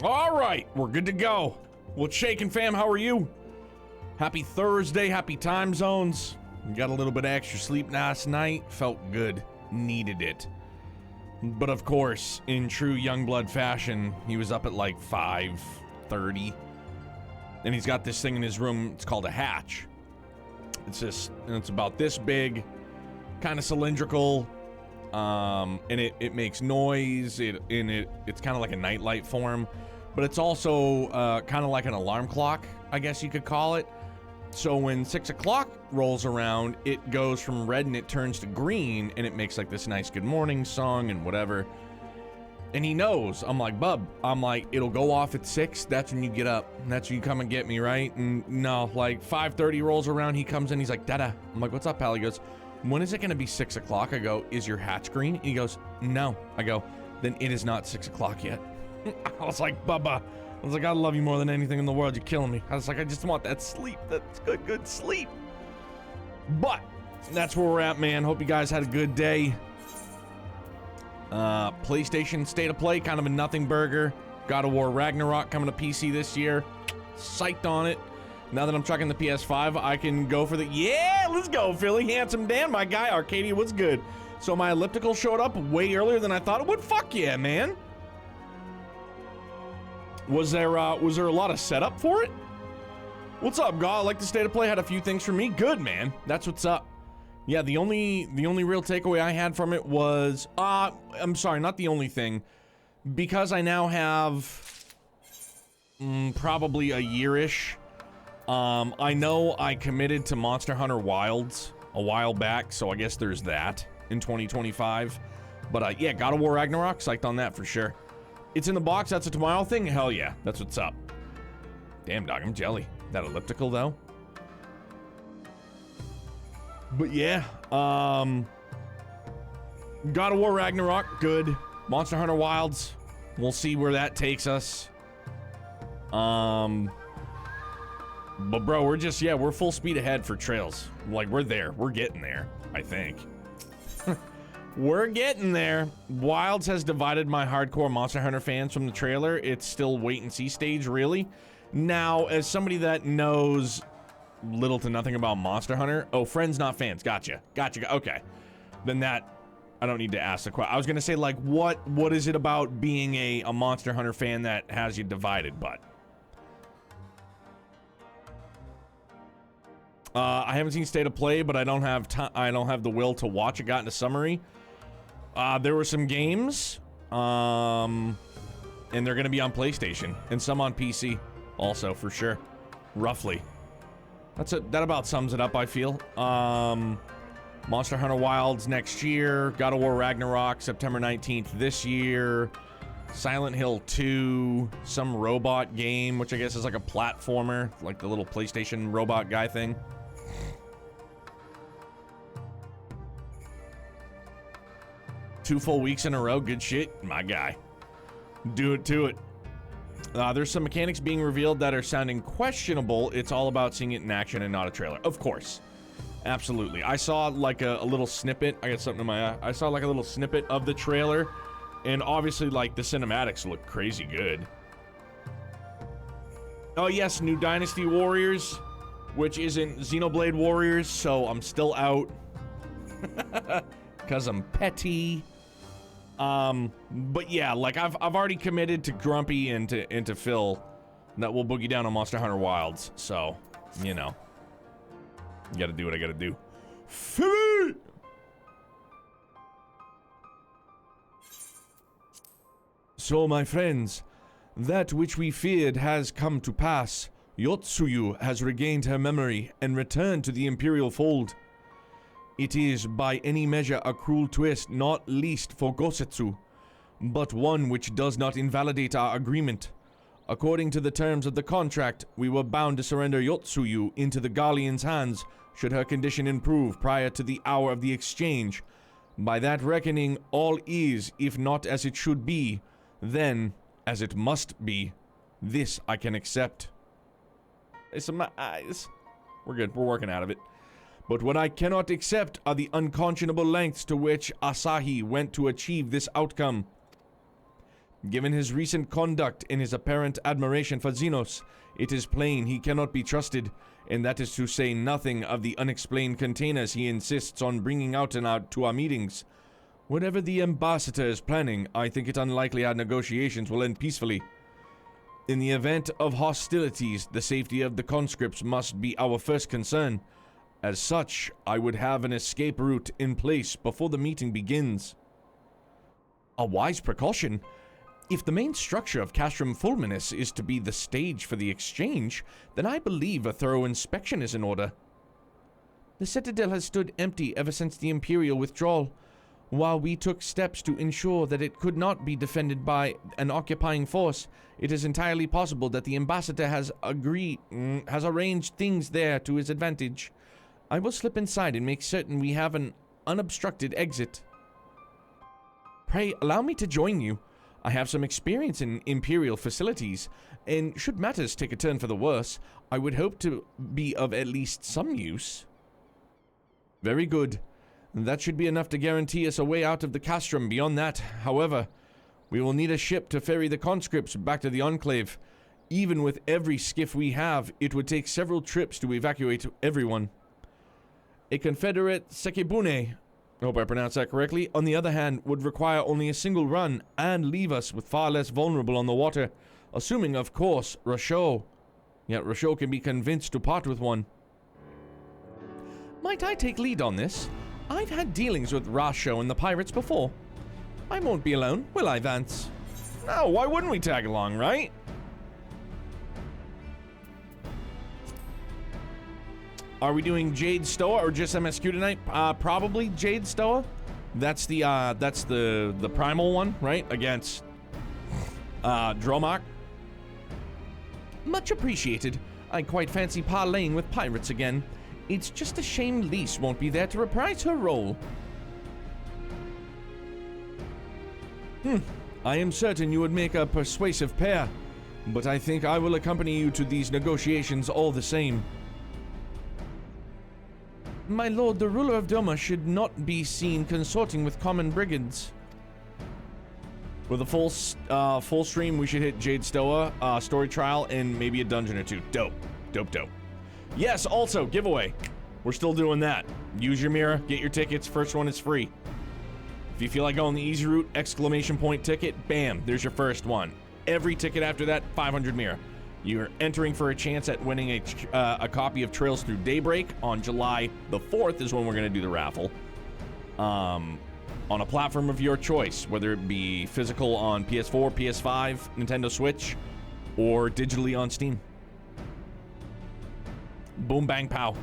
All right, we're good to go. What's shaking, fam? How are you? Happy Thursday, happy time zones. Got a little bit of extra sleep last night. Felt good. Needed it. But of course, in true Youngblood fashion, he was up at like 5:30. And he's got this thing in his room. It's called a hatch. It's about this big, kind of cylindrical. And it makes noise. It's kind of like a nightlight form, but it's also kind of like an alarm clock, I guess you could call it. So when 6 o'clock rolls around, it goes from red and it turns to green, and it makes like this nice good morning song and whatever. And he knows. I'm like, bub, it'll go off at 6. That's when you get up. And that's when you come and get me, right? And no, like 5:30 rolls around. He comes in. He's like, Dada. I'm like, what's up, pal? He goes, when is it going to be 6 o'clock? I go, is your hatch green? He goes, no. I go, then it is not 6 o'clock yet. I was like, Bubba. I was like, I love you more than anything in the world. You're killing me. I was like, I just want that sleep. That's good sleep. But that's where we're at, man. Hope you guys had a good day. PlayStation State of Play, kind of a nothing burger. God of War Ragnarok coming to PC this year. Psyched on it. Now that I'm chucking the PS5, I can go for the... Yeah, let's go, Philly. Handsome Dan, my guy. Arcadia, what's good? So my elliptical showed up way earlier than I thought it would. Fuck yeah, man. Was there a lot of setup for it? What's up, God? I like the State of Play. Had a few things for me. Good, man. That's what's up. Yeah, the only real takeaway I had from it was... I'm sorry, not the only thing. Because I now have... probably a year-ish... I know I committed to Monster Hunter Wilds a while back, so I guess there's that in 2025. But, yeah, God of War Ragnarok, psyched on that for sure. It's in the box, that's a tomorrow thing? Hell yeah, that's what's up. Damn, dog, I'm jelly. That elliptical, though? But, yeah, God of War Ragnarok, good. Monster Hunter Wilds, we'll see where that takes us. But bro, we're full speed ahead for trails. Like, we're there. We're getting there, I think. We're getting there. Wilds has divided my hardcore Monster Hunter fans from the trailer. It's still wait and see stage, really. Now, as somebody that knows little to nothing about Monster Hunter... Oh, friends, not fans. Gotcha. Okay. Then that... I don't need to ask the question. I was gonna say, like, what is it about being a Monster Hunter fan that has you divided, but... I haven't seen State of Play, but I don't have the will to watch it. Got into summary. There were some games, and they're gonna be on PlayStation and some on PC, also for sure. Roughly, that about sums it up. I feel. Monster Hunter Wilds next year. God of War Ragnarok September 19th this year. Silent Hill 2, some robot game, which I guess is like a platformer, like the little PlayStation robot guy thing. 2 full weeks in a row, good shit, my guy. Do it to it. There's some mechanics being revealed that are sounding questionable. It's all about seeing it in action and not a trailer. Of course. Absolutely. I saw like a little snippet. I got something in my eye. I saw like a little snippet of the trailer. And obviously, like, the cinematics look crazy good. Oh yes, new Dynasty Warriors. Which isn't Xenoblade Warriors, so I'm still out. Because I'm petty. But yeah, like I've already committed to Grumpy and to Phil that we'll boogie down on Monster Hunter Wilds. So, you know. You gotta do what I gotta do. Philly! So, my friends, that which we feared has come to pass. Yotsuyu has regained her memory and returned to the Imperial fold. It is, by any measure, a cruel twist, not least for Gosetsu, but one which does not invalidate our agreement. According to the terms of the contract, we were bound to surrender Yotsuyu into the Garlean's hands should her condition improve prior to the hour of the exchange. By that reckoning, all is, if not as it should be, then as it must be. This I can accept. It's in my eyes. We're good. We're working out of it. But what I cannot accept are the unconscionable lengths to which Asahi went to achieve this outcome. Given his recent conduct and his apparent admiration for Xenos, it is plain he cannot be trusted, and that is to say nothing of the unexplained containers he insists on bringing out to our meetings. Whatever the ambassador is planning, I think it unlikely our negotiations will end peacefully. In the event of hostilities, the safety of the conscripts must be our first concern. As such, I would have an escape route in place before the meeting begins. A wise precaution. If the main structure of Castrum Fulminus is to be the stage for the exchange, then I believe a thorough inspection is in order. The Citadel has stood empty ever since the Imperial withdrawal. While we took steps to ensure that it could not be defended by an occupying force, it is entirely possible that the ambassador has arranged things there to his advantage. I will slip inside and make certain we have an unobstructed exit. Pray, allow me to join you. I have some experience in Imperial facilities, and should matters take a turn for the worse, I would hope to be of at least some use. Very good. That should be enough to guarantee us a way out of the castrum. Beyond that, however, we will need a ship to ferry the conscripts back to the Enclave. Even with every skiff we have, it would take several trips to evacuate everyone. A Confederate Sekibune, I hope I pronounced that correctly, on the other hand, would require only a single run and leave us with far less vulnerable on the water, assuming, of course, Rochot. Yet Rochot can be convinced to part with one. Might I take lead on this? I've had dealings with Rochot and the pirates before. I won't be alone, will I, Vance? No, why wouldn't we tag along, right? Are we doing Jade Stoa or just MSQ tonight? Probably Jade Stoa. That's the primal one, right? Against Dromok. Much appreciated. I quite fancy parlaying with pirates again. It's just a shame Lise won't be there to reprise her role. I am certain you would make a persuasive pair, but I think I will accompany you to these negotiations all the same. My lord, the ruler of Doma should not be seen consorting with common brigands. With a full stream, we should hit Jade Stoa, story trial, and maybe a dungeon or two. Dope. Dope, dope. Yes, also, giveaway. We're still doing that. Use your mirror, get your tickets. First one is free. If you feel like going the easy route, exclamation point ticket, bam, there's your first one. Every ticket after that, 500 mirror. You're entering for a chance at winning a copy of Trails Through Daybreak on July the 4th is when we're going to do the raffle. On a platform of your choice, whether it be physical on PS4, PS5, Nintendo Switch, or digitally on Steam. Boom, bang, pow.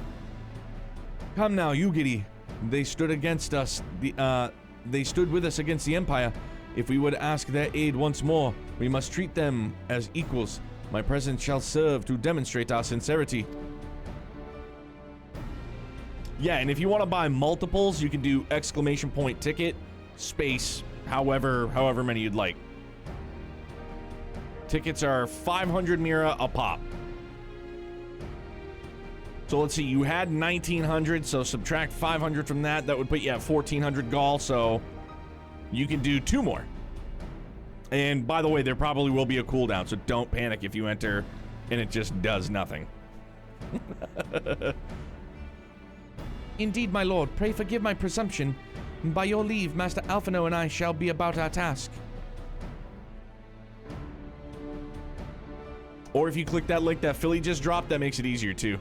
Come now, Ugiri. They stood against us. They stood with us against the Empire. If we would ask their aid once more, we must treat them as equals. My presence shall serve to demonstrate our sincerity. Yeah, and if you want to buy multiples, you can do exclamation point ticket, space, however many you'd like. Tickets are 500 Mira a pop. So let's see, you had 1900, so subtract 500 from that. That would put you at 1400 Gaul, so you can do 2 more. And by the way, there probably will be a cooldown, so don't panic if you enter and it just does nothing. Indeed, my lord, pray forgive my presumption. By your leave, Master Alphino and I shall be about our task. Or if you click that link that Philly just dropped, that makes it easier too.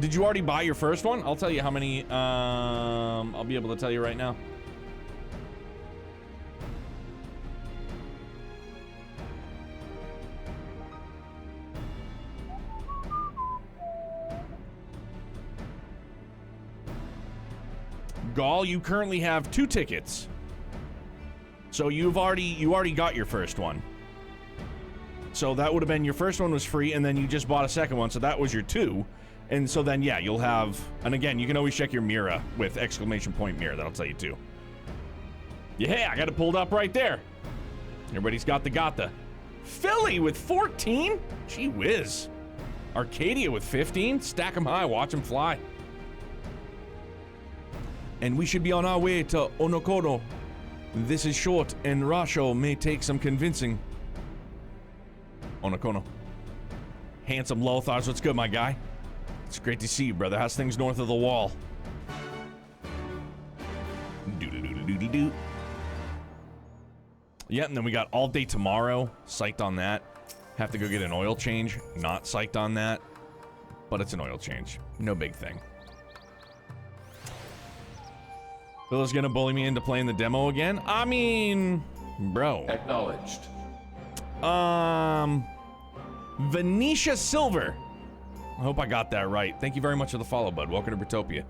Did you already buy your first one? I'll tell you how many, I'll be able to tell you right now. Gaul, you currently have 2 tickets. So you already got your first one. So that would have been your first one was free, and then you just bought a second one, so that was your 2. And so then, yeah, you'll have... And again, you can always check your Mira with exclamation point Mira. That'll tell you, too. Yeah, I got it pulled up right there. Everybody's got the... Philly with 14? Gee whiz. Arcadia with 15? Stack them high. Watch them fly. and we should be on our way to Onokono. This is short, and Rasho may take some convincing. Onokono. Handsome Lothars, what's good, my guy? It's great to see you, brother. How's things north of the wall? Doo-doo-doo-doo-doo-doo. Yeah, and then we got all day tomorrow. Psyched on that. Have to go get an oil change. Not psyched on that. But it's an oil change. No big thing. Phil's gonna bully me into playing the demo again? I mean, bro. Acknowledged. Venetia Silver. I hope I got that right. Thank you very much for the follow, bud. Welcome to Britopia.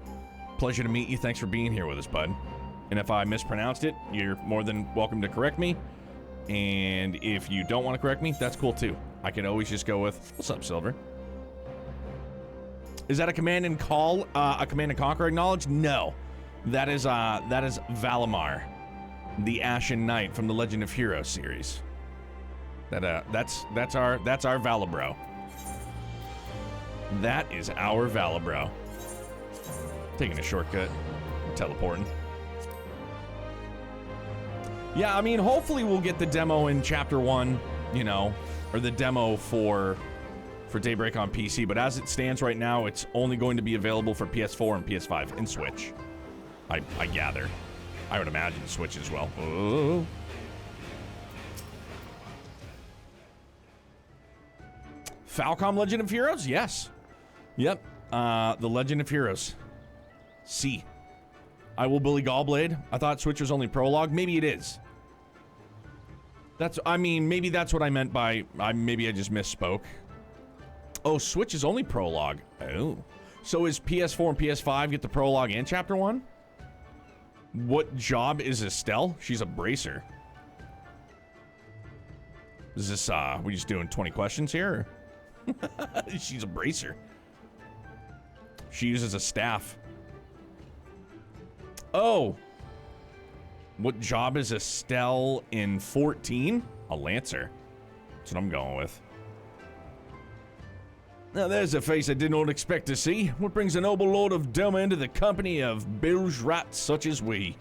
Pleasure to meet you. Thanks for being here with us, bud. And if I mispronounced it, you're more than welcome to correct me. And if you don't want to correct me, that's cool too. I can always just go with, what's up, Silver? Is that a command and call, a command and conquer acknowledge? No. That is Valimar, the Ashen Knight from the Legend of Heroes series. That's our Valibro. That is our Valibro. Taking a shortcut, teleporting. Yeah, I mean, hopefully we'll get the demo in Chapter 1, you know, or the demo for Daybreak on PC, but as it stands right now, it's only going to be available for PS4 and PS5 and Switch. I gather. I would imagine Switch as well. Oh. Falcom Legend of Heroes? Yes. Yep. The Legend of Heroes. C. I will bully Gallblade. I thought Switch was only prologue. Maybe it is. I mean, maybe that's what I meant by, maybe I just misspoke. Oh, Switch is only prologue. Oh. So is PS4 and PS5 get the prologue and Chapter 1? What job is Estelle? She's a bracer. Is this, we just doing 20 questions here? She's a bracer. She uses a staff. Oh. What job is Estelle in 14? A Lancer. That's what I'm going with. Now there's a face I did not expect to see. What brings the noble lord of Doma into the company of bilge rats such as we?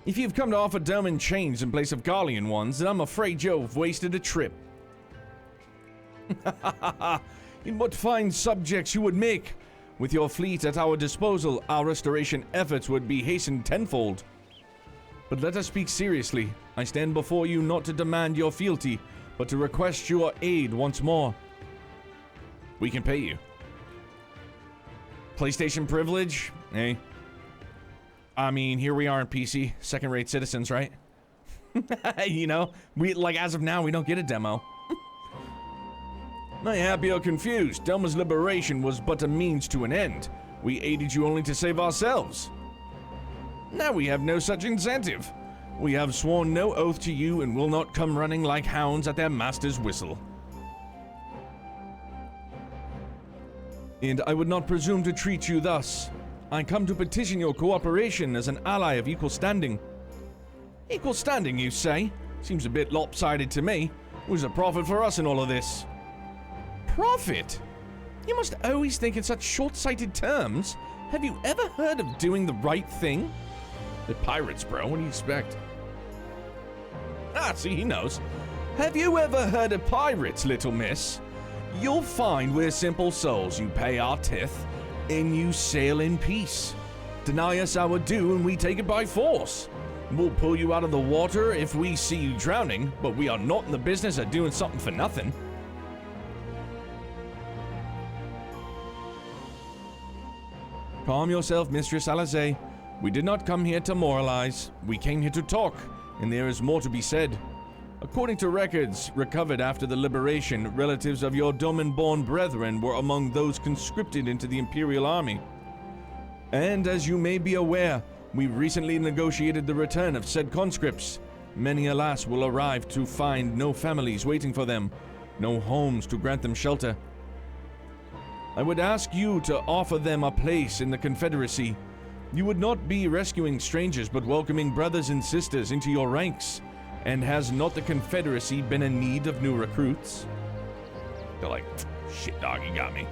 If you've come to offer Doman chains in place of Garlean ones, then I'm afraid you've wasted a trip. In what fine subjects you would make. With your fleet at our disposal, our restoration efforts would be hastened tenfold. But let us speak seriously. I stand before you not to demand your fealty, but to request your aid once more. We can pay you. PlayStation privilege? Eh? I mean, here we are in PC, second-rate citizens, right? You know, like as of now, we don't get a demo. I happy or confused. Doma's liberation was but a means to an end. We aided you only to save ourselves. Now we have no such incentive. We have sworn no oath to you and will not come running like hounds at their master's whistle. And I would not presume to treat you thus. I come to petition your cooperation as an ally of equal standing. Equal standing, you say? Seems a bit lopsided to me. Who's the profit for us in all of this? Profit? You must always think in such short-sighted terms. Have you ever heard of doing the right thing? They're pirates, bro. What do you expect? Ah, see, he knows. Have you ever heard of pirates, little miss? You'll find we're simple souls. You pay our tithe, and you sail in peace. Deny us our due, and we take it by force. We'll pull you out of the water if we see you drowning, but we are not in the business of doing something for nothing. Calm yourself, Mistress Alizé. We did not come here to moralize. We came here to talk, and there is more to be said. According to records recovered after the liberation, relatives of your Doman-born brethren were among those conscripted into the Imperial Army. And as you may be aware, we recently negotiated the return of said conscripts. Many, alas, will arrive to find no families waiting for them, no homes to grant them shelter. I would ask you to offer them a place in the Confederacy. You would not be rescuing strangers, but welcoming brothers and sisters into your ranks. And has not the Confederacy been in need of new recruits? They're like, shit dog, you got me.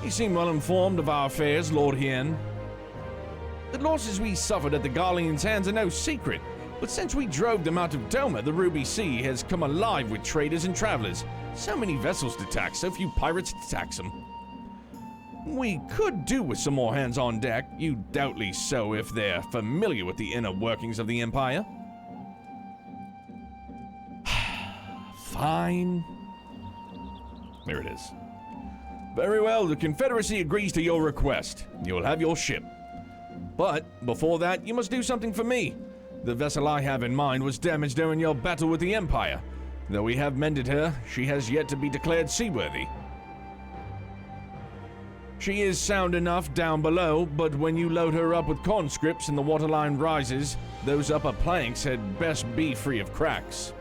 You seem well informed of our affairs, Lord Hien. The losses we suffered at the Garlean's hands are no secret, but since we drove them out of Doma, the Ruby Sea has come alive with traders and travelers. So many vessels to tax, so few pirates to tax them. We could do with some more hands on deck, you doubtly so if they're familiar with the inner workings of the Empire. Fine. There it is. Very well, the Confederacy agrees to your request. You'll have your ship. But, before that, you must do something for me. The vessel I have in mind was damaged during your battle with the Empire. Though we have mended her, she has yet to be declared seaworthy. She is sound enough down below, but when you load her up with conscripts and the waterline rises, those upper planks had best be free of cracks.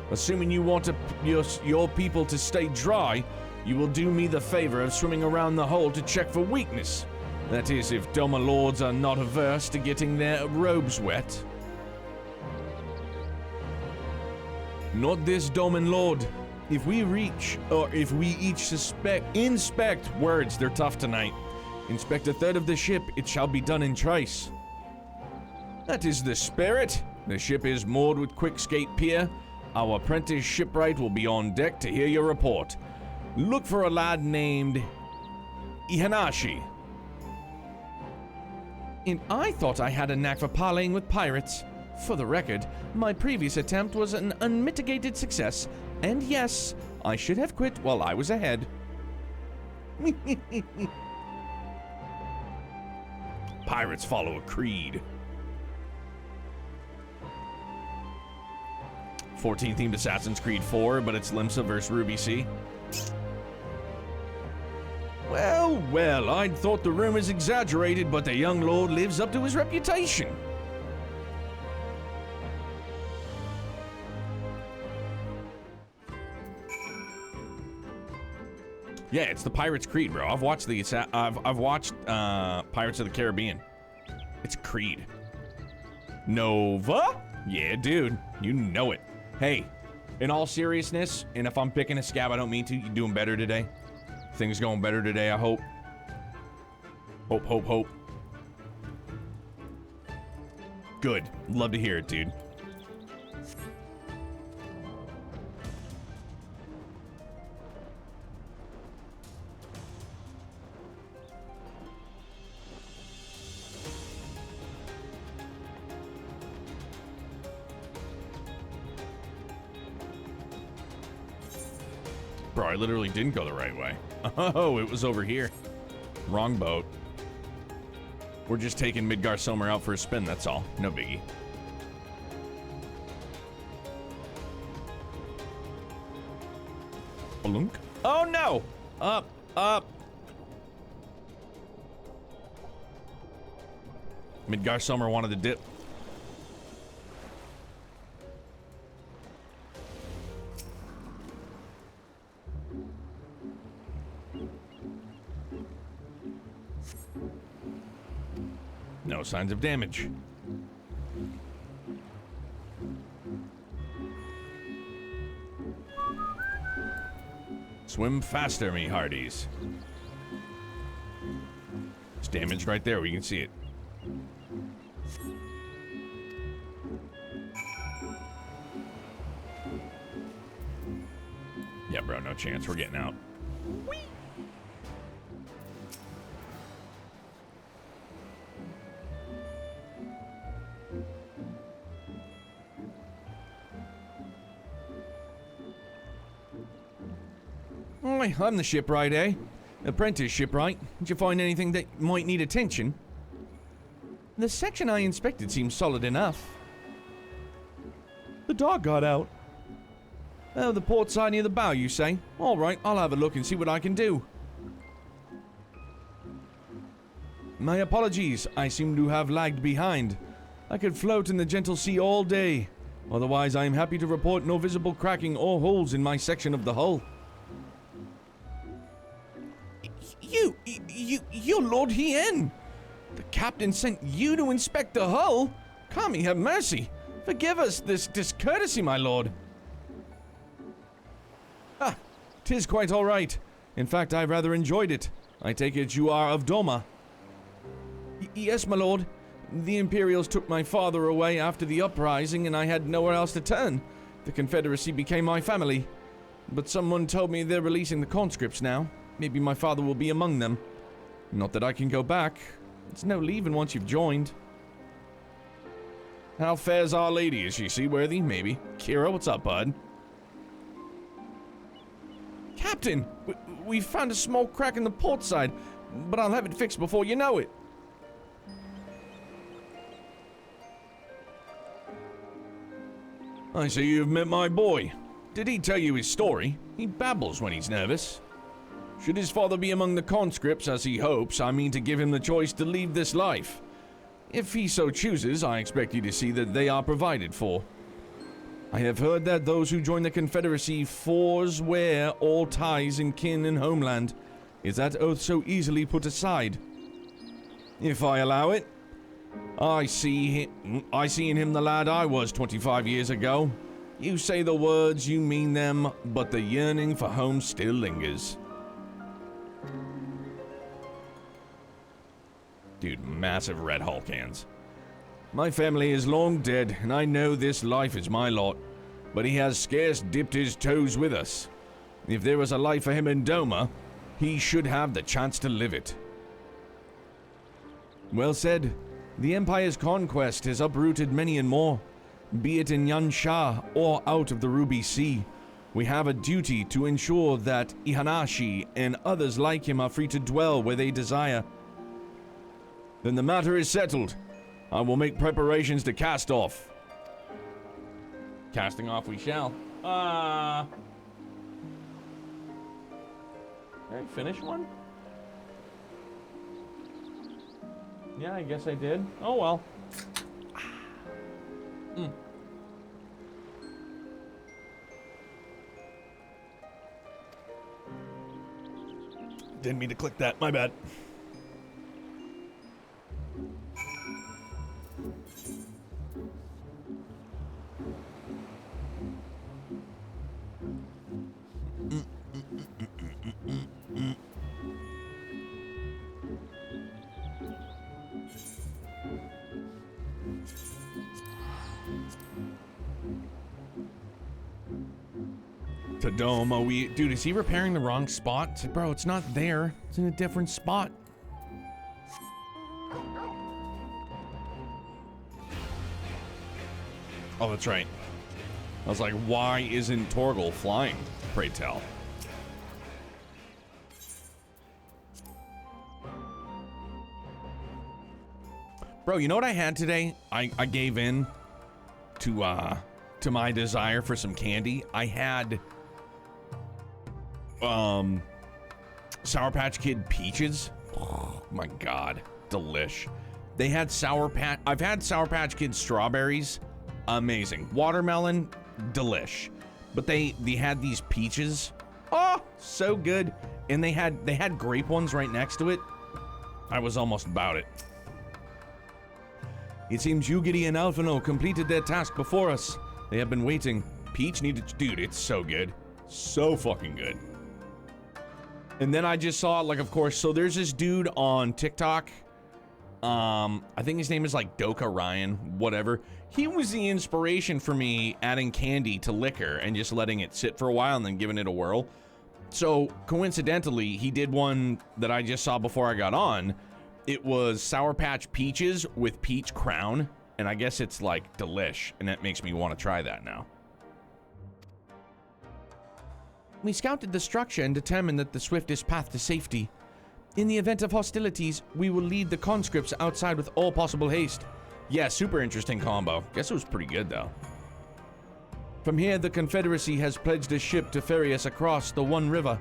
Assuming you want your people to stay dry, you will do me the favor of swimming around the hull to check for weakness. That is, if Doma Lords are not averse to getting their robes wet. Not this Doman Lord. If we each inspect words, they're tough tonight. Inspect a third of the ship, it shall be done in trace. That is the spirit. The ship is moored with Quickskate Pier. Our apprentice shipwright will be on deck to hear your report. Look for a lad named Ihanashi. And I thought I had a knack for parleying with pirates. For the record, my previous attempt was an unmitigated success, and yes, I should have quit while I was ahead. Pirates follow a creed. 14 themed Assassin's Creed 4, but it's Limsa vs. Ruby Sea. Well, well, I'd thought the rumors exaggerated, but the young lord lives up to his reputation. Yeah, it's the Pirates Creed, bro. I've watched Pirates of the Caribbean. It's Creed. Nova? Yeah, dude. You know it. Hey, in all seriousness, and if I'm picking a scab, I don't mean to. You doing better today? Things going better today, I hope. Hope, hope, hope. Good. Love to hear it, dude. Bro, I literally didn't go the right way. Oh, it was over here. Wrong boat. We're just taking Midgar Somer out for a spin, that's all. No biggie. Blunk. Oh no! Up, up. Midgar Somer wanted to dip. No signs of damage. Swim faster, me hearties. It's damaged right there, we can see it. Yeah, bro, no chance. We're getting out. Whee! I'm the shipwright, eh? Apprentice shipwright. Did you find anything that might need attention? The section I inspected seems solid enough. The dog got out. Oh, the port side near the bow, you say? All right, I'll have a look and see what I can do. My apologies, I seem to have lagged behind. I could float in the gentle sea all day. Otherwise, I am happy to report no visible cracking or holes in my section of the hull. You're Lord Hien! The captain sent you to inspect the hull? Kami, have mercy! Forgive us this discourtesy, my lord. Ah, 'tis quite all right. In fact, I rather enjoyed it. I take it you are of Doma? Yes, my lord. The Imperials took my father away after the uprising, and I had nowhere else to turn. The Confederacy became my family. But someone told me they're releasing the conscripts now. Maybe my father will be among them. Not that I can go back. It's no leaving once you've joined. How fares Our Lady? Is she seaworthy? Maybe. Kira, what's up, bud? Captain! We found a small crack in the port side, but I'll have it fixed before you know it. I see you've met my boy. Did he tell you his story? He babbles when he's nervous. Should his father be among the conscripts, as he hopes, I mean to give him the choice to leave this life. If he so chooses, I expect you to see that they are provided for. I have heard that those who join the Confederacy forswear all ties in kin and homeland. Is that oath so easily put aside? If I allow it, I see in him the lad I was 25 years ago. You say the words, you mean them, but the yearning for home still lingers. Dude, massive red Hulk hands. My family is long dead, and I know this life is my lot, but he has scarce dipped his toes with us. If there was a life for him in Doma, he should have the chance to live it. Well said. The Empire's conquest has uprooted many and more, be it in Yansha or out of the Ruby Sea. We have a duty to ensure that Ihanashi and others like him are free to dwell where they desire. Then the matter is settled. I will make preparations to cast off. Casting off we shall. Did I finish one? Yeah, I guess I did. Oh well. Didn't mean to click that, my bad. To Dome, dude, is he repairing the wrong spot? Bro, it's not there. It's in a different spot. Oh, that's right. I was like, why isn't Torgal flying? Pray tell. Bro, you know what I had today? I gave in to my desire for some candy. I had Sour Patch Kid peaches. Oh my god, delish. They had I've had Sour Patch Kid strawberries, amazing. Watermelon, delish. But they had these peaches. Oh, so good. And they had grape ones right next to it. I was almost about it. It seems Yugiri and Alphino completed their task before us. They have been waiting. Peach needed, dude, it's so good. So fucking good. And then I just saw, like, of course, so there's this dude on TikTok. I think his name is like Doka Ryan, whatever. He was the inspiration for me adding candy to liquor and just letting it sit for a while and then giving it a whirl. So coincidentally, he did one that I just saw before I got on. It was Sour Patch Peaches with peach crown, and I guess it's like delish, and that makes me want to try that now. We scouted the structure and determined that the swiftest path to safety. In the event of hostilities, we will lead the conscripts outside with all possible haste. Yeah, super interesting combo. Guess it was pretty good, though. From here, the Confederacy has pledged a ship to ferry us across the One River.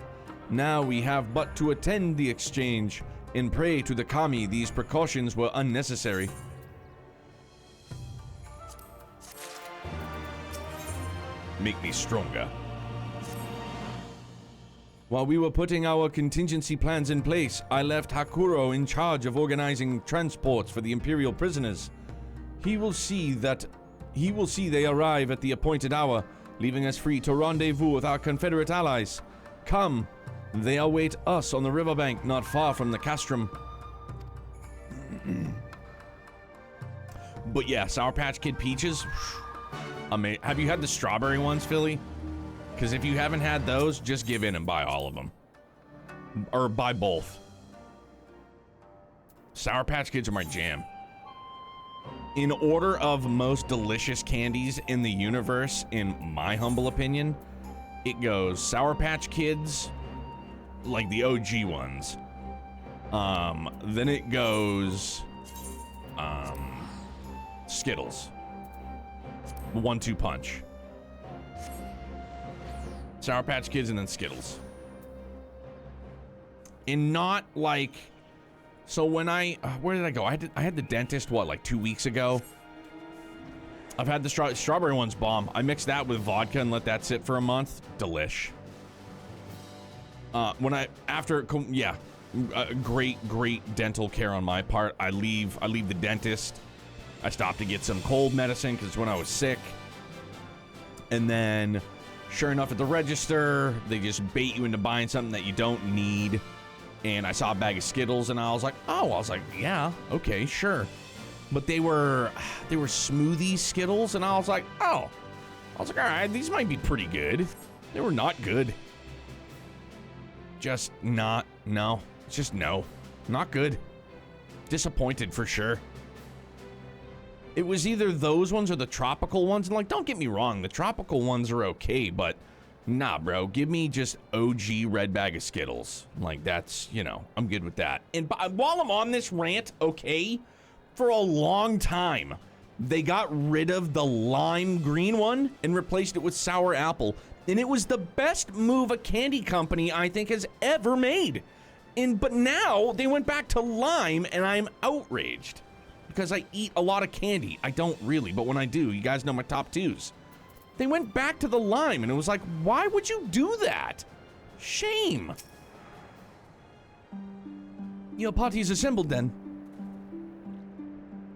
Now we have but to attend the exchange. In prey to the Kami, these precautions were unnecessary. Make me stronger. While we were putting our contingency plans in place, I left Hakuro in charge of organizing transports for the Imperial prisoners. He will see they arrive at the appointed hour, leaving us free to rendezvous with our Confederate allies. Come, They await us on the riverbank not far from the castrum. But yeah, Sour Patch Kid peaches. Have you had the strawberry ones, Philly? Because if you haven't had those, just give in and buy all of them. Or buy both. Sour Patch Kids are my jam. In order of most delicious candies in the universe, in my humble opinion, it goes Sour Patch Kids, like the OG ones. Then it goes Skittles. 1-2 punch. Sour Patch Kids and then Skittles. And not like, so when where did I go? I had the dentist, what, like 2 weeks ago? I've had the strawberry one's bomb. I mixed that with vodka and let that sit for a month. Delish. Great dental care on my part. I leave the dentist. I stopped to get some cold medicine because when I was sick. And then, sure enough, at the register, they just bait you into buying something that you don't need. And I saw a bag of Skittles, and I was like, yeah, okay, sure. But they were smoothie Skittles, and I was like, all right, these might be pretty good. They were not good. Just not good. Disappointed for sure. It was either those ones or the tropical ones, and like, don't get me wrong, the tropical ones are okay, but nah, bro, give me just OG red bag of Skittles. Like, that's, I'm good with that. And while I'm on this rant, okay, for a long time, they got rid of the lime green one and replaced it with sour apple. And it was the best move a candy company, I think, has ever made. But now they went back to lime, and I'm outraged. Because I eat a lot of candy. I don't really, but when I do, you guys know my top twos. They went back to the lime, and it was like, why would you do that? Shame. Your party's assembled, then.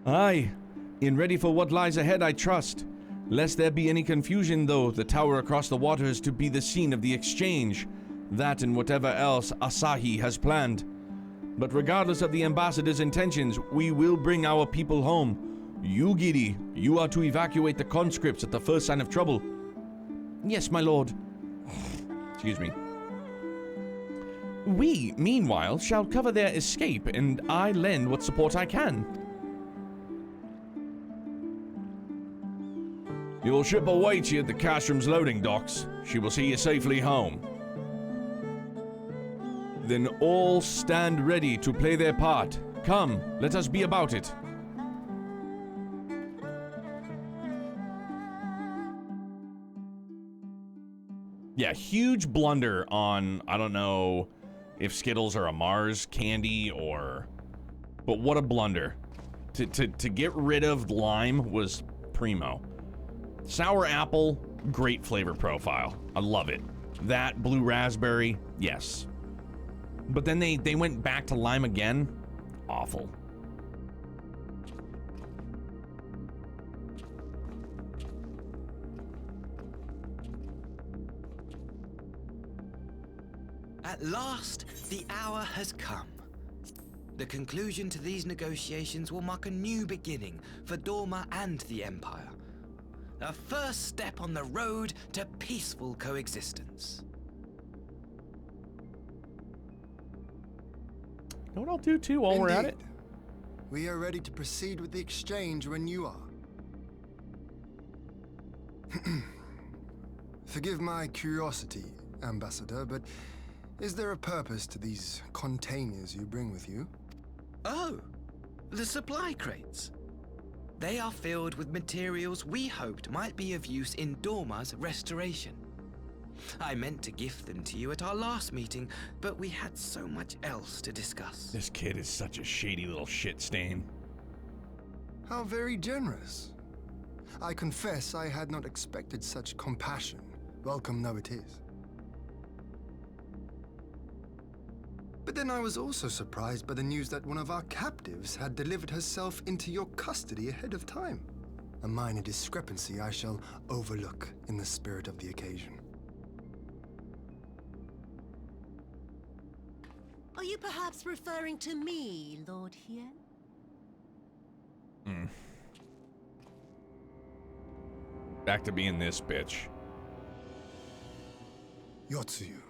Aye, and ready for what lies ahead, I trust. Lest there be any confusion, though, the tower across the water is to be the scene of the exchange. That and whatever else Asahi has planned. But regardless of the ambassador's intentions, we will bring our people home. You, Giri, you are to evacuate the conscripts at the first sign of trouble. Yes, my lord. Excuse me. We, meanwhile, shall cover their escape, and I lend what support I can. Your ship awaits you at the Castrum's loading docks. She will see you safely home. Then all stand ready to play their part. Come, let us be about it. Yeah, huge blunder on, I don't know if Skittles are a Mars candy or... But what a blunder. To get rid of lime was primo. Sour apple, great flavor profile. I love it. That, blue raspberry, yes. But then they went back to lime again. Awful. At last, the hour has come. The conclusion to these negotiations will mark a new beginning for Dorma and the Empire. A first step on the road to peaceful coexistence. You know what I'll do too while we're at it? We are ready to proceed with the exchange when you are. Forgive my curiosity, Ambassador, but is there a purpose to these containers you bring with you? Oh, the supply crates. They are filled with materials we hoped might be of use in Dorma's restoration. I meant to gift them to you at our last meeting, but we had so much else to discuss. This kid is such a shady little shit stain. How very generous. I confess I had not expected such compassion. Welcome though it is. But then I was also surprised by the news that one of our captives had delivered herself into your custody ahead of time. A minor discrepancy I shall overlook in the spirit of the occasion. you perhaps referring to me, Lord Hien? Back to being this bitch. Yotsuyu.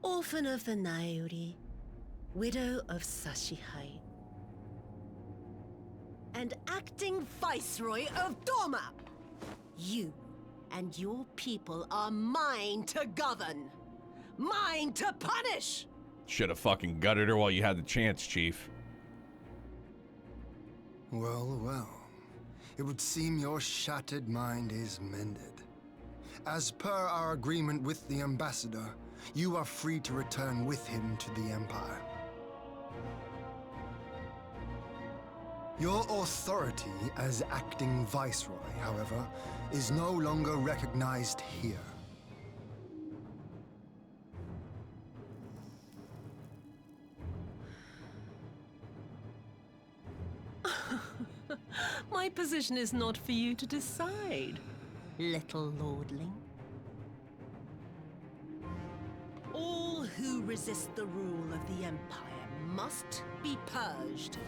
Orphan of the Nairi, widow of Sashihai, and acting viceroy of Dorma. You and your people are mine to govern, mine to punish. Should have fucking gutted her while you had the chance, Chief. Well, well. It would seem your shattered mind is mended. As per our agreement with the ambassador, you are free to return with him to the Empire. Your authority as acting viceroy, however, is no longer recognized here. My position is not for you to decide, little lordling. All who resist the rule of the Empire must be purged.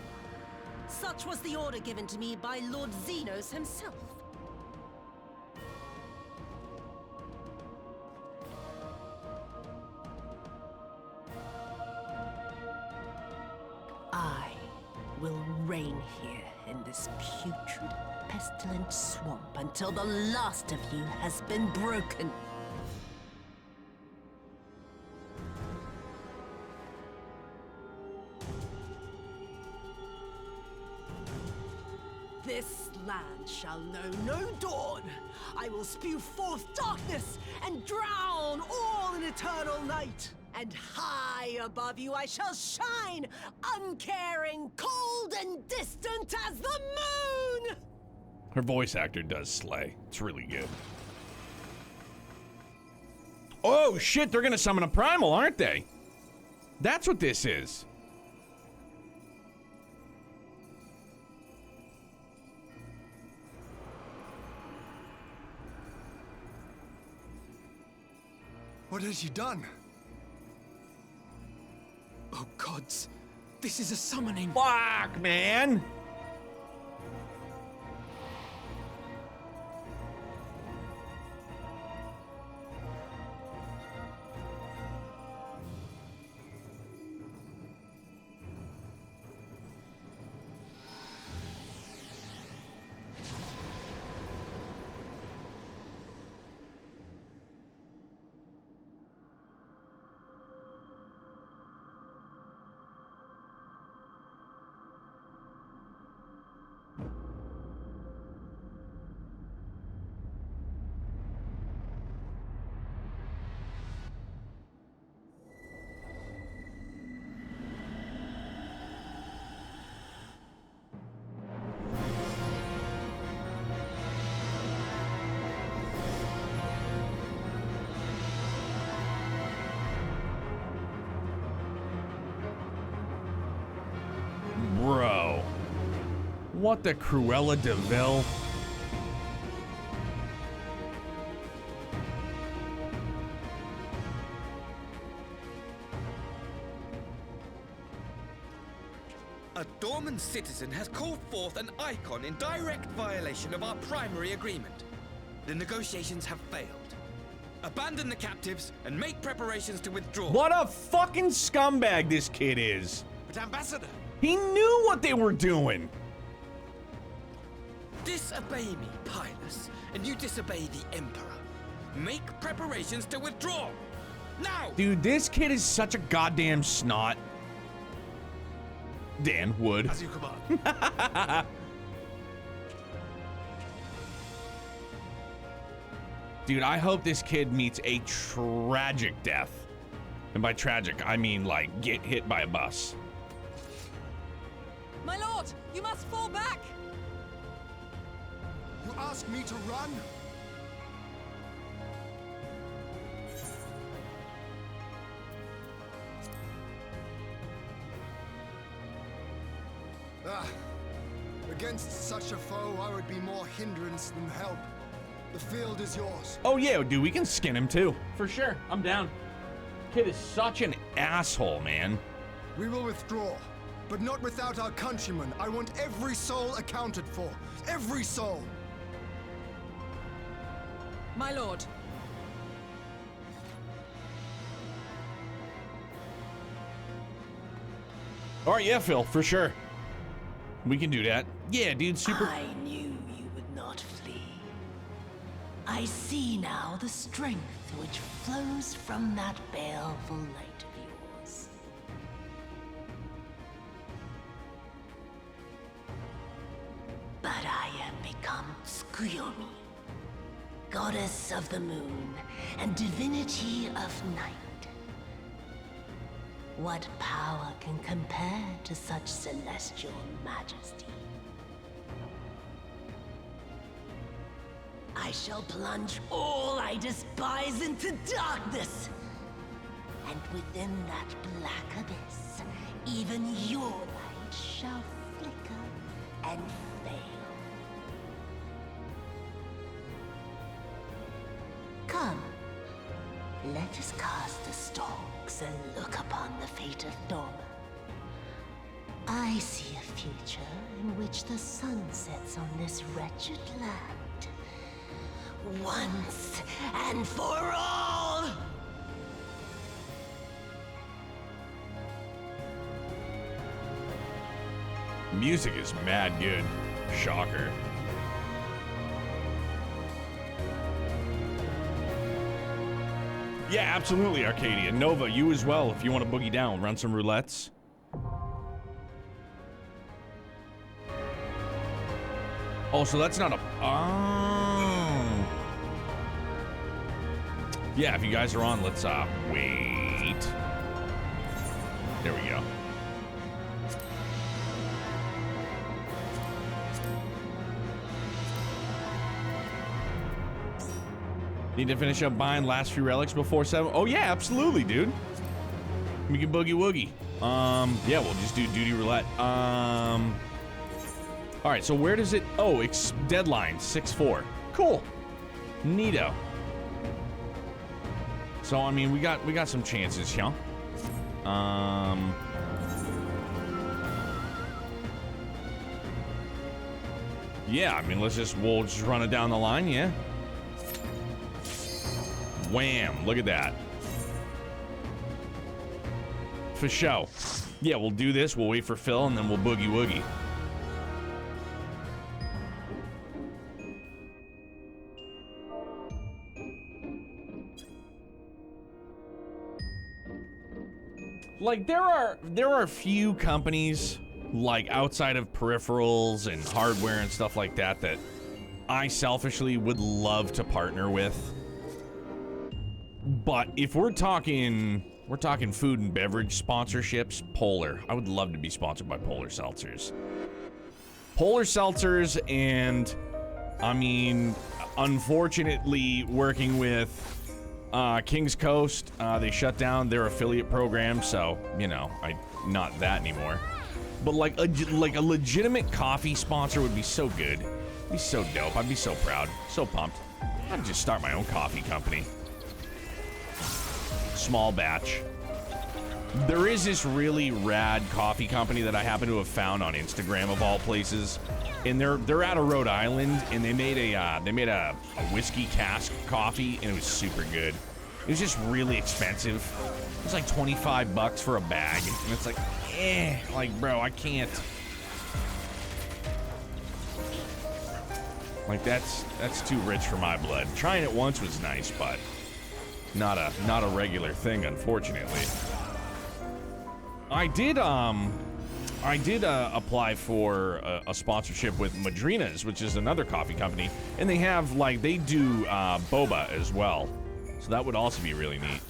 Such was the order given to me by Lord Xenos himself. I will reign here in this putrid, pestilent swamp until the last of you has been broken. This land shall know no dawn. I will spew forth darkness and drown all in eternal night. And high above you I shall shine, uncaring, cold and distant as the moon! Her voice actor does slay. It's really good. Oh shit, they're gonna summon a primal, aren't they? That's what this is. What has she done? Oh gods, this is a summoning. Fuck, man. Bro. What the Cruella de Vil? A Dorman citizen has called forth an icon in direct violation of our primary agreement. The negotiations have failed. Abandon the captives and make preparations to withdraw. What a fucking scumbag this kid is. But Ambassador, He knew what they were doing. disobey me, Pilus, and you disobey the Emperor. Make preparations to withdraw. Now! Dude, this kid is such a goddamn snot. Dan Wood. As you command. Dude, I hope this kid meets a tragic death. And by tragic, I mean like get hit by a bus. My lord, you must fall back! You ask me to run? Against such a foe, I would be more hindrance than help. The field is yours. Oh yeah, dude, we can skin him too. For sure, I'm down. Kid is such an asshole, man. We will withdraw, but not without our countrymen. I want every soul accounted for. Every soul! My lord. All right, yeah, Phil, for sure. We can do that. Yeah, dude, super. I knew you would not flee. I see now the strength which flows from that baleful light of yours. But I am become Tsukuyomi, goddess of the moon and divinity of night. What power can compare to such celestial majesty? I shall plunge all I despise into darkness. And within that black abyss, even your light shall flicker and fail. Come, let us cast the stalks and look upon the fate of Dorma. I see a future in which the sun sets on this wretched land. Once and for all! Music is mad good. Shocker. Yeah, absolutely, Arcadia. Nova, you as well, if you want to boogie down. Run some roulettes. Oh, so that's not a... Oh. Yeah, if you guys are on, let's, wait. There we go. Need to finish up buying last few relics before 7. Oh yeah, absolutely, dude. We can boogie woogie. Yeah, we'll just do duty roulette. All right, so where does it? Oh, it's deadline 6/4. Cool. Neato. So I mean, we got some chances, yeah. Yeah, I mean, we'll just run it down the line, yeah. Wham, look at that. For show. Yeah, we'll do this, we'll wait for Phil, and then we'll boogie woogie. Like, there are few companies, like, outside of peripherals and hardware and stuff like that, that I selfishly would love to partner with. But if we're talking food and beverage sponsorships, Polar. I would love to be sponsored by Polar Seltzers. Polar Seltzers, and I mean, unfortunately, working with Kings Coast, they shut down their affiliate program, so you know, not that anymore. But like a legitimate coffee sponsor would be so good. It'd be so dope. I'd be so proud, so pumped. I'd just start my own coffee company. Small batch. There is this really rad coffee company that I happen to have found on Instagram of all places, and they're out of Rhode Island, and they made a whiskey cask coffee, and it was super good. It was just really expensive. It was like $25 for a bag, and it's like, bro, I can't. Like that's too rich for my blood. Trying it once was nice, but not a regular thing, unfortunately. I did apply for a sponsorship with Madrina's, which is another coffee company, and they do boba as well, so that would also be really neat.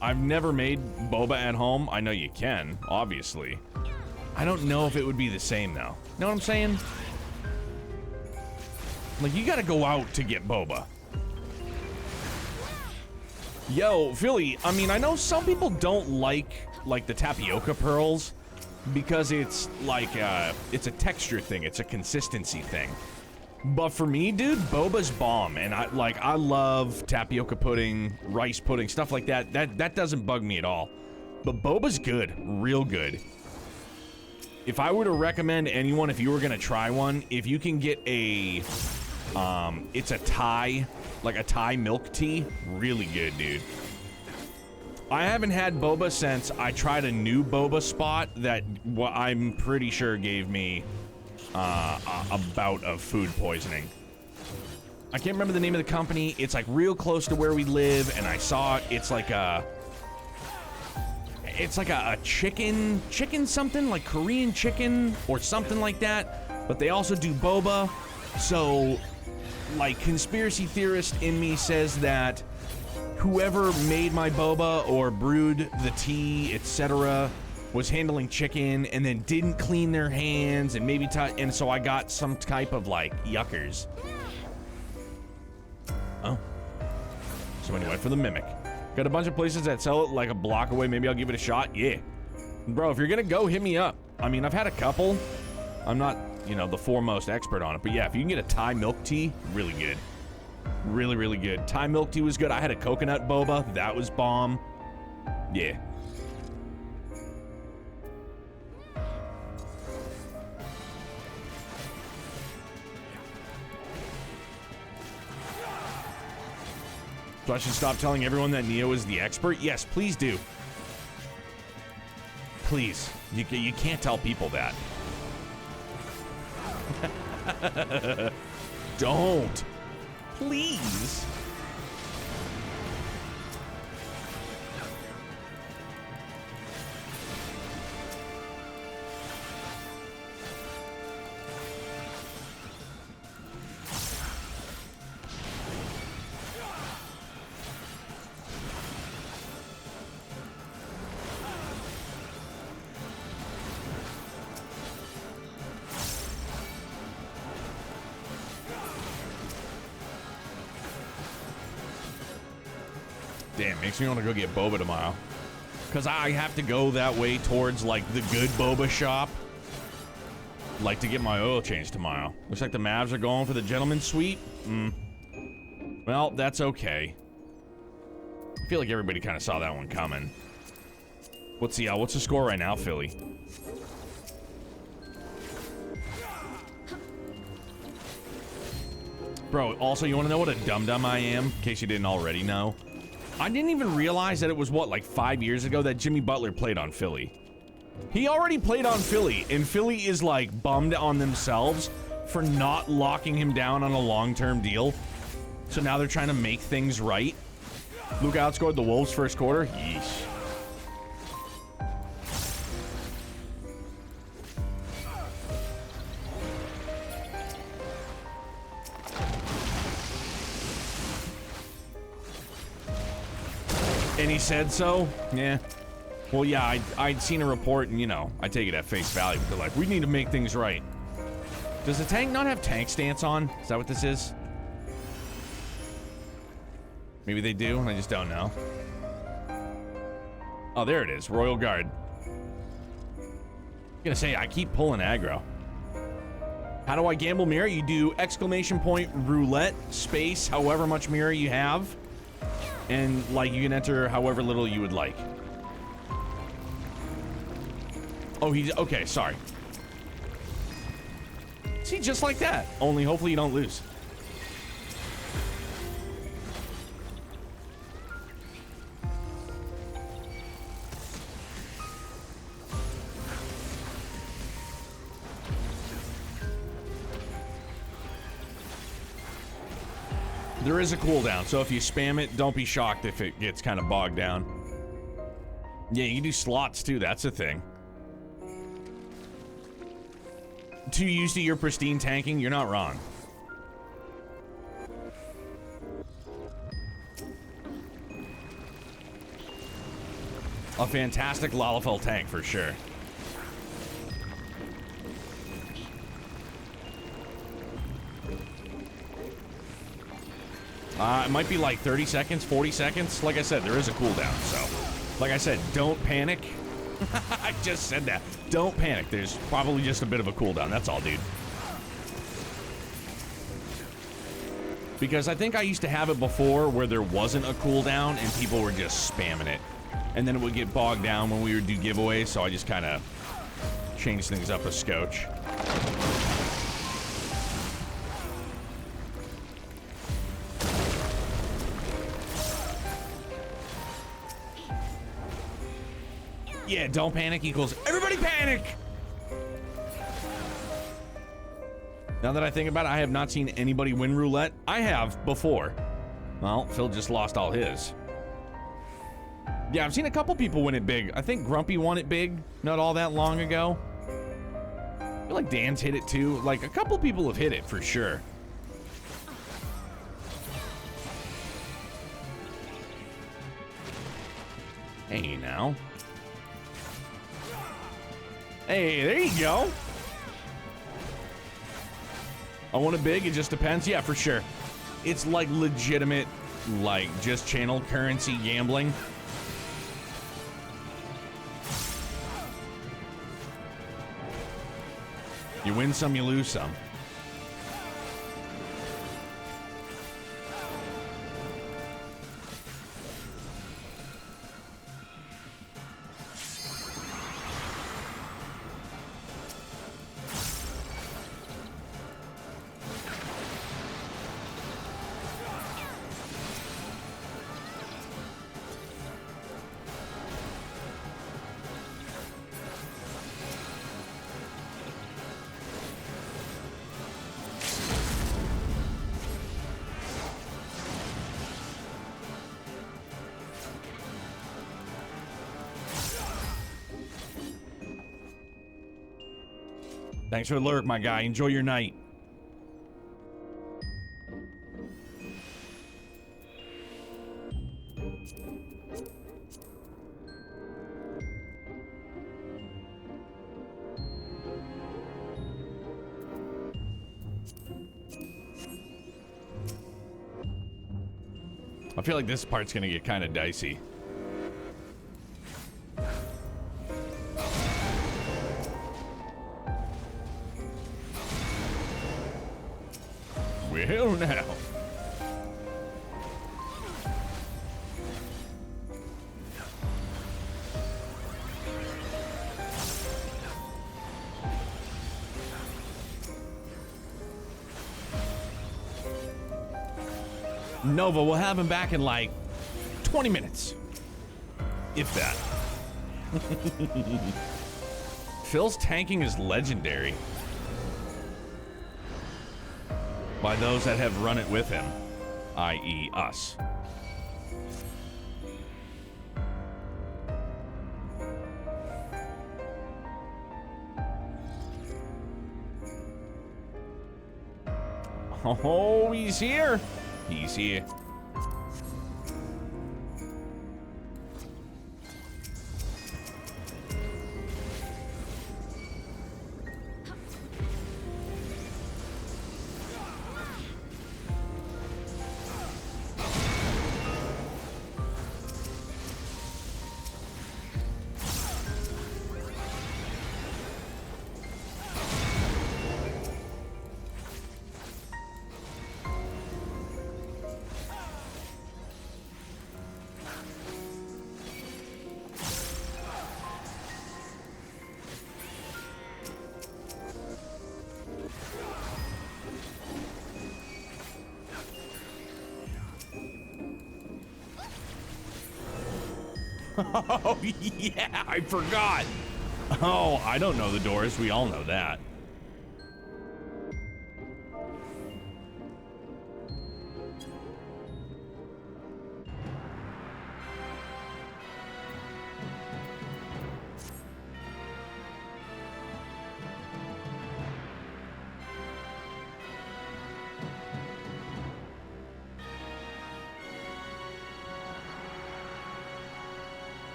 I've never made boba at home. I know you can, obviously. I don't know if it would be the same though. Know what I'm saying? Like, you gotta go out to get boba. Yo, Philly, I mean, I know some people don't like the tapioca pearls because it's like, it's a texture thing, it's a consistency thing. But for me, dude, boba's bomb, and I love tapioca pudding, rice pudding, stuff like that. That doesn't bug me at all. But boba's good, real good. If I were to recommend anyone, if you were gonna try one, if you can get a, it's a Thai, like a Thai milk tea, really good, dude. I haven't had boba since I tried a new boba spot that I'm pretty sure gave me a bout of food poisoning. I can't remember the name of the company. It's like real close to where we live, and I saw it. It's like a chicken something, like Korean chicken or something like that. But they also do boba. So, like, conspiracy theorist in me says that whoever made my boba or brewed the tea, etc., was handling chicken and then didn't clean their hands and maybe and so I got some type of like yuckers. Oh, somebody went for the mimic. Got a bunch of places that sell it like a block away. Maybe I'll give it a shot. Yeah, bro, if you're gonna go, hit me up. I mean, I've had a couple. I'm not, you know, the foremost expert on it, but yeah, if you can get a Thai milk tea, really good. Really, really good. Thai milk tea was good. I had a coconut boba. That was bomb. Yeah. So I should stop telling everyone that Neo is the expert? Yes, please do. Please. You can't tell people that. Don't. Please. Damn, makes me want to go get boba tomorrow. Because I have to go that way towards, like, the good boba shop. Like, to get my oil changed tomorrow. Looks like the Mavs are going for the gentleman's suite. Well, that's okay. I feel like everybody kind of saw that one coming. What's the score right now, Philly? Bro, also, you want to know what a dum-dum I am? In case you didn't already know. I didn't even realize that it was, what, like 5 years ago that Jimmy Butler played on Philly. He already played on Philly, and Philly is, like, bummed on themselves for not locking him down on a long-term deal. So now they're trying to make things right. Luka outscored the Wolves first quarter. Yeesh. And he said so? Yeah. Well, yeah, I'd seen a report, and, you know, I take it at face value. But they're like, we need to make things right. Does the tank not have tank stance on? Is that what this is? Maybe they do, and I just don't know. Oh, there it is. Royal Guard. I'm gonna say, I keep pulling aggro. How do I gamble mirror? You do exclamation point roulette space however much mirror you have. And, like, you can enter however little you would like. Oh, he's... Okay, sorry. See, just like that. Only, hopefully you don't lose. There is a cooldown, so if you spam it, don't be shocked if it gets kind of bogged down. Yeah, you can do slots too, that's a thing. Too used to your pristine tanking, you're not wrong. A fantastic Lalafell tank for sure. It might be like 30 seconds, 40 seconds. Like I said, there is a cooldown, so... Like I said, don't panic. I just said that. Don't panic. There's probably just a bit of a cooldown. That's all, dude. Because I think I used to have it before where there wasn't a cooldown and people were just spamming it. And then it would get bogged down when we would do giveaways, so I just kind of changed things up a scotch. Yeah, don't panic equals everybody panic! Now that I think about it, I have not seen anybody win roulette. I have before. Well, Phil just lost all his. Yeah, I've seen a couple people win it big. I think Grumpy won it big not all that long ago. I feel like Dan's hit it too. Like, a couple people have hit it for sure. Hey, now. Hey, there you go. I want it big, it just depends. Yeah, for sure. It's like legitimate, like just channel currency gambling. You win some, you lose some. Thanks for the lurk, my guy. Enjoy your night. I feel like this part's gonna get kind of dicey. Well, now. Nova, we'll have him back in like 20 minutes. If that. Phil's tanking is legendary. By those that have run it with him, i.e. us. Oh, he's here. He's here. Oh, yeah, I forgot. Oh, I don't know the doors. We all know that.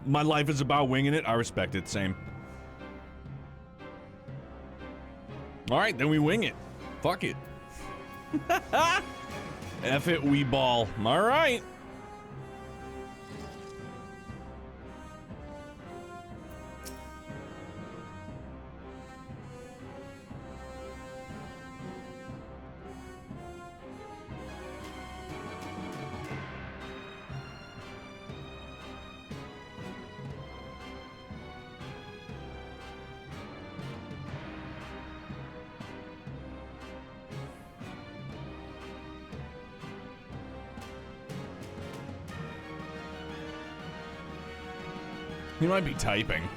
My life is about winging it. I respect it. Same. All right, then we wing it. Fuck it. F it, we ball. All right. He might be typing.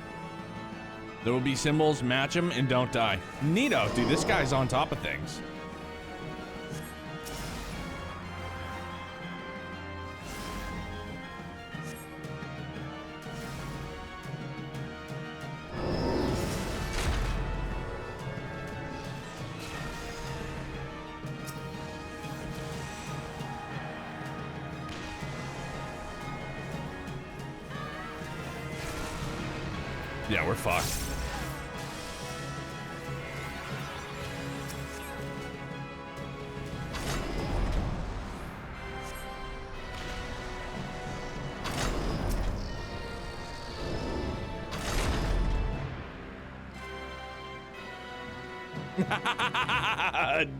There will be symbols, match him, and don't die. Neato, dude, this guy's on top of things. Yeah, we're fucked.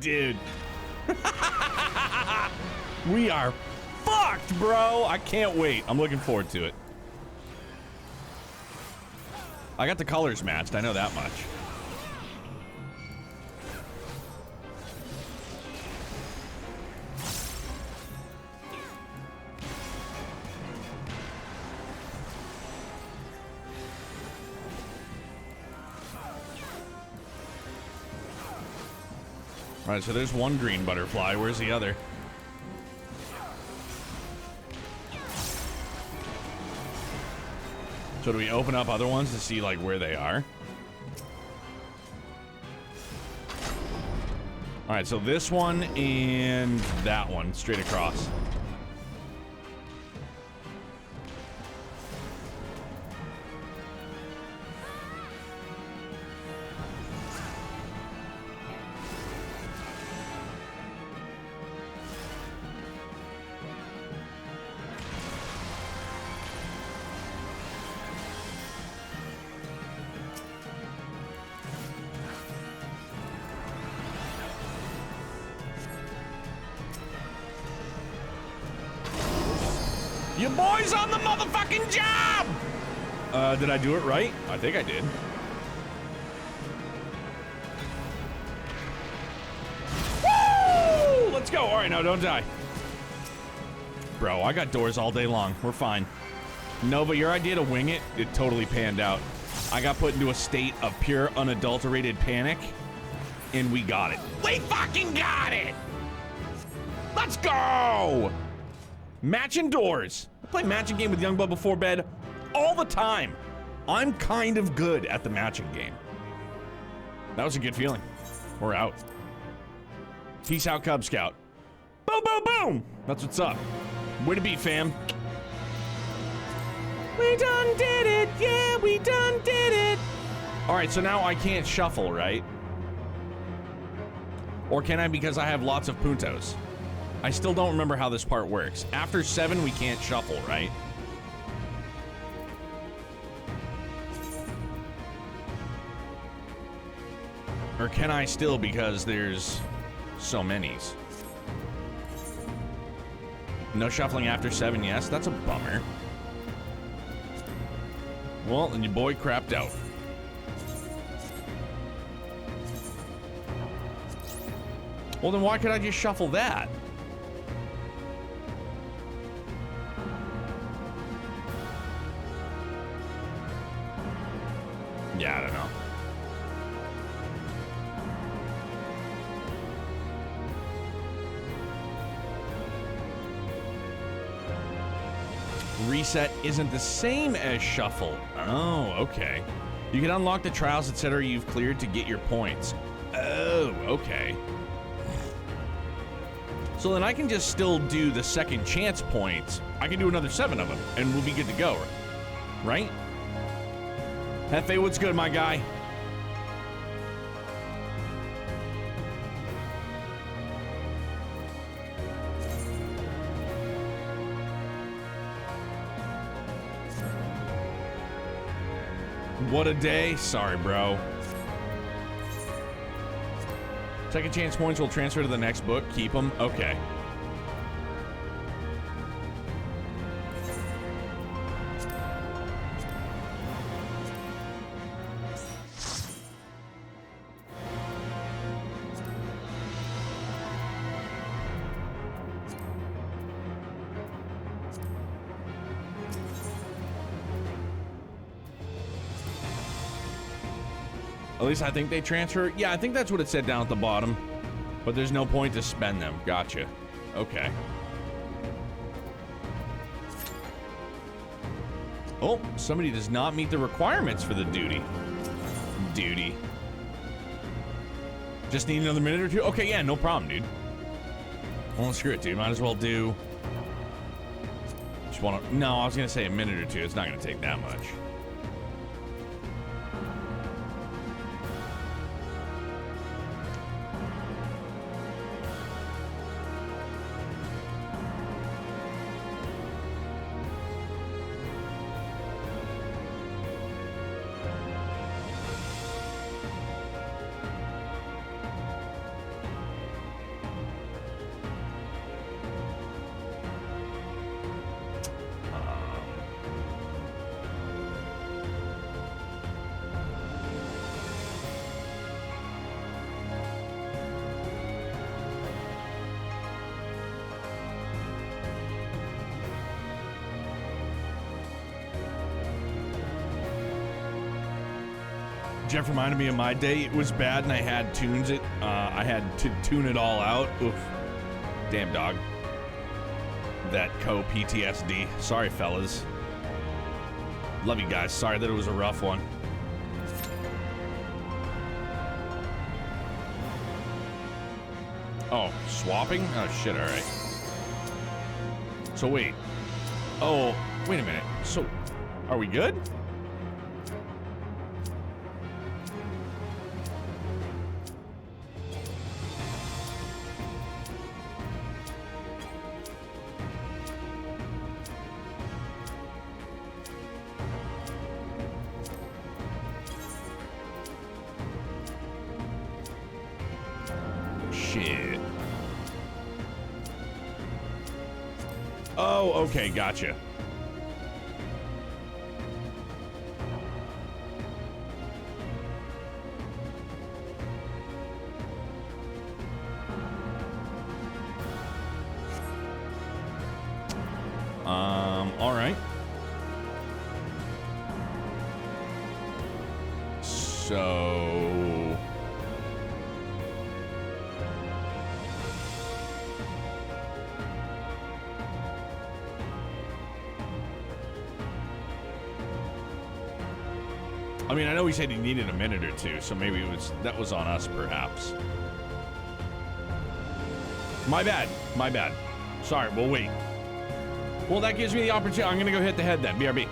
Dude. We are fucked, bro. I can't wait. I'm looking forward to it. I got the colors matched, I know that much. Alright, so there's one green butterfly. Where's the other? So do we open up other ones to see, like, where they are? Alright, so this one and that one, straight across. Your boy's on the motherfucking job! Did I do it right? I think I did. Woo! Let's go. All right, now don't die. Bro, I got doors all day long. We're fine. Nova, your idea to wing it totally panned out. I got put into a state of pure unadulterated panic, and we got it. We fucking got it! Let's go! Matching doors. I play matching game with Youngblood before bed all the time. I'm kind of good at the matching game. That was a good feeling. We're out. Peace out, Cub Scout. Boom, boom, boom. That's what's up. Way to be, fam. We done did it. Yeah, we done did it. All right, so now I can't shuffle, right? Or can I, because I have lots of puntos? I still don't remember how this part works. After 7, we can't shuffle, right? Or can I still, because there's so many's? No shuffling after 7, yes? That's a bummer. Well, then your boy crapped out. Well, then why could I just shuffle that? Yeah, I don't know. Reset isn't the same as shuffle. Oh, okay. You can unlock the trials, etc. you've cleared to get your points. Oh, okay. So then I can just still do the second chance points. I can do another 7 of them, and we'll be good to go, right? Hefe, what's good, my guy? What a day. Sorry, bro. Second chance points will transfer to the next book. Keep them. Okay. At least I think they transfer. Yeah, I think that's what it said down at the bottom. But there's no point to spend them. Gotcha. Okay. Oh, somebody does not meet the requirements for the duty. Just need another minute or two? Okay, yeah, no problem, dude. Well, screw it, dude. Might as well do... Just wanna... No, I was gonna say a minute or two. It's not gonna take that much. Jeff reminded me of my day. It was bad, and I had I had to tune it all out. Oof. Damn dog. That co-PTSD. Sorry, fellas. Love you guys. Sorry that it was a rough one. Oh, swapping? Oh, shit, all right. So, wait. Oh, wait a minute. So, are we good? Shit. Oh, okay, gotcha. All right. So... I mean, I know he said he needed a minute or two, so maybe that was on us, perhaps. My bad. My bad. Sorry, we'll wait. Well, that gives me the opportunity. I'm gonna go hit the head then. BRB.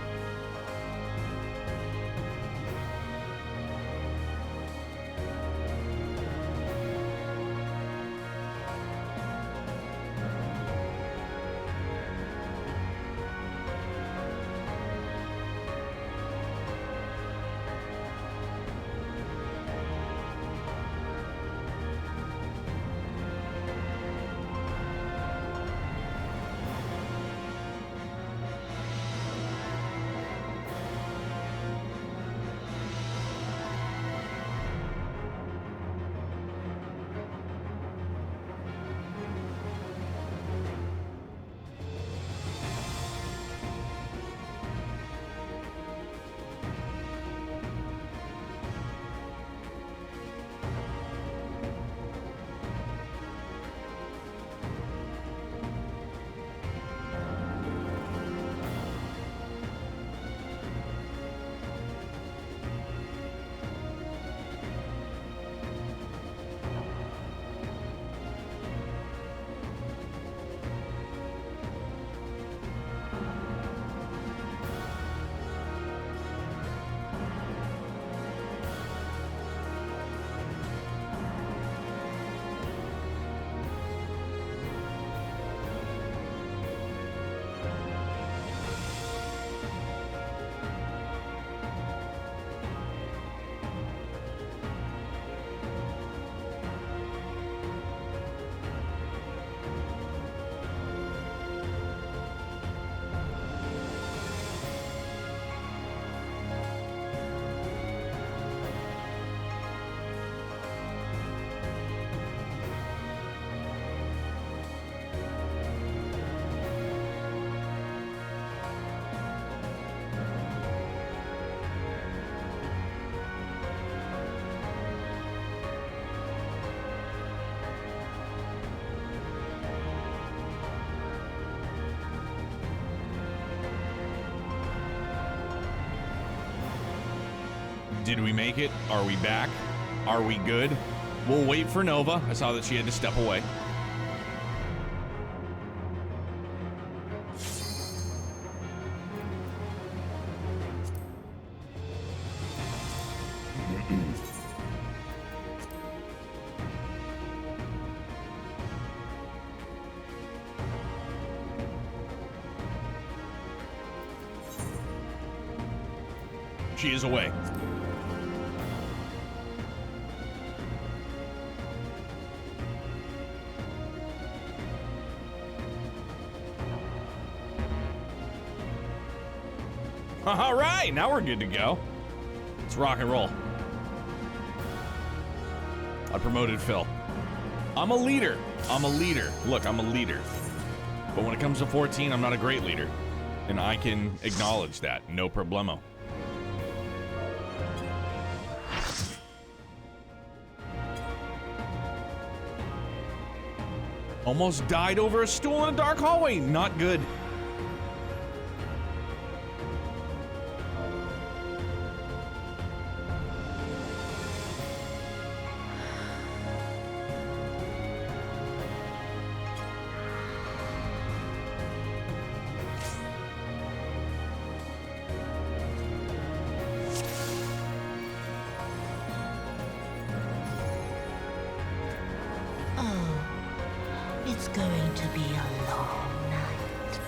Did we make it? Are we back? Are we good? We'll wait for Nova. I saw that she had to step away. She is away. All right, now we're good to go. Let's rock and roll. I promoted Phil. I'm a leader. I'm a leader. Look, I'm a leader. But when it comes to 14, I'm not a great leader. And I can acknowledge that. No problemo. Almost died over a stool in a dark hallway. Not good. It's going to be a long night.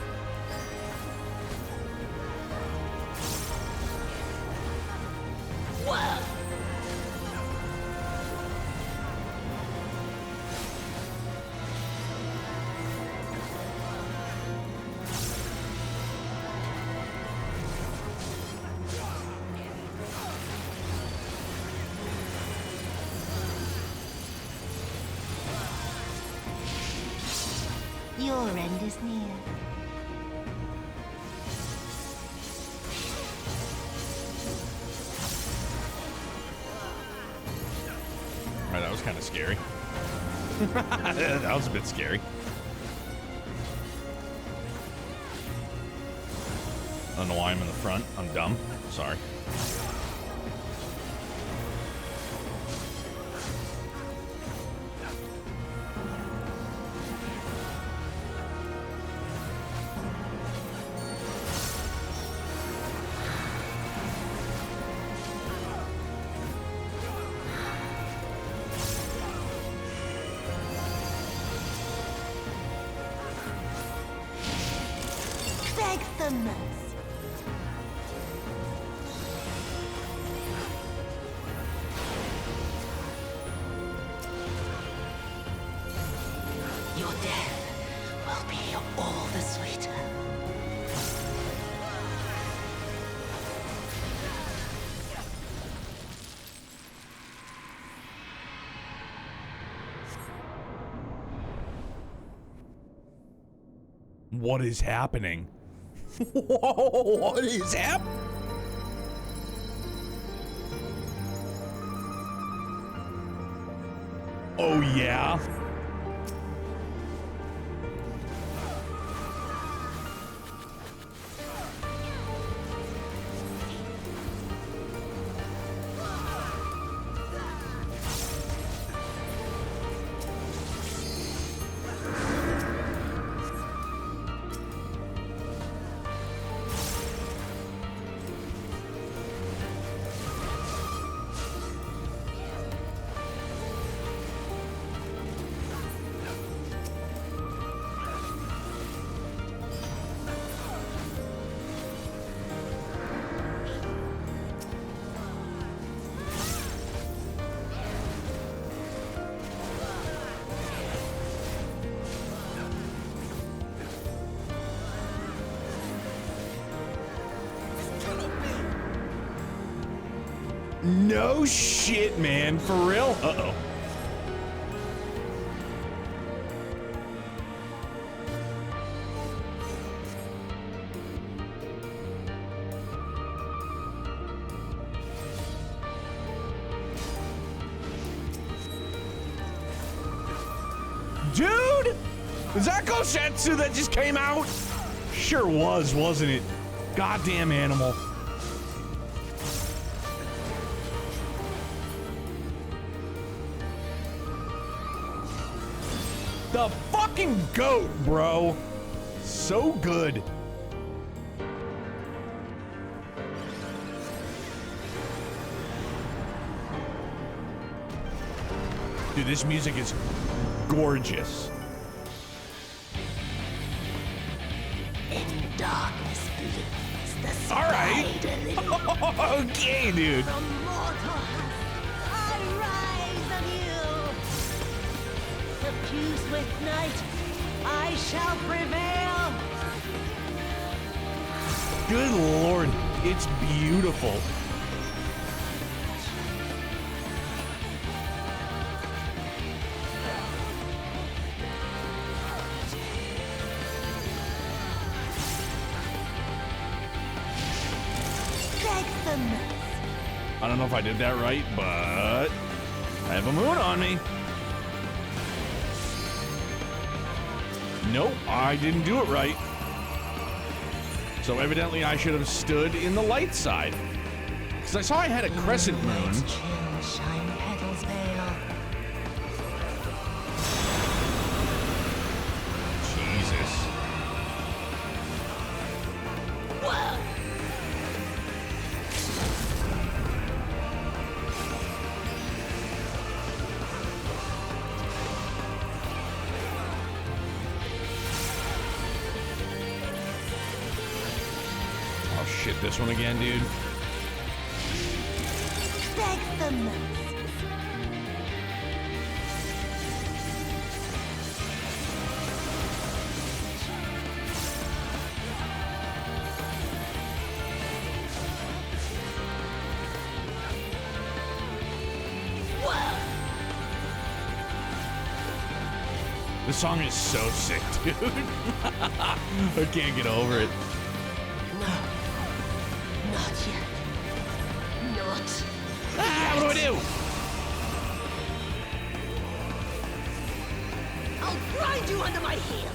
Whoa! Your end is near. All right, that was kind of scary. That was a bit scary. I don't know why I'm in the front. I'm dumb. Sorry. Beg for mercy. Your death will be all the sweeter. What is happening? Whoa, what is happening? Oh, yeah? No shit, man. For real? Uh-oh. Dude! Is that Goshetsu that just came out? Sure was, wasn't it? Goddamn animal. The fucking goat, bro. So good. Dude, this music is gorgeous. In darkness bleeds the Alright. spider lily. Okay, dude. From mortal I rise anew. Suffused with night, I shall prevail. Good lord, it's beautiful. I don't know if I did that right, but I have a moon on me. Nope, I didn't do it right. So evidently I should have stood in the light side. Because I saw I had a crescent moon. Chill shine petals veil. Jesus. Oh shit, this one again, dude. Beg the most. This song is so sick, dude. I can't get over it. Not yet. Not. Ah, what do I do? I'll grind you under my heel.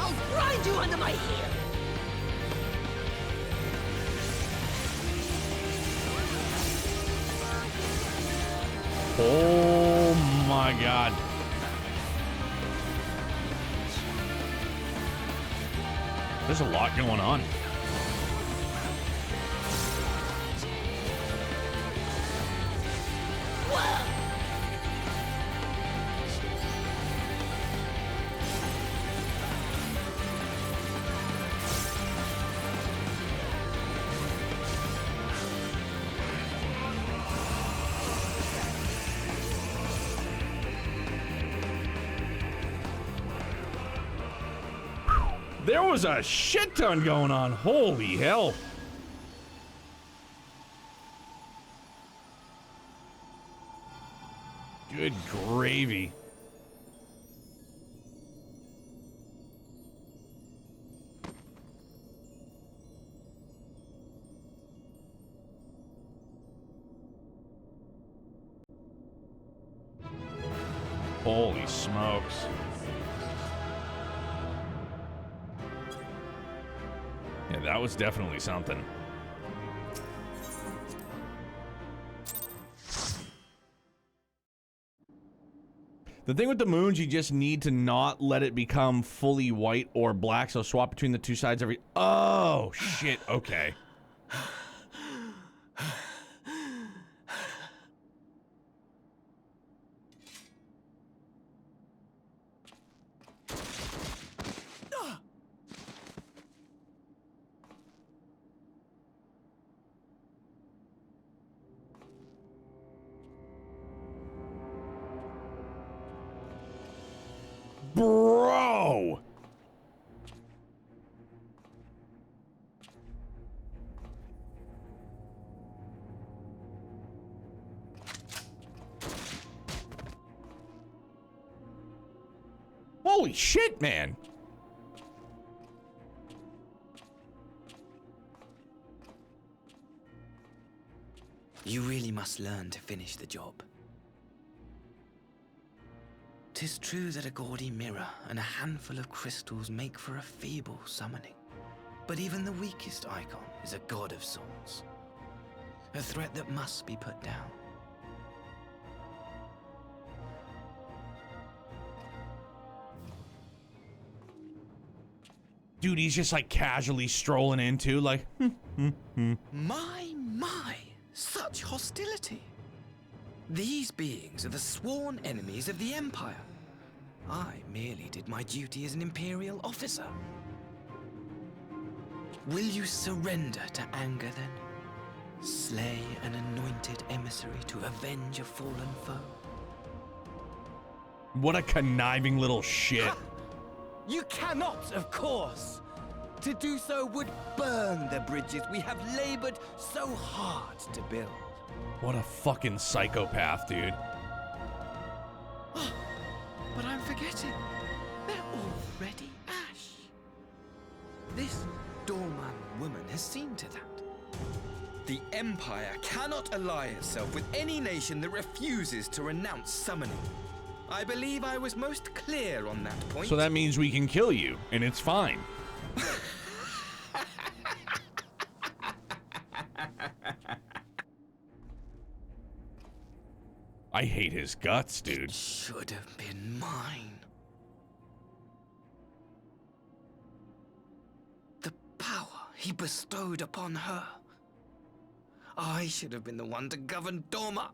I'll grind you under my heel. Oh my god. There's a lot going on. There was a shit ton going on. Holy hell. Good gravy. Holy smokes. Yeah, that was definitely something. The thing with the moons, you just need to not let it become fully white or black, so swap between the two sides every... Oh, shit, okay. Bro! Holy shit, man. You really must learn to finish the job. 'Tis true that a gaudy mirror and a handful of crystals make for a feeble summoning. But even the weakest icon is a god of sorts. A threat that must be put down. Dude, he's just like casually strolling into, like, My, such hostility. These beings are the sworn enemies of the Empire. I merely did my duty as an Imperial officer. Will you surrender to anger then? Slay an anointed emissary to avenge a fallen foe? What a conniving little shit. You cannot, of course. To do so would burn the bridges we have labored so hard to build. What a fucking psychopath, dude. But I'm forgetting. They're already ash. This Dorman woman has seen to that. The Empire cannot ally itself with any nation that refuses to renounce summoning. I believe I was most clear on that point. So that means we can kill you, and it's fine. I hate his guts, dude. It should have been mine. The power he bestowed upon her. I should have been the one to govern Dorma.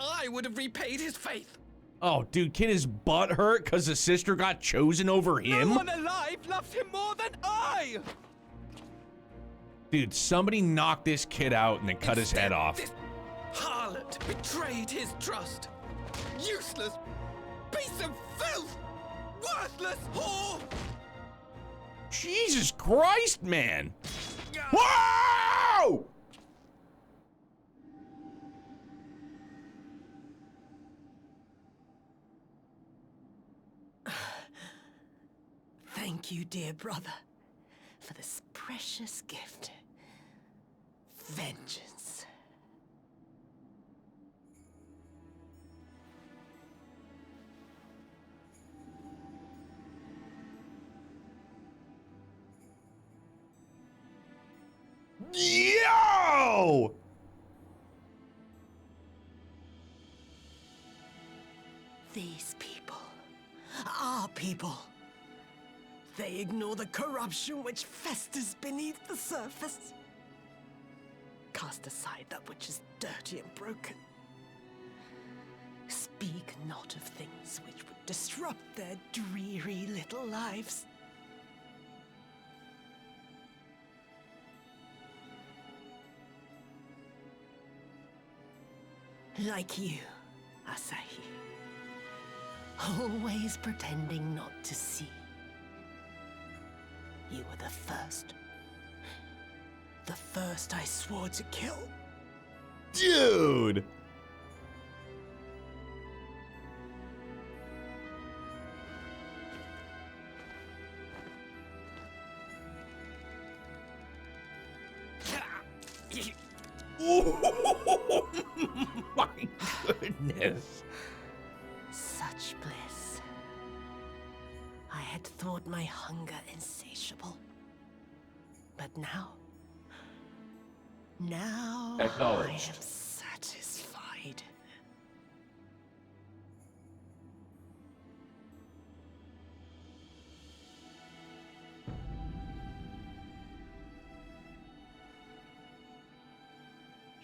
I would have repaid his faith. Oh, dude, can his butt hurt because his sister got chosen over him? No one alive loves him more than I! Dude, somebody knocked this kid out and then cut his head off. This harlot betrayed his trust. Useless piece of filth! Worthless whore! Jesus Christ, man! Whoa! Thank you, dear brother, for this precious gift. Vengeance. Yo! These people, our people, they ignore the corruption which festers beneath the surface. Cast aside that which is dirty and broken. Speak not of things which would disrupt their dreary little lives. Like you, Asahi. Always pretending not to see. You were the first. The first I swore to kill. Dude! Oh my goodness. Such bliss. I had thought my hunger insatiable. But now I Acknowledged. am satisfied.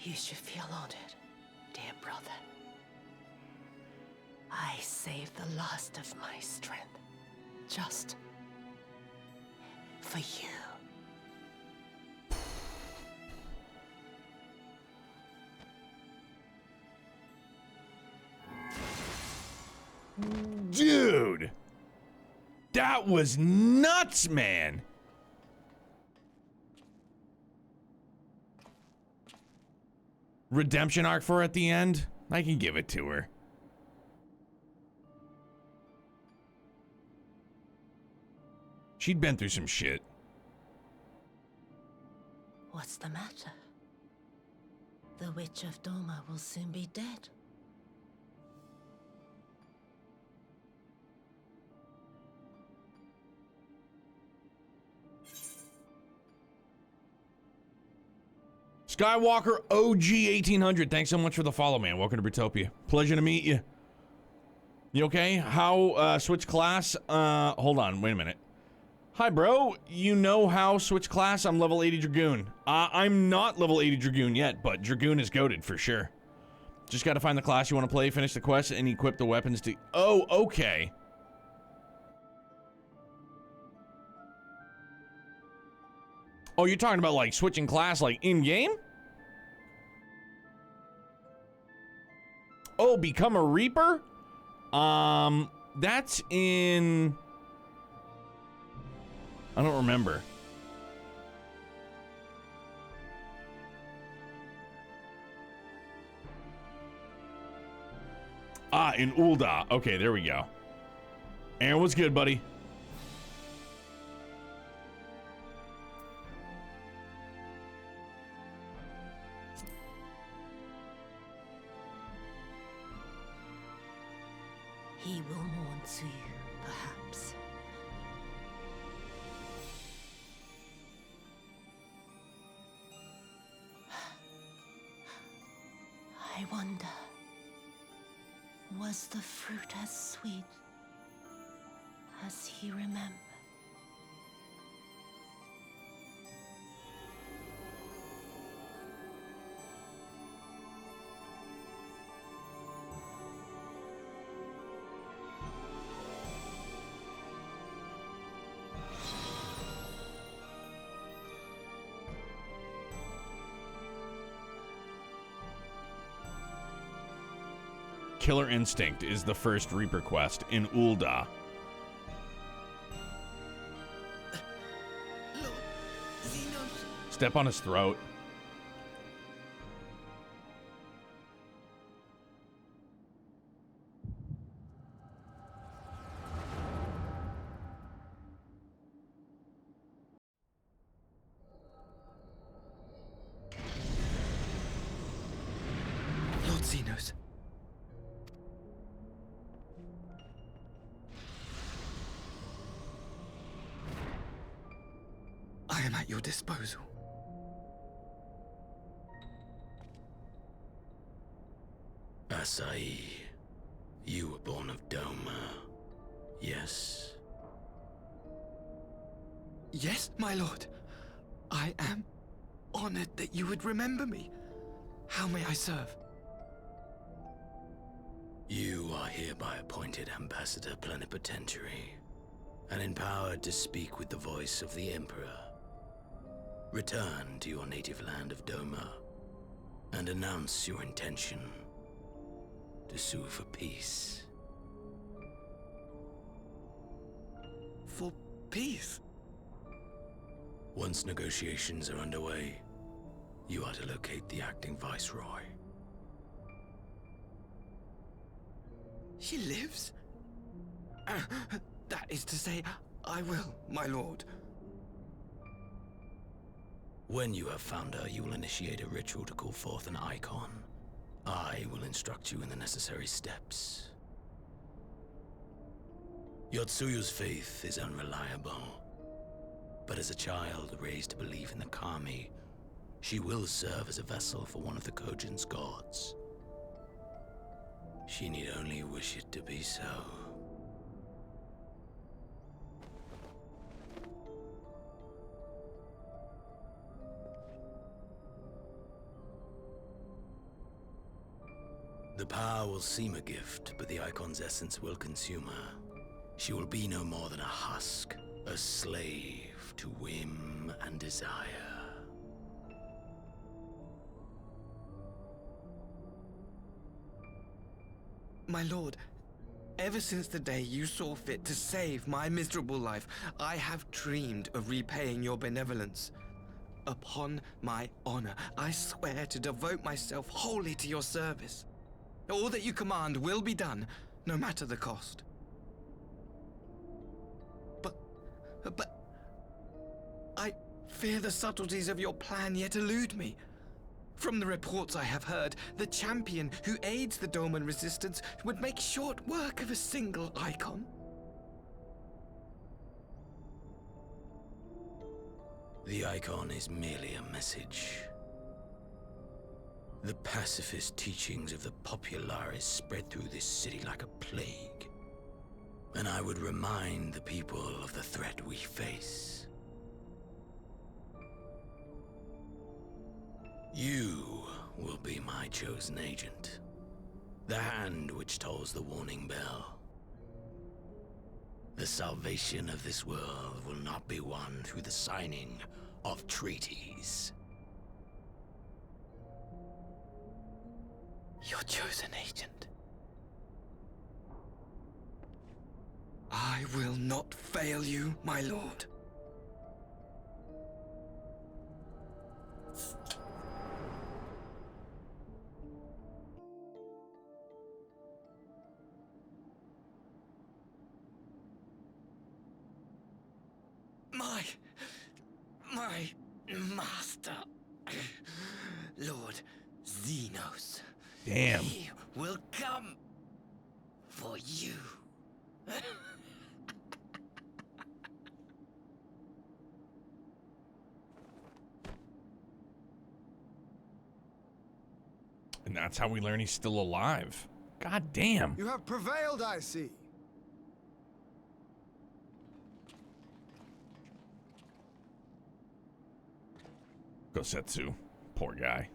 You should feel honored, dear brother. I saved the last of my strength, just for you. Dude! That was nuts, man! Redemption arc for her at the end? I can give it to her. She'd been through some shit. What's the matter? The Witch of Doma will soon be dead. Skywalker OG 1800, thanks so much for the follow, man. Welcome to Brutopia. Pleasure to meet you. You okay? How, switch class? Hold on, wait a minute. Hi, bro. You know how switch class? I'm level 80 Dragoon. I'm not level 80 Dragoon yet, but Dragoon is goated for sure. Just gotta find the class you want to play, finish the quest, and equip the weapons to... Oh, okay. Oh, you're talking about, like, switching class, like, in-game? Oh, become a Reaper? That's in... I don't remember. In Ul'dah. Okay, there we go. Aaron, what's good, buddy? He will mourn to you, perhaps. I wonder, was the fruit as sweet as he remembered? Killer Instinct is the first Reaper quest in Ul'dah. Step on his throat. Lord Xenos. I am at your disposal. Asai, you were born of Doma, yes? Yes, my lord. I am honored that you would remember me. How may I serve? You are hereby appointed Ambassador Plenipotentiary, and empowered to speak with the voice of the Emperor. Return to your native land of Doma, and announce your intention to sue for peace. For peace? Once negotiations are underway, you are to locate the acting Viceroy. She lives? That is to say, I will, my lord. When you have found her, you will initiate a ritual to call forth an icon. I will instruct you in the necessary steps. Yotsuyu's faith is unreliable, but as a child raised to believe in the Kami, she will serve as a vessel for one of the Kojin's gods. She need only wish it to be so. The power will seem a gift, but the icon's essence will consume her. She will be no more than a husk, a slave to whim and desire. My lord, ever since the day you saw fit to save my miserable life, I have dreamed of repaying your benevolence. Upon my honor, I swear to devote myself wholly to your service. All that you command will be done, no matter the cost. But Fear the subtleties of your plan yet elude me. From the reports I have heard, the champion who aids the Doman resistance would make short work of a single icon. The icon is merely a message. The pacifist teachings of the Populares spread through this city like a plague. And I would remind the people of the threat we face. You will be my chosen agent. The hand which tolls the warning bell. The salvation of this world will not be won through the signing of treaties. Your chosen agent. I will not fail you, my lord. My master, Lord Xenos. Damn. He will come for you. And that's how we learn he's still alive. God damn. You have prevailed, I see. Gosetsu. Poor guy.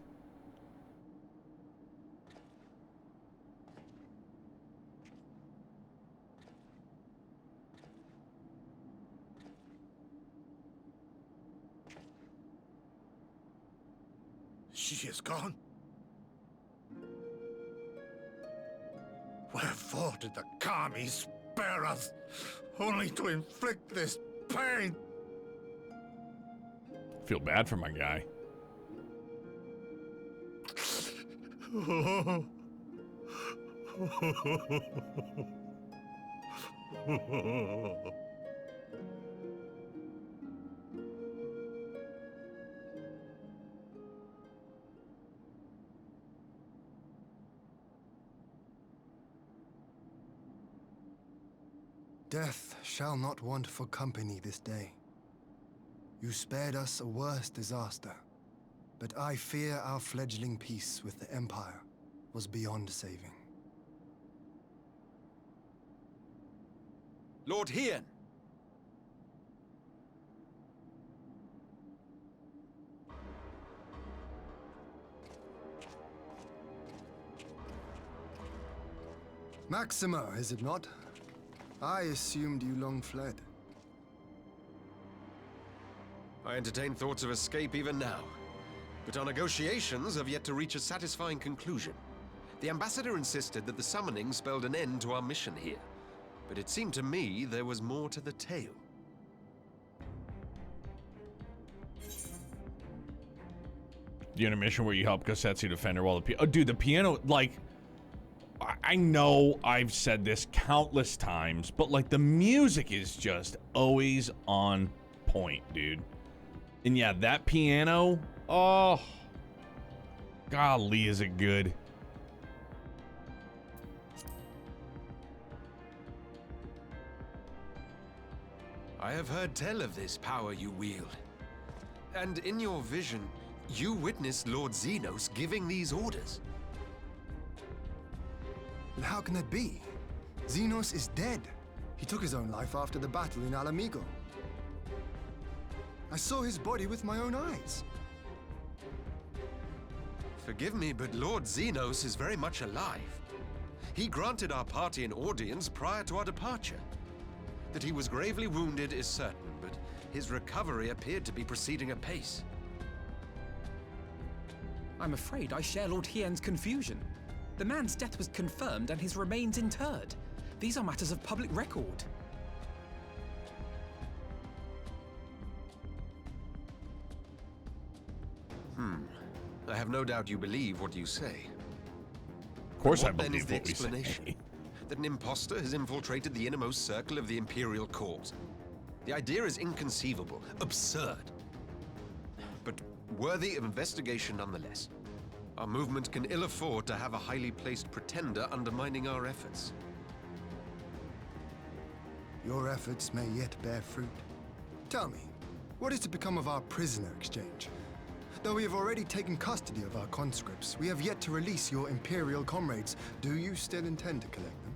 She is gone. Wherefore did the Kami spare us, only to inflict this pain? Feel bad for my guy. Death shall not want for company this day. You spared us a worse disaster, but I fear our fledgling peace with the Empire was beyond saving. Lord Hien! Maxima, is it not? I assumed you long fled. I entertain thoughts of escape even now, but our negotiations have yet to reach a satisfying conclusion. The ambassador insisted that the summoning spelled an end to our mission here, but it seemed to me there was more to the tale. The intermission where you help Gosetsu defend her while the oh, dude, the piano, like, I know I've said this countless times, but like the music is just always on point, dude. And yeah, that piano, oh, golly, is it good. I have heard tell of this power you wield. And in your vision, you witnessed Lord Xenos giving these orders. And how can that be? Xenos is dead. He took his own life after the battle in Alamigo. I saw his body with my own eyes. Forgive me, but Lord Xenos is very much alive. He granted our party an audience prior to our departure. That he was gravely wounded is certain, but his recovery appeared to be proceeding apace. I'm afraid I share Lord Hien's confusion. The man's death was confirmed and his remains interred. These are matters of public record. I have no doubt you believe what you say. Of course I What then is believe the what we explanation? say. That an imposter has infiltrated the innermost circle of the Imperial Court. The idea is inconceivable, absurd. worthy of investigation nonetheless. Our movement can ill afford to have a highly placed pretender undermining our efforts. Your efforts may yet bear fruit. Tell me, what is to become of our prisoner exchange? Though we have already taken custody of our conscripts, we have yet to release your Imperial comrades. Do you still intend to collect them?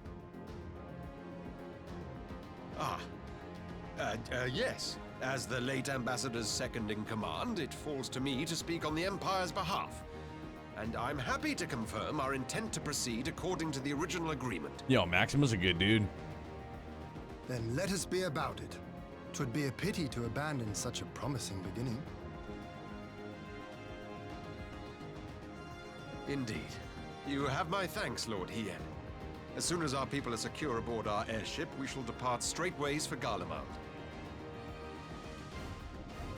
Yes. As the late Ambassador's second-in-command, it falls to me to speak on the Empire's behalf. And I'm happy to confirm our intent to proceed according to the original agreement. Yo, Maxima's a good dude. Then let us be about it. 'Twould be a pity to abandon such a promising beginning. Indeed. You have my thanks, Lord Hien. As soon as our people are secure aboard our airship, we shall depart straightways for Garlemald.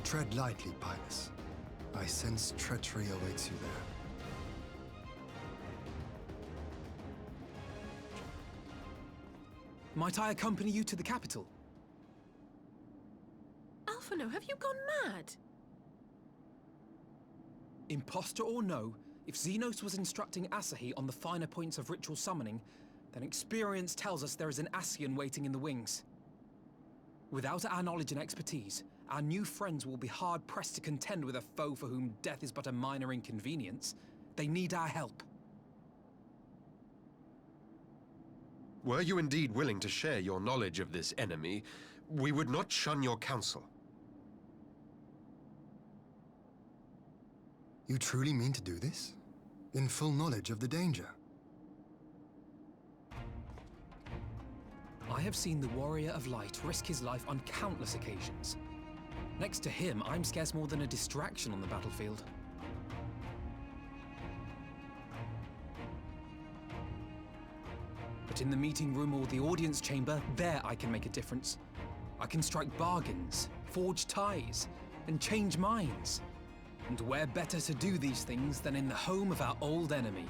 Tread lightly, Pilus. I sense treachery awaits you there. Might I accompany you to the capital? Alphino, have you gone mad? Imposter or no, if Xenos was instructing Asahi on the finer points of ritual summoning, then experience tells us there is an Ascian waiting in the wings. Without our knowledge and expertise, our new friends will be hard-pressed to contend with a foe for whom death is but a minor inconvenience. They need our help. Were you indeed willing to share your knowledge of this enemy, we would not shun your counsel. You truly mean to do this? In full knowledge of the danger? I have seen the Warrior of Light risk his life on countless occasions. Next to him, I'm scarce more than a distraction on the battlefield. But in the meeting room or the audience chamber, there I can make a difference. I can strike bargains, forge ties, and change minds. And where better to do these things than in the home of our old enemy?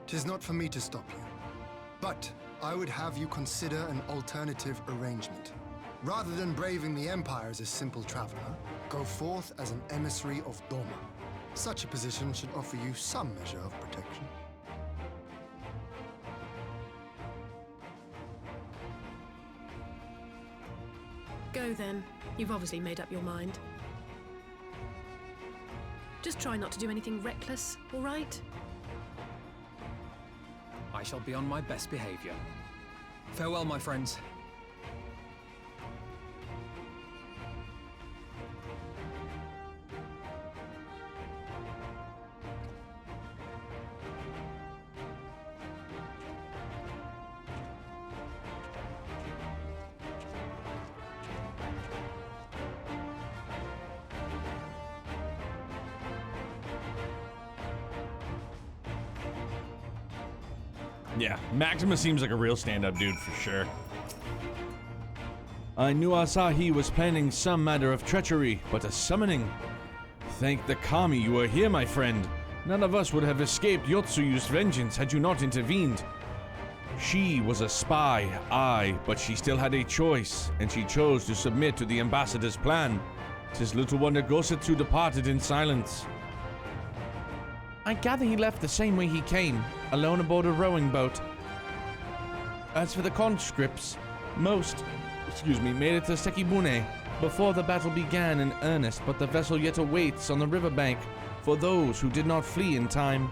Tis not for me to stop you, but I would have you consider an alternative arrangement. Rather than braving the Empire as a simple traveler, go forth as an emissary of Doma. Such a position should offer you some measure of protection. Go then. You've obviously made up your mind. Just try not to do anything reckless, all right? I shall be on my best behavior. Farewell, my friends. Yeah, Maxima seems like a real stand-up dude for sure. I knew Asahi was planning some matter of treachery, but a summoning. Thank the Kami you are here, my friend. None of us would have escaped Yotsuyu's vengeance had you not intervened. She was a spy, aye, but she still had a choice, and she chose to submit to the ambassador's plan. 'Tis little wonder Gosetsu departed in silence. I gather he left the same way he came, alone aboard a rowing boat. As for the conscripts, most, made it to Sekibune before the battle began in earnest, but the vessel yet awaits on the riverbank for those who did not flee in time.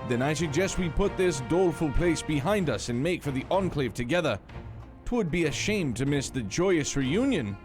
Then I suggest we put this doleful place behind us and make for the Enclave together. 'Twould be a shame to miss the joyous reunion.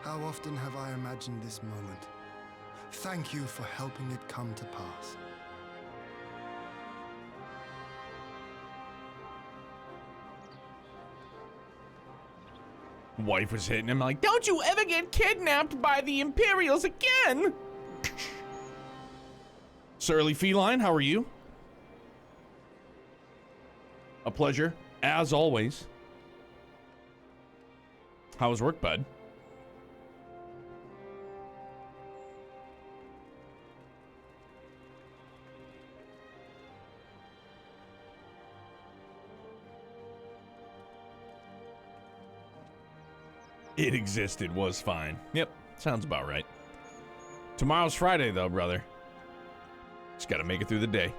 How often have I imagined this moment? Thank you for helping it come to pass. Wife was hitting him like, don't you ever get kidnapped by the Imperials again! Surly Feline, how are you? A pleasure, as always. How was work, bud? It existed, was fine. Yep, sounds about right. Tomorrow's Friday, though, brother. Just gotta make it through the day.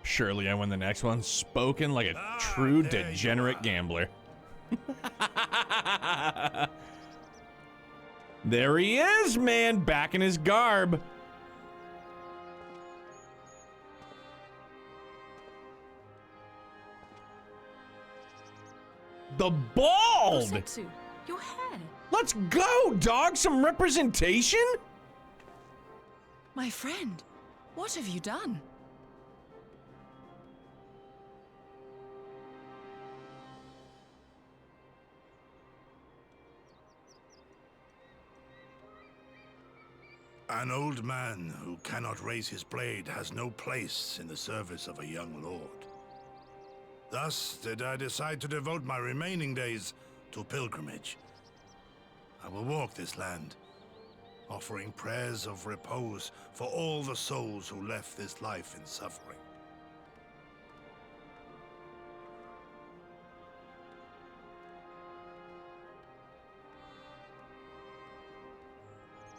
Surely I win the next one. Spoken like a true degenerate gambler. There he is, man, back in his garb. The bald! Setsu, your hair. Let's go, dog! Some representation? My friend, what have you done? An old man who cannot raise his blade has no place in the service of a young lord. Thus did I decide to devote my remaining days to pilgrimage. I will walk this land, offering prayers of repose for all the souls who left this life in suffering.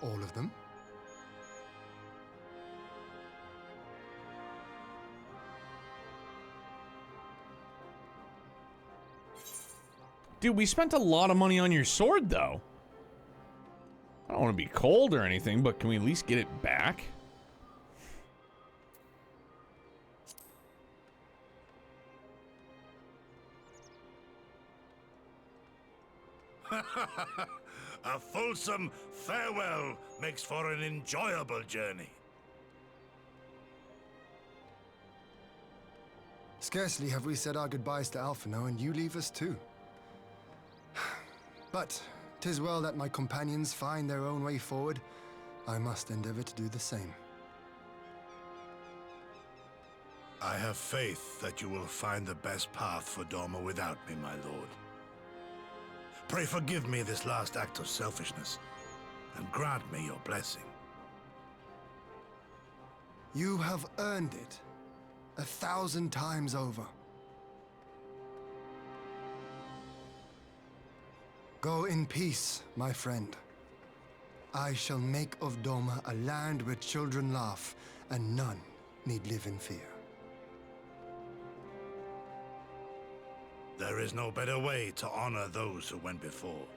All of them? Dude, we spent a lot of money on your sword, though. I don't want to be cold or anything, but can we at least get it back? A fulsome farewell makes for an enjoyable journey. Scarcely have we said our goodbyes to Alphino, and you leave us too. But 'tis well that my companions find their own way forward. I must endeavor to do the same. I have faith that you will find the best path for Dorma without me, my lord. Pray forgive me this last act of selfishness, and grant me your blessing. You have earned it 1,000 times over. Go in peace, my friend. I shall make of Dorma a land where children laugh and none need live in fear. There is no better way to honor those who went before.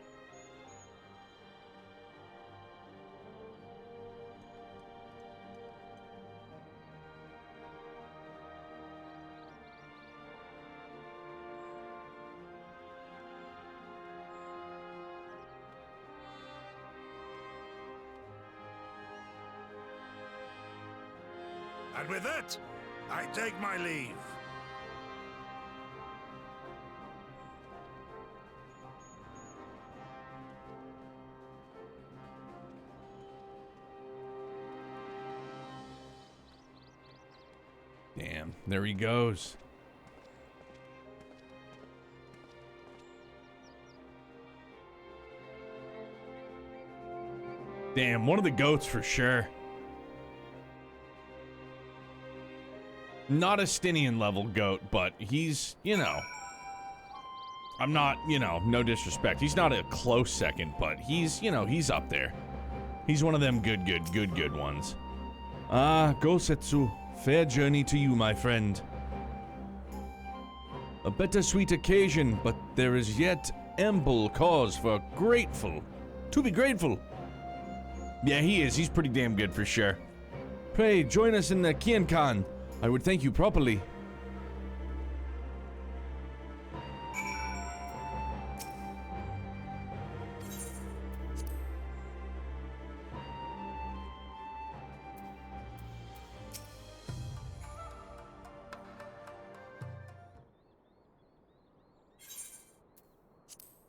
And with that, I take my leave. Damn, there he goes. Damn, one of the goats for sure. Not a Stinian level goat, but he's, you know, I'm not, you know, no disrespect. He's not a close second, but he's, you know, he's up there. He's one of them good ones. Ah, Gosetsu, fair journey to you, my friend. A bittersweet occasion, but there is yet ample cause for to be grateful. Yeah, he is. He's pretty damn good for sure. Pray, join us in the Kienkan. I would thank you properly.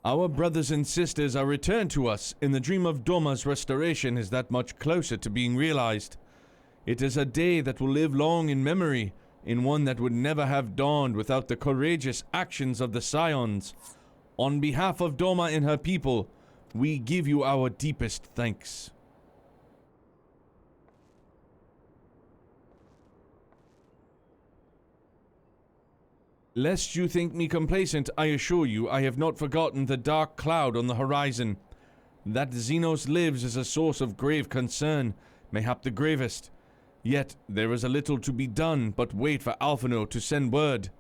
Our brothers and sisters are returned to us, and the dream of Doma's restoration is that much closer to being realized. It is a day that will live long in memory, and one that would never have dawned without the courageous actions of the Scions. On behalf of Doma and her people, we give you our deepest thanks. Lest you think me complacent, I assure you I have not forgotten the dark cloud on the horizon. That Xenos lives is a source of grave concern, mayhap the gravest. Yet there is a little to be done but wait for Alphino to send word.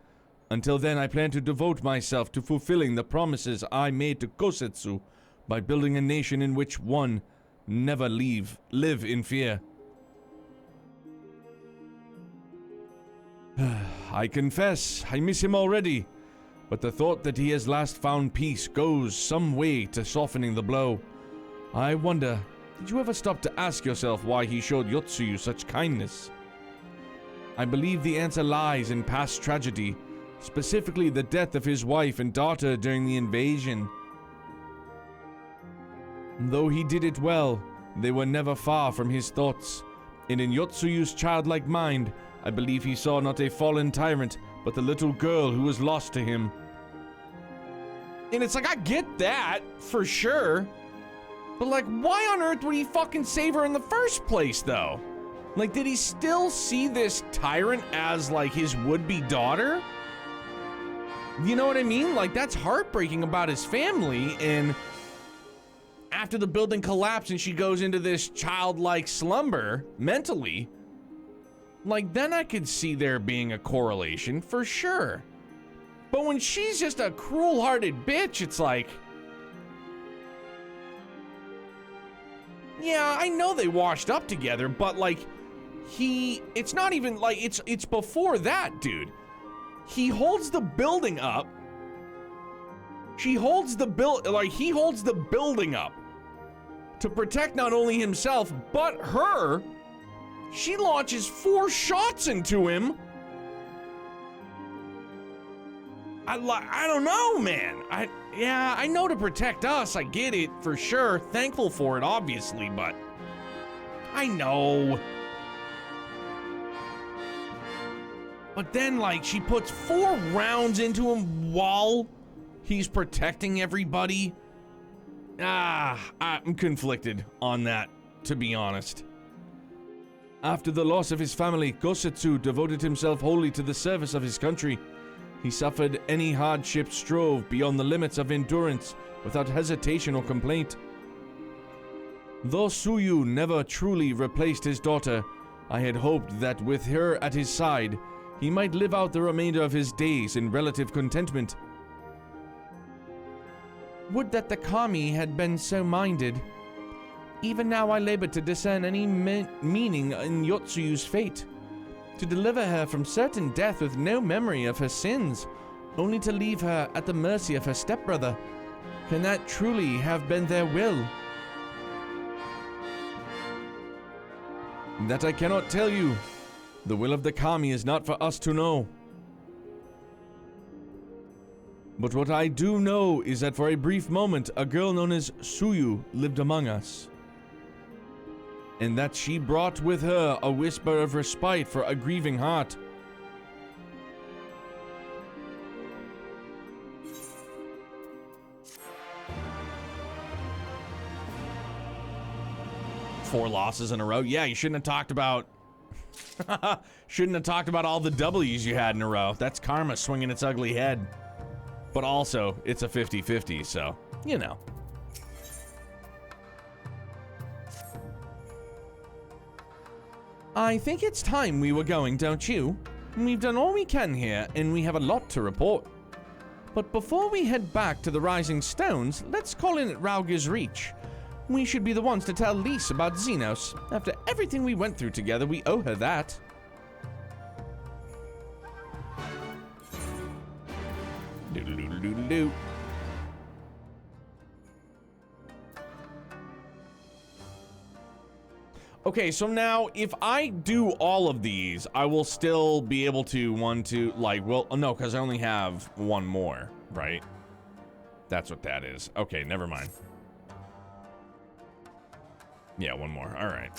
Until then I plan to devote myself to fulfilling the promises I made to Kosetsu by building a nation in which one never live in fear. I confess, I miss him already, but the thought that he has last found peace goes some way to softening the blow. I wonder, did you ever stop to ask yourself why he showed Yotsuyu such kindness? I believe the answer lies in past tragedy, specifically the death of his wife and daughter during the invasion. Though he did it well, they were never far from his thoughts, and in Yotsuyu's childlike mind, I believe he saw not a fallen tyrant, but the little girl who was lost to him. And it's like, I get that, for sure. But like, why on earth would he fucking save her in the first place, though? Like, did he still see this tyrant as, like, his would-be daughter? You know what I mean? Like, that's heartbreaking about his family, and after the building collapsed and she goes into this childlike slumber, mentally, like, then I could see there being a correlation, for sure. But when she's just a cruel-hearted bitch, it's like, yeah, I know they washed up together, but like, it's not even like, it's before that, dude. He holds the building up. He holds the building up to protect not only himself, but her. She launches 4 shots into him. I don't know, man. I know to protect us, I get it, for sure. Thankful for it, obviously, but I know. But then, like, she puts 4 rounds into him while he's protecting everybody. I'm conflicted on that, to be honest. After the loss of his family, Gosetsu devoted himself wholly to the service of his country. He suffered any hardship, strove beyond the limits of endurance without hesitation or complaint. Though Suyu never truly replaced his daughter, I had hoped that with her at his side, he might live out the remainder of his days in relative contentment. Would that the kami had been so minded. Even now I labor to discern any meaning in Yotsuyu's fate. To deliver her from certain death with no memory of her sins, only to leave her at the mercy of her stepbrother. Can that truly have been their will? That I cannot tell you. The will of the kami is not for us to know. But what I do know is that for a brief moment, a girl known as Suyu lived among us. And that she brought with her a whisper of respite for a grieving heart. Four losses in a row? Yeah, you shouldn't have talked about Shouldn't have talked about all the W's you had in a row. That's karma swinging its ugly head. But also, it's a 50-50, so, you know. I think it's time we were going, don't you? We've done all we can here, and we have a lot to report. But before we head back to the Rising Stones, let's call in at Rauger's Reach. We should be the ones to tell Lise about Xenos. After everything we went through together, we owe her that. Doodle-doodle-doodle-doo. Okay, so now if I do all of these, I will still be able to well, no, because I only have one more, right? That's what that is. Okay, never mind. Yeah, one more. All right.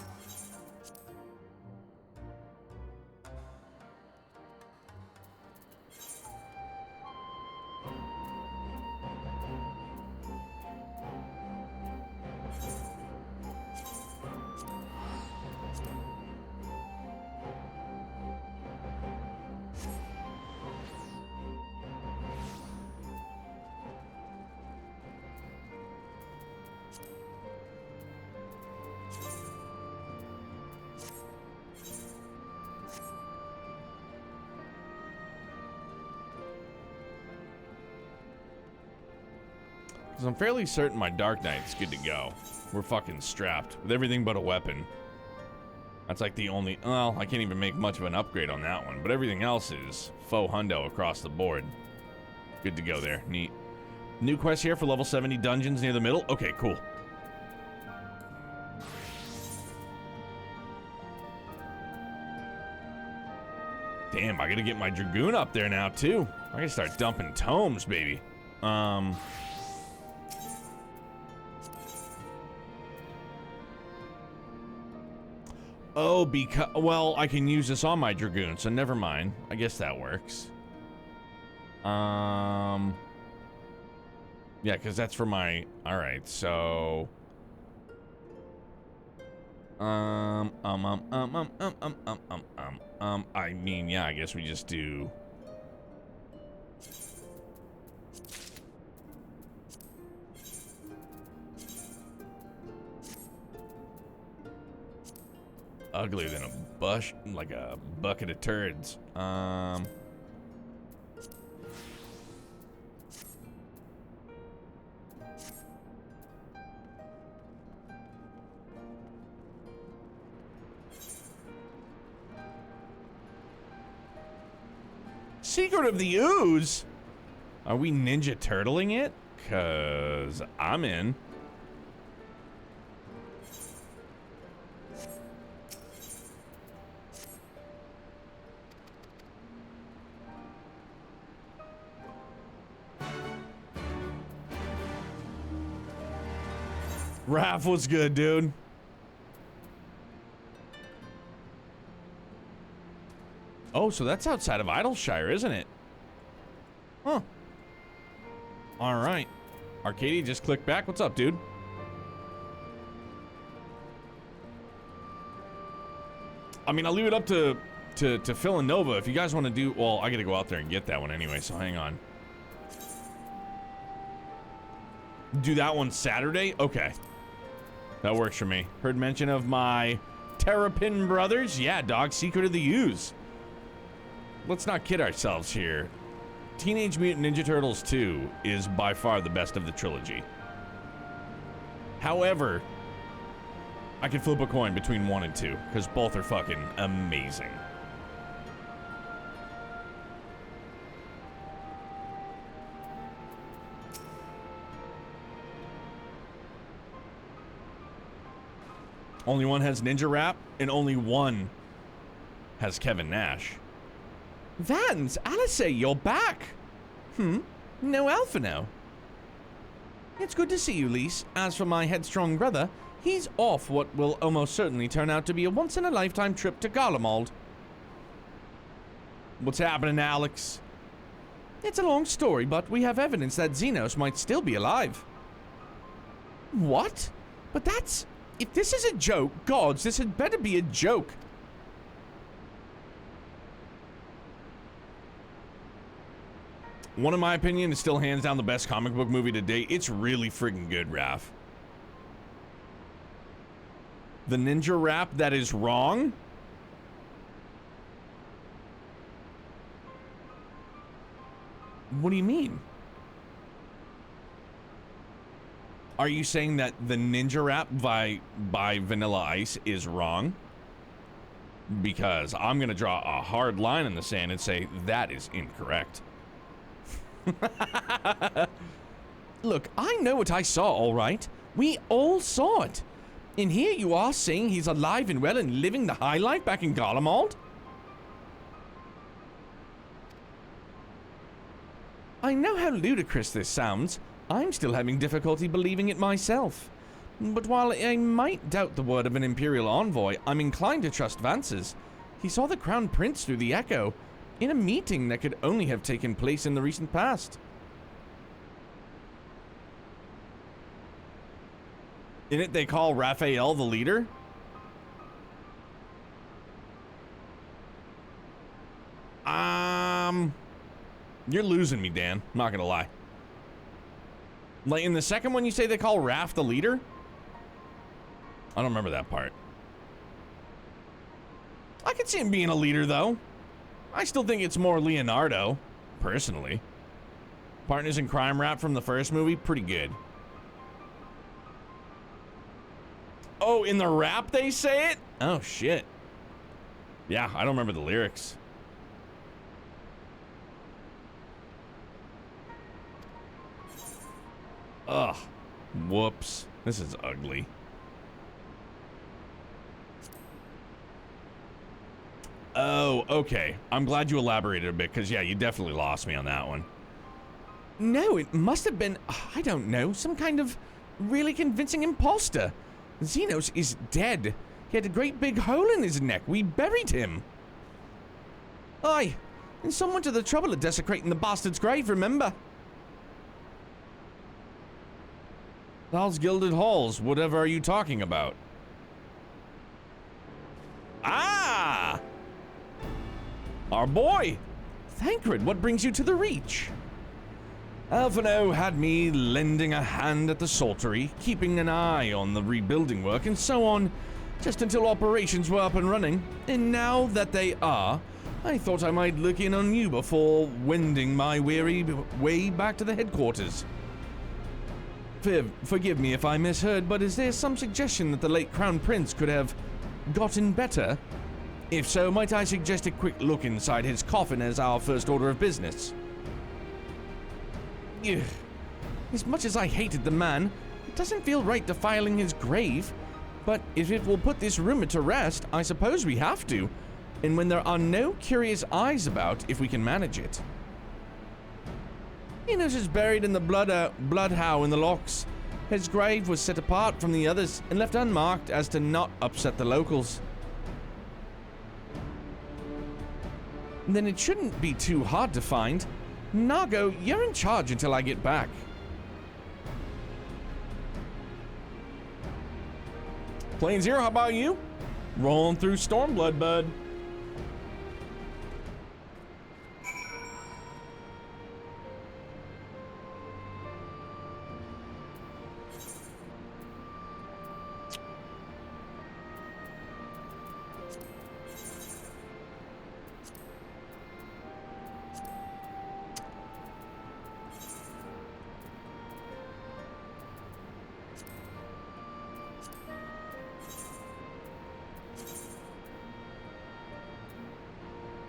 Because I'm fairly certain my Dark Knight's good to go. We're fucking strapped with everything but a weapon. That's like the only... Well, I can't even make much of an upgrade on that one, but everything else is faux hundo across the board. Good to go there. Neat. New quest here for level 70 dungeons near the middle. Okay, cool. Damn, I gotta get my Dragoon up there now, too. I gotta start dumping tomes, baby. Oh, because... Well, I can use this on my Dragoon, so never mind. I guess that works. Yeah, because that's for my... Alright, so... I mean, yeah, I guess we just do... Uglier than a bush, like a bucket of turds. Secret of the Ooze? Are we Ninja Turtling it? 'Cause I'm in. Raph was good, dude. Oh, so that's outside of Idleshire, isn't it? Huh. All right. Arcadia just clicked back. What's up, dude? I mean, I'll leave it up to Phil and Nova. If you guys want to do... Well, I got to go out there and get that one anyway, so hang on. Do that one Saturday? Okay. That works for me. Heard mention of my Terrapin brothers? Yeah, dog. Secret of the Ooze. Let's not kid ourselves here. Teenage Mutant Ninja Turtles 2 is by far the best of the trilogy. However, I can flip a coin between 1 and 2 because both are fucking amazing. Only one has Ninja Rap, and only one has Kevin Nash. Vans, Alice, you're back. No Alphino. It's good to see you, Lise. As for my headstrong brother, he's off what will almost certainly turn out to be a once-in-a-lifetime trip to Garlemald. What's happening, Alex? It's a long story, but we have evidence that Xenos might still be alive. What? But that's... If this is a joke, gods, this had better be a joke. one in my opinion is still hands down the best comic book movie to date. It's really friggin' good, Raph. The ninja rap that is wrong? What do you mean? Are you saying that the ninja rap by Vanilla Ice is wrong? Because I'm gonna draw a hard line in the sand and say that is incorrect. Look, I know what I saw, all right. We all saw it. And here you are saying he's alive and well and living the high life back in Garlemald? I know how ludicrous this sounds. I'm still having difficulty believing it myself. But while I might doubt the word of an Imperial envoy, I'm inclined to trust Vance's. He saw the Crown Prince through the Echo, in a meeting that could only have taken place in the recent past. In it, they call Raphael the leader? You're losing me, Dan. I'm not gonna lie. Like, in the second one, you say they call Raph the leader? I don't remember that part. I could see him being a leader, though. I still think it's more Leonardo, personally. Partners in Crime rap from the first movie, pretty good. Oh, in the rap they say it? Oh, shit. Yeah, I don't remember the lyrics. Ugh. Whoops. This is ugly. Oh, okay. I'm glad you elaborated a bit, because, yeah, you definitely lost me on that one. No, it must have been, I don't know, some kind of really convincing imposter. Xenos is dead. He had a great big hole in his neck. We buried him. Aye, and someone to the trouble of desecrating the bastard's grave, remember? Thal's Gilded Halls, whatever are you talking about? Ah! Our boy! Thancred, what brings you to the Reach? Alphino had me lending a hand at the saltery, keeping an eye on the rebuilding work and so on, just until operations were up and running. And now that they are, I thought I might look in on you before wending my weary way back to the headquarters. Forgive me if I misheard, but is there some suggestion that the late Crown Prince could have gotten better? If so, might I suggest a quick look inside his coffin as our first order of business? Ugh. As much as I hated the man, it doesn't feel right defiling his grave. But if it will put this rumor to rest, I suppose we have to. And when there are no curious eyes about, if we can manage it. Enos is buried in the Bloodhow in the locks. His grave was set apart from the others and left unmarked as to not upset the locals. Then it shouldn't be too hard to find. Nago, you're in charge until I get back. Plain Zero, how about you? Rolling through Stormblood, bud.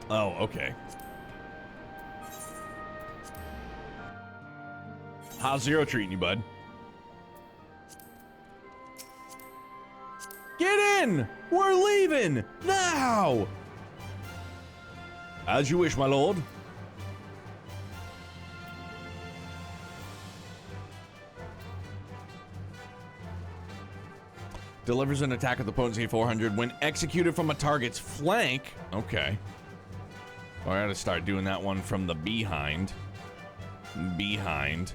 Oh, okay. How's Zero treating you, bud? Get in! We're leaving! Now! As you wish, my lord. Delivers an attack at the potency 400 when executed from a target's flank. Okay. Well, I gotta start doing that one from the behind. Behind.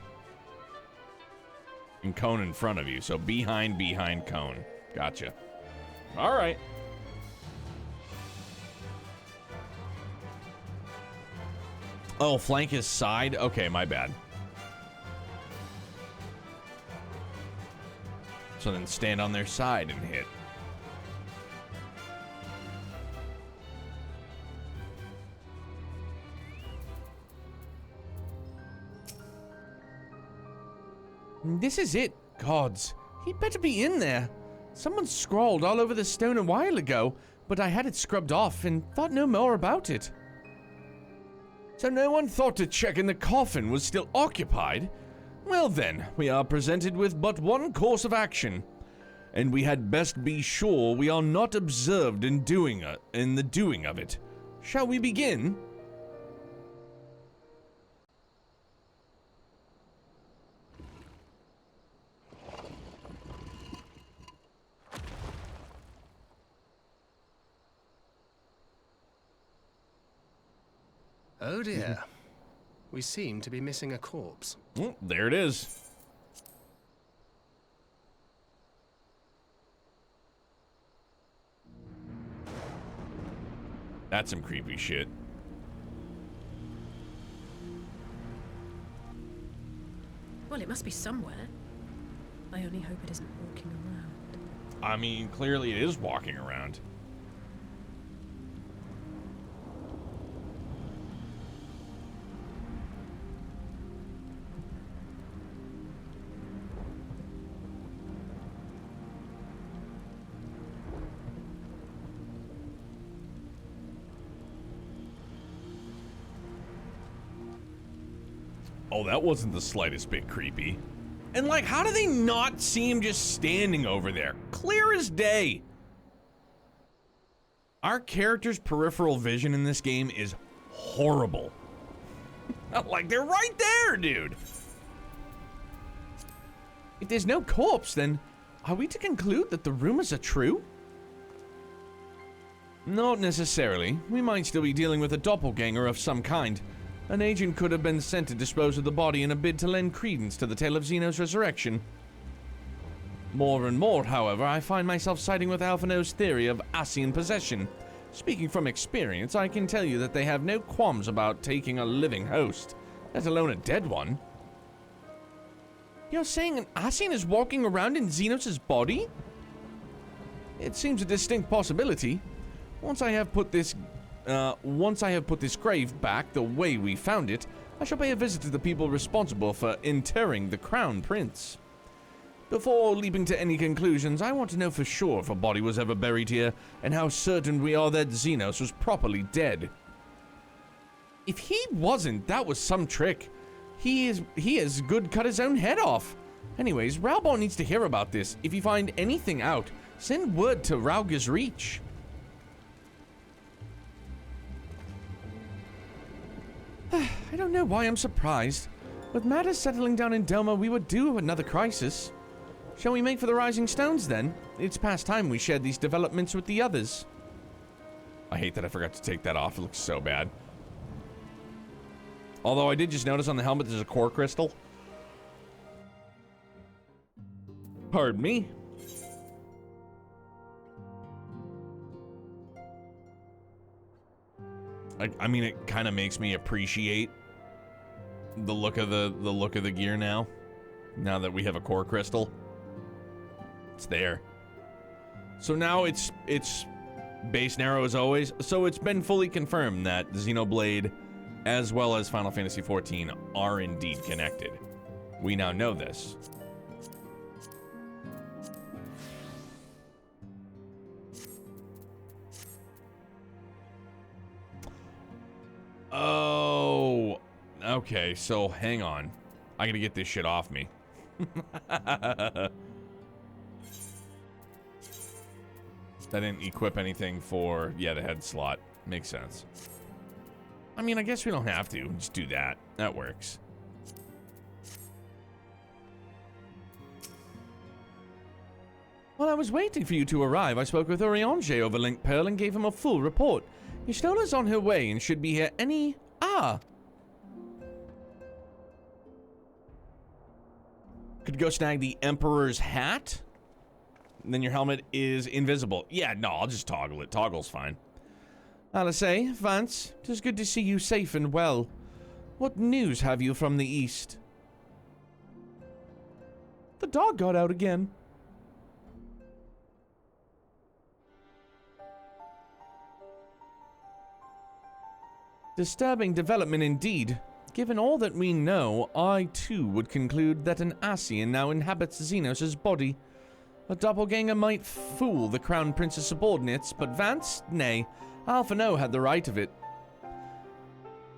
And cone in front of you. So behind, cone. Gotcha. All right. Oh, flank his side? Okay, my bad. So then stand on their side and hit. This is it. Gods, he'd better be in there. Someone scrawled all over the stone a while ago, but I had it scrubbed off and thought no more about it. So no one thought to check in the coffin was still occupied? Well then, we are presented with but one course of action, and we had best be sure we are not observed in the doing of it. Shall we begin? Oh dear. We seem to be missing a corpse. Well, there it is. That's some creepy shit. Well, it must be somewhere. I only hope it isn't walking around. I mean, clearly it is walking around. Oh, that wasn't the slightest bit creepy. And like, how do they not see him just standing over there? Clear as day. Our character's peripheral vision in this game is horrible. Like, they're right there, dude. If there's no corpse, then are we to conclude that the rumors are true? Not necessarily. We might still be dealing with a doppelganger of some kind. An agent could have been sent to dispose of the body in a bid to lend credence to the tale of Xeno's resurrection. More and more, however, I find myself siding with Alphino's theory of Ascian possession. Speaking from experience, I can tell you that they have no qualms about taking a living host, let alone a dead one. You're saying an Ascian is walking around in Xenos' body? It seems a distinct possibility. Once I have put this grave back the way we found it, I shall pay a visit to the people responsible for interring the Crown Prince. Before leaping to any conclusions, I want to know for sure if a body was ever buried here, and how certain we are that Xenos was properly dead. If he wasn't, that was some trick. He has good cut his own head off. Anyways, Ralbor needs to hear about this. If you find anything out, send word to Rauga's Reach. I don't know why I'm surprised. With matters settling down in Doma, we would due another crisis. Shall we make for the Rising Stones, then? It's past time we shared these developments with the others. I hate that I forgot to take that off. It looks so bad. Although I did just notice on the helmet there's a core crystal. Pardon me. I mean, it kind of makes me appreciate the look of the gear now that we have a core crystal. It's there. So now it's base narrow as always. So it's been fully confirmed that Xenoblade as well as Final Fantasy XIV are indeed connected. We now know this. Oh, okay, so hang on. I gotta get this shit off me. That didn't equip anything for, yeah, the head slot. Makes sense. I mean, I guess we don't have to. Just do that. That works. While I was waiting for you to arrive, I spoke with Urianger over Link Pearl and gave him a full report. Yshtola's on her way and should be here any... Could go snag the Emperor's hat? And then your helmet is invisible. Yeah, no, I'll just toggle it. Toggle's fine. I'll say, Vance, 'tis good to see you safe and well. What news have you from the east? The dog got out again. Disturbing development indeed. Given all that we know, I too would conclude that an Ascian now inhabits Xenos' body. A doppelganger might fool the Crown Prince's subordinates, but Vance, nay, Alpha No had the right of it.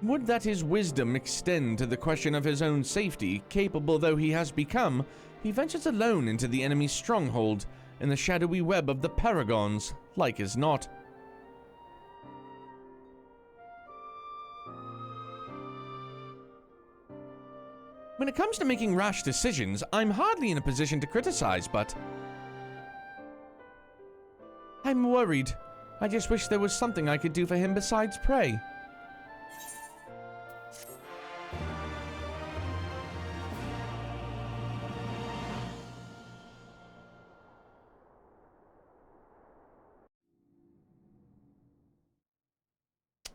Would that his wisdom extend to the question of his own safety, capable though he has become, he ventures alone into the enemy's stronghold, in the shadowy web of the Paragons, like as not. When it comes to making rash decisions, I'm hardly in a position to criticize, but I'm worried. I just wish there was something I could do for him besides pray.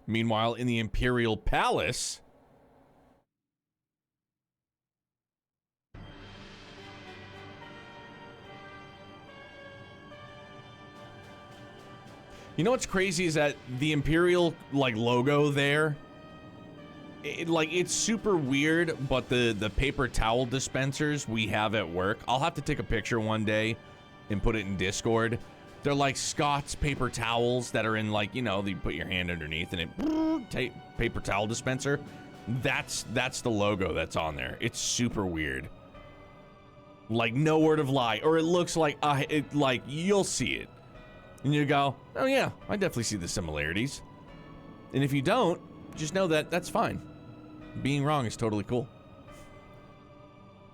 Meanwhile, in the Imperial Palace, you know what's crazy is that the Imperial, like, logo there, it's super weird, but the paper towel dispensers we have at work, I'll have to take a picture one day and put it in Discord. They're like Scott's paper towels that are in, like, you know, you put your hand underneath and it paper towel dispenser. That's the logo that's on there. It's super weird. Like, no word of lie. Or it looks like, like, you'll see it. And you go, oh yeah, I definitely see the similarities. And if you don't, just know that that's fine. Being wrong is totally cool.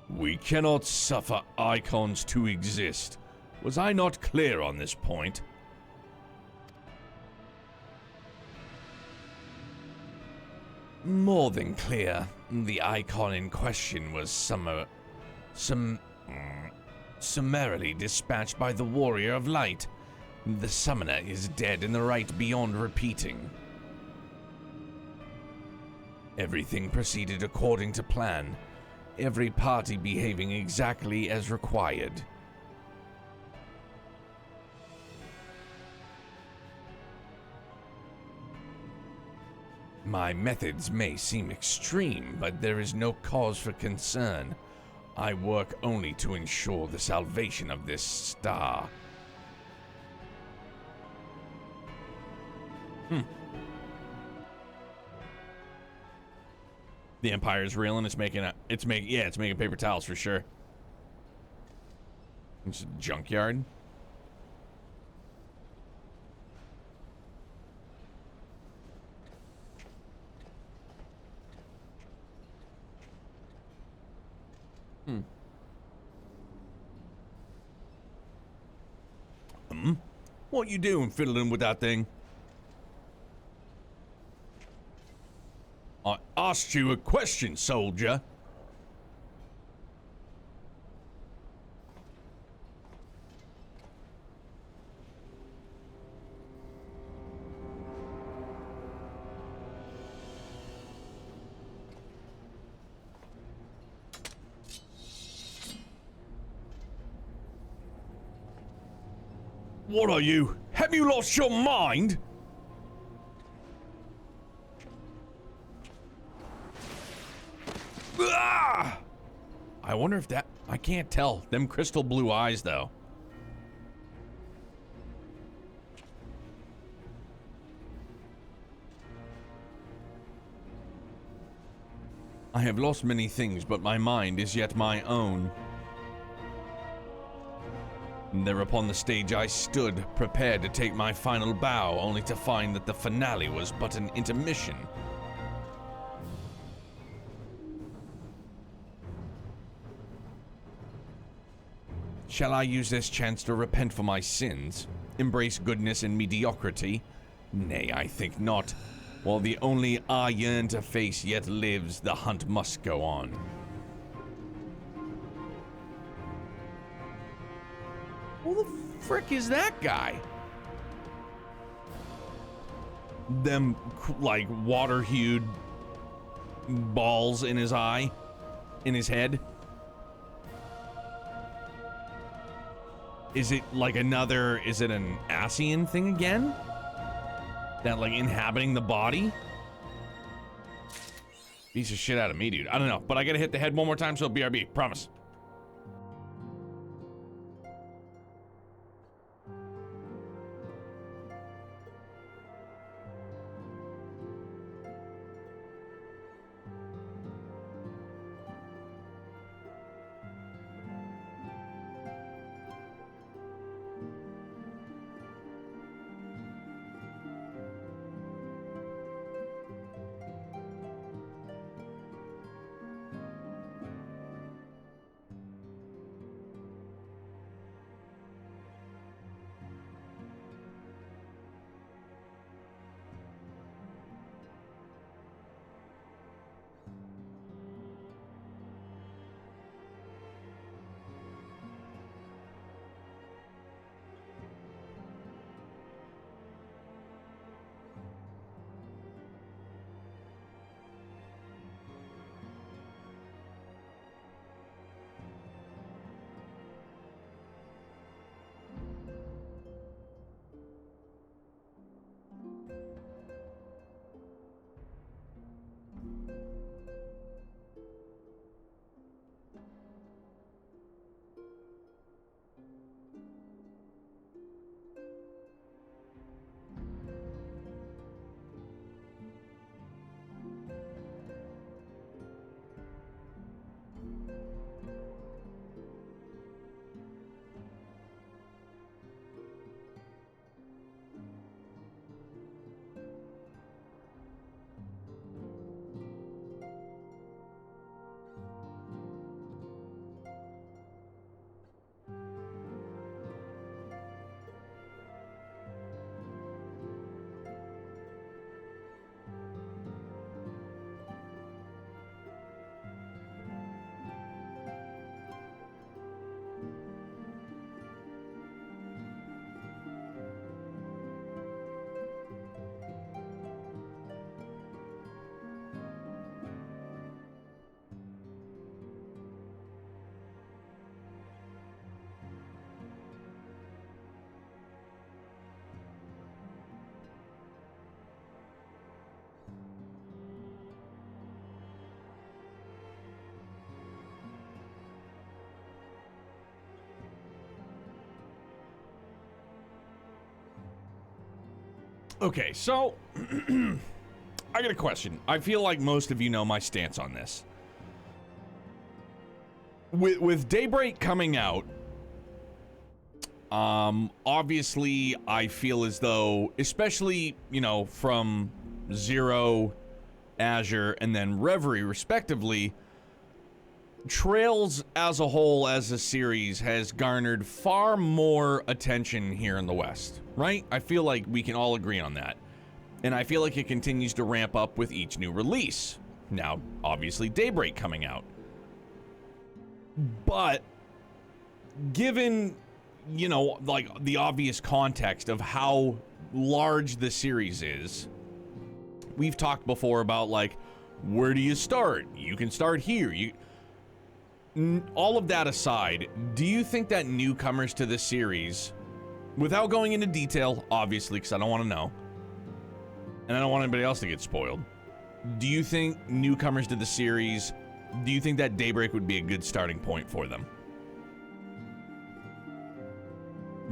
We cannot suffer icons to exist. Was I not clear on this point? More than clear. The icon in question was summarily dispatched by the Warrior of Light. The summoner is dead and the right beyond repeating. Everything proceeded according to plan. Every party behaving exactly as required. My methods may seem extreme, but there is no cause for concern. I work only to ensure the salvation of this star. The Empire's real and it's making paper towels for sure. It's a junkyard. What you doing fiddling with that thing? I asked you a question, soldier. What are you? Have you lost your mind? Ah! I wonder if that... I can't tell. Them crystal blue eyes, though. I have lost many things, but my mind is yet my own. And there upon the stage I stood, prepared to take my final bow, only to find that the finale was but an intermission. Shall I use this chance to repent for my sins? Embrace goodness and mediocrity? Nay, I think not. While the only I yearn to face yet lives, the hunt must go on. Who the frick is that guy? Them, like, water-hued balls in his eye, in his head. Is it like another, is it an Ascian thing again? That like inhabiting the body? Piece of shit out of me, dude. I don't know, but I gotta hit the head one more time, so BRB, promise. Okay, so I got a question. I feel like most of you know my stance on this. With Daybreak coming out, obviously I feel as though, especially, you know, from Zero, Azure, and then Reverie, respectively, Trails as a whole, as a series, has garnered far more attention here in the West, right? I feel like we can all agree on that. And I feel like it continues to ramp up with each new release. Now, obviously, Daybreak coming out. But, given, you know, like, the obvious context of how large the series is, we've talked before about, like, where do you start? You can start here. All of that aside, do you think that newcomers to the series, without going into detail, obviously, because I don't want to know, and I don't want anybody else to get spoiled, do you think newcomers to the series, do you think that Daybreak would be a good starting point for them?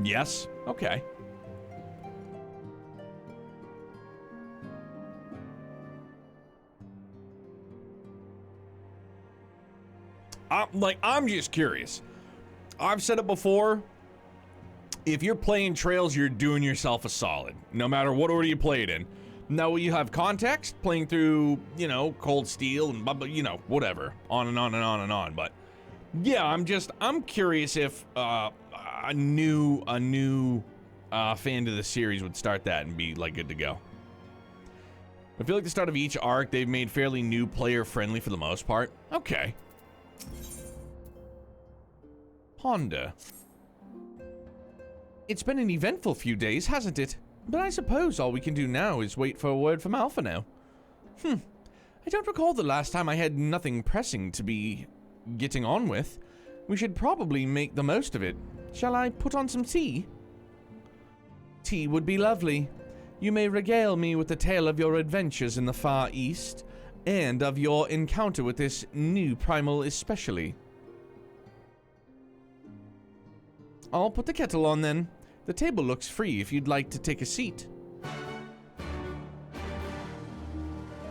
Yes? Okay. I'm just curious. I've said it before. If you're playing Trails, you're doing yourself a solid, no matter what order you play it in. Now, you have context, playing through, you know, Cold Steel and blah, blah, you know, whatever, on and on and on and on. But yeah, I'm curious if a new fan to the series would start that and be like good to go. I feel like the start of each arc, they've made fairly new player friendly for the most part. Okay. Honda. It's been an eventful few days, hasn't it? But I suppose all we can do now is wait for a word from Alpha now. I don't recall the last time I had nothing pressing to be getting on with. We should probably make the most of it. Shall I put on some tea? Tea would be lovely. You may regale me with the tale of your adventures in the Far East, and of your encounter with this new primal especially. I'll put the kettle on then. The table looks free if you'd like to take a seat.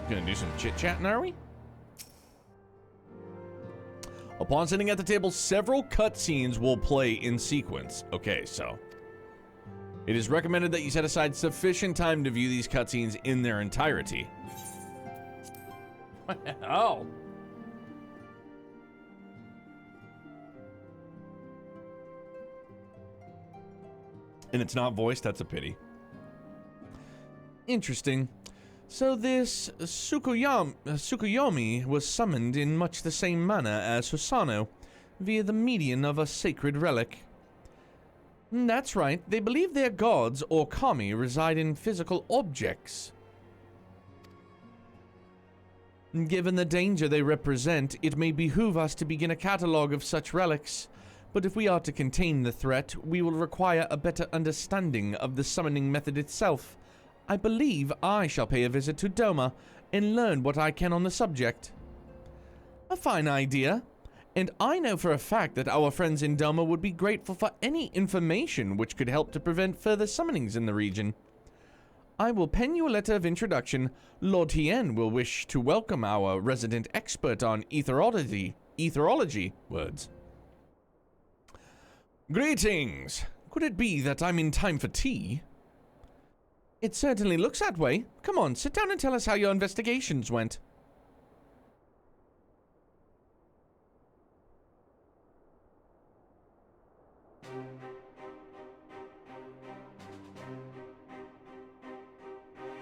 Gonna do some chit-chatting, are we? Upon sitting at the table, several cutscenes will play in sequence. Okay, so it is recommended that you set aside sufficient time to view these cutscenes in their entirety. Oh. And it's not voiced, that's a pity. Interesting. So this Tsukuyomi was summoned in much the same manner as Susano, via the medium of a sacred relic. That's right, they believe their gods, or kami, reside in physical objects. Given the danger they represent, it may behoove us to begin a catalogue of such relics, but if we are to contain the threat, we will require a better understanding of the summoning method itself. I believe I shall pay a visit to Doma and learn what I can on the subject. A fine idea, and I know for a fact that our friends in Doma would be grateful for any information which could help to prevent further summonings in the region. I will pen you a letter of introduction. Lord Tien will wish to welcome our resident expert on etherology words. Greetings! Could it be that I'm in time for tea? It certainly looks that way. Come on, sit down and tell us how your investigations went.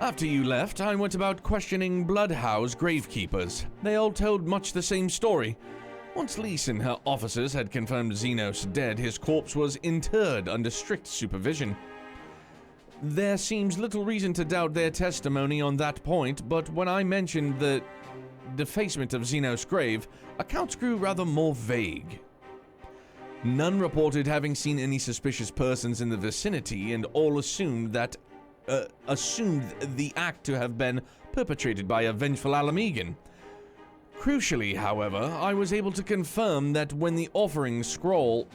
After you left, I went about questioning Bloodhouse gravekeepers. They all told much the same story. Once Lise and her officers had confirmed Xenos dead, his corpse was interred under strict supervision. There seems little reason to doubt their testimony on that point, but when I mentioned the defacement of Xenos' grave, accounts grew rather more vague. None reported having seen any suspicious persons in the vicinity, and all assumed the act to have been perpetrated by a vengeful Alamegan. Crucially, however, I was able to confirm that when the offending scroll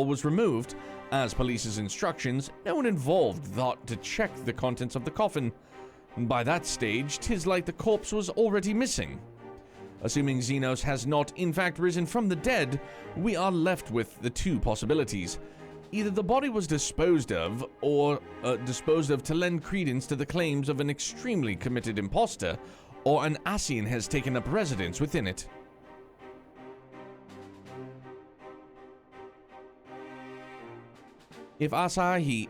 was removed, as police's instructions, no one involved thought to check the contents of the coffin. By that stage, 'tis like the corpse was already missing. Assuming Xenos has not in fact risen from the dead, we are left with the two possibilities. Either the body was disposed of to lend credence to the claims of an extremely committed imposter, or an Ascian has taken up residence within it. If Asahi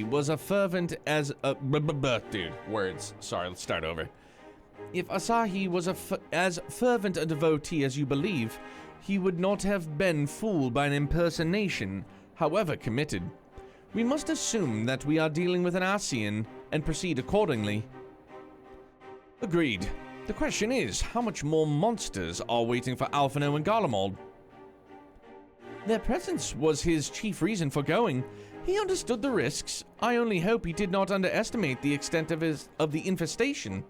was a fervent as a dude, words. Sorry, let's start over. If Asahi was as fervent a devotee as you believe, he would not have been fooled by an impersonation, however committed. We must assume that we are dealing with an Ascian and proceed accordingly. Agreed. The question is, how much more monsters are waiting for Alphino and Garlemald? Their presence was his chief reason for going. He understood the risks. I only hope he did not underestimate the extent of the infestation.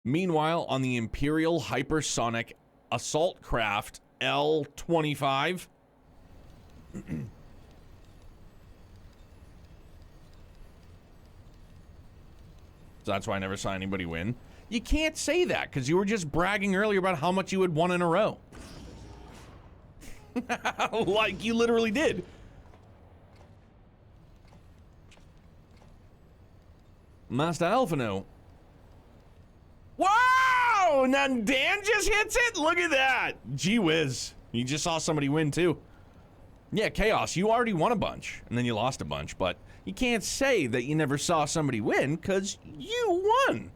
Meanwhile, on the Imperial Hypersonic Assault Craft L-25, so that's why I never saw anybody win. You can't say that, because you were just bragging earlier about how much you had won in a row. Like you literally did. Master Alphino. Wow! Now Dan just hits it? Look at that! Gee whiz. You just saw somebody win too. Yeah, Chaos, you already won a bunch, and then you lost a bunch, but you can't say that you never saw somebody win, because you won.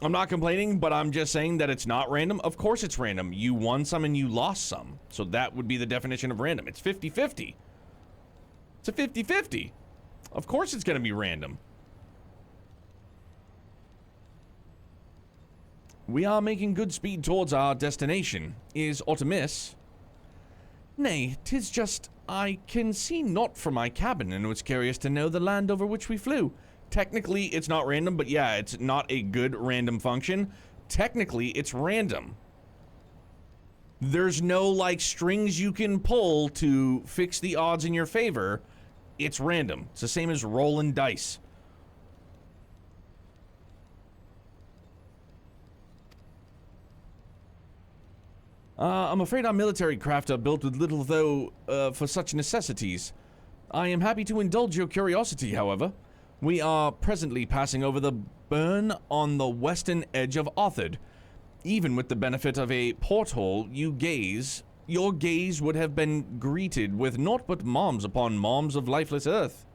I'm not complaining, but I'm just saying that it's not random. Of course it's random. You won some and you lost some. So that would be the definition of random. It's 50-50. It's a 50-50. Of course it's going to be random. We are making good speed towards our destination. Is aught amiss? Nay, 'tis just I can see naught from my cabin, and was curious to know the land over which we flew. Technically, it's not random, but yeah, it's not a good random function. Technically, it's random. There's no, like, strings you can pull to fix the odds in your favor. It's random. It's the same as rolling dice. I'm afraid our military craft are built with little, though, for such necessities. I am happy to indulge your curiosity, however. We are presently passing over the burn on the western edge of Othard. Even with the benefit of a porthole, your gaze would have been greeted with naught but moms upon moms of lifeless earth.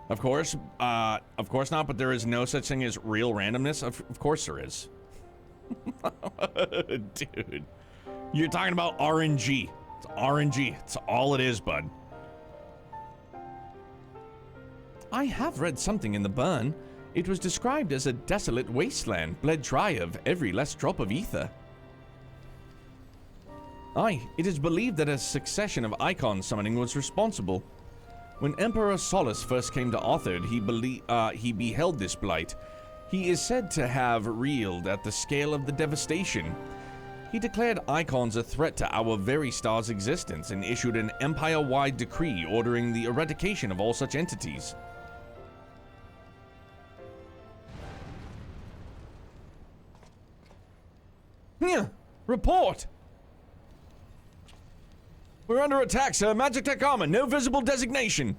Of course not, but there is no such thing as real randomness. Of course there is. Dude. You're talking about RNG. It's RNG. It's all it is, bud. I have read something in the burn. It was described as a desolate wasteland, bled dry of every last drop of ether. Aye, it is believed that a succession of icon summoning was responsible. When Emperor Solus first came to Othard, he beheld this blight. He is said to have reeled at the scale of the devastation. He declared icons a threat to our very star's existence and issued an empire-wide decree ordering the eradication of all such entities. Yeah, report! We're under attack, sir. Magitech armor, no visible designation.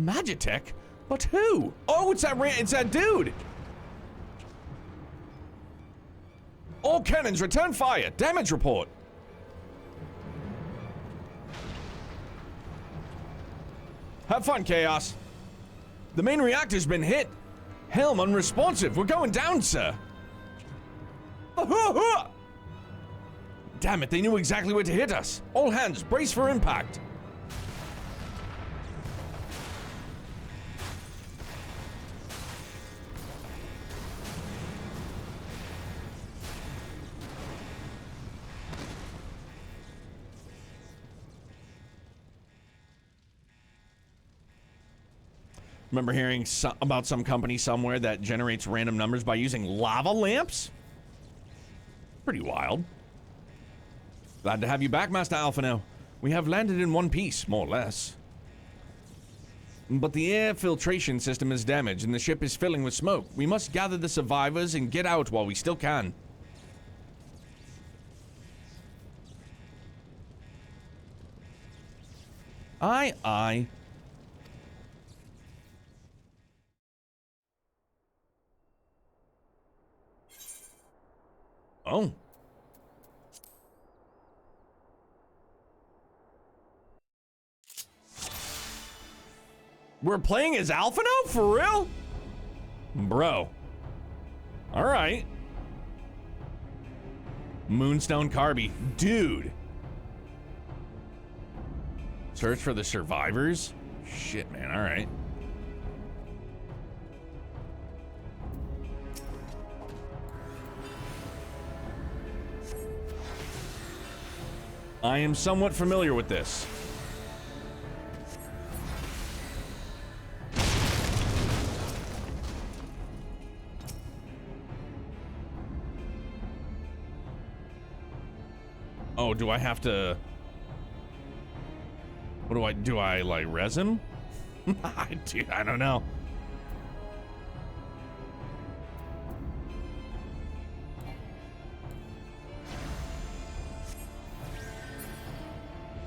Magitech? But who? Oh, it's that dude! All cannons, return fire. Damage report. Have fun, Chaos. The main reactor's been hit. Helm unresponsive. We're going down, sir. Damn it, they knew exactly where to hit us. All hands, brace for impact. Remember hearing about some company somewhere that generates random numbers by using lava lamps? Pretty wild. Glad to have you back, Master Alphino. We have landed in one piece, more or less. But the air filtration system is damaged and the ship is filling with smoke. We must gather the survivors and get out while we still can. Aye, aye. Oh. We're playing as Alphino? For real? Bro. Alright. Moonstone Carby. Dude. Search for the survivors? Shit, man. Alright. I am somewhat familiar with this. Oh, do I have to... What do I like, res him? Dude, I don't know.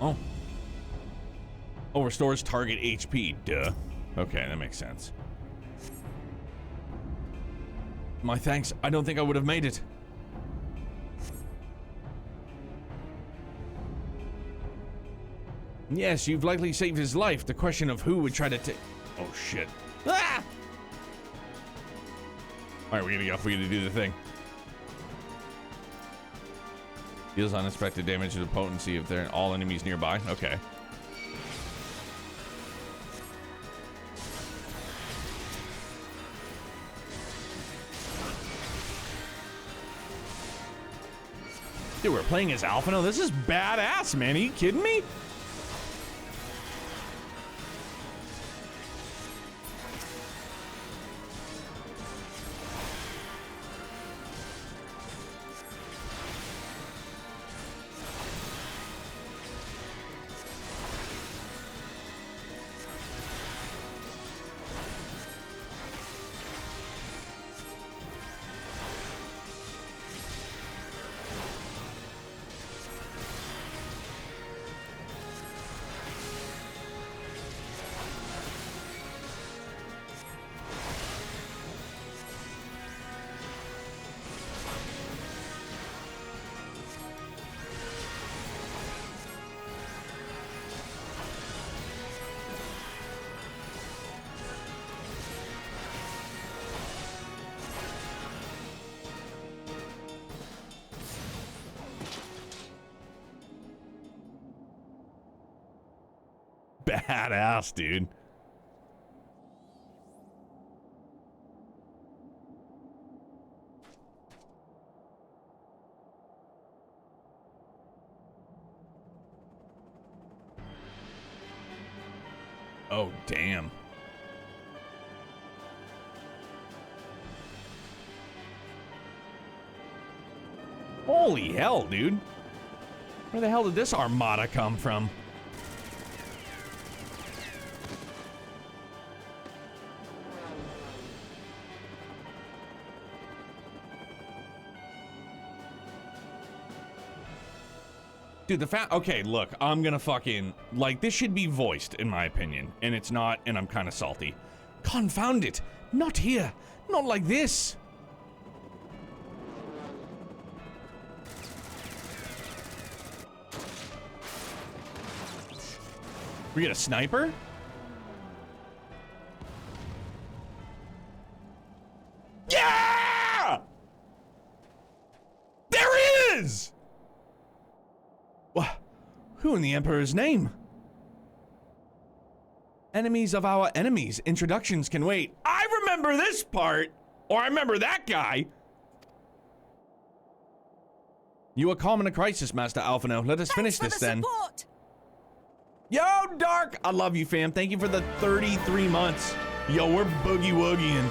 Oh. Oh, restores target HP. Duh. Okay, that makes sense. My thanks. I don't think I would have made it. Yes, you've likely saved his life. The question of who would try to take... Oh, shit. Ah! Alright, we gotta go. We gotta do the thing. Deals unexpected damage to the potency if they're all enemies nearby. Okay. Dude, we're playing as Alphino? This is badass, man. Are you kidding me? Badass, dude. Oh, damn. Holy hell, dude. Where the hell did this armada come from? Dude, the fact, okay, look, I'm gonna fucking, like, this should be voiced, in my opinion, and it's not, and I'm kind of salty. Confound it, not here, not like this. We get a sniper? Yeah! There he is! Who in the Emperor's name? Enemies of our enemies. Introductions can wait. I remember this part! Or I remember that guy! You are calm in a crisis, Master Alphino. Let us finish this then. Support. Yo, Dark! I love you, fam. Thank you for the 33 months. Yo, we're boogie-woogieing.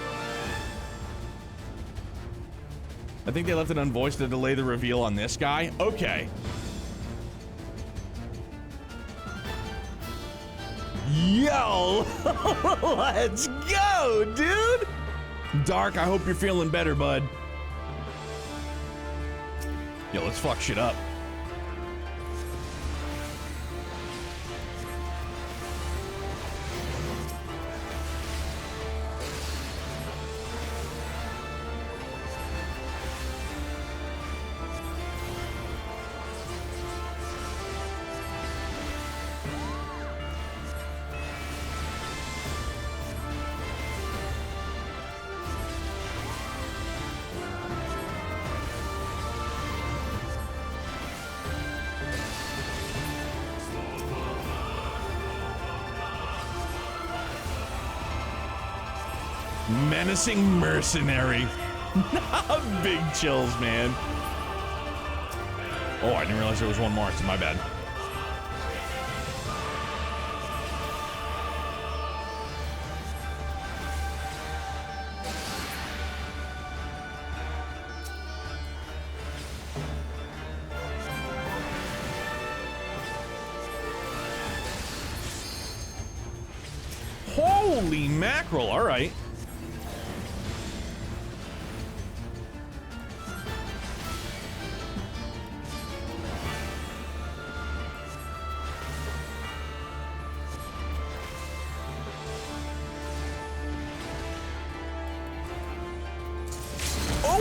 I think they left it unvoiced to delay the reveal on this guy. Okay. Yo, let's go, dude. Dark, I hope you're feeling better, bud. Yo, let's fuck shit up. Menacing mercenary. Big chills, man. Oh, I didn't realize there was one more. It's my bad. Holy mackerel. All right.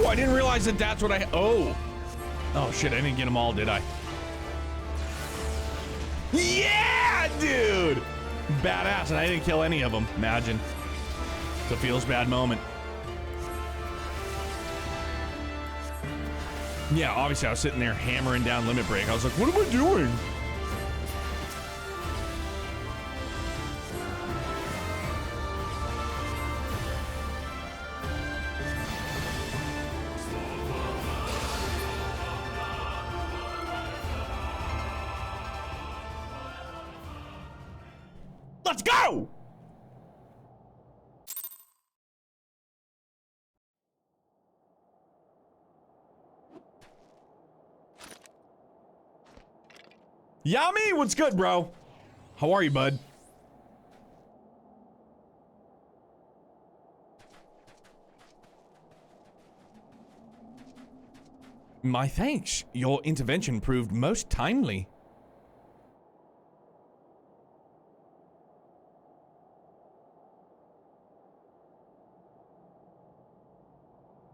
I didn't realize that that's what I... Oh shit, I didn't get them all, did I? Yeah, Dude! Badass, and I didn't kill any of them. Imagine. It's a feels bad moment. Yeah, obviously I was sitting there hammering down limit break. I was like, what am I doing? Let's go! Yami, what's good, bro? How are you, bud? My thanks. Your intervention proved most timely.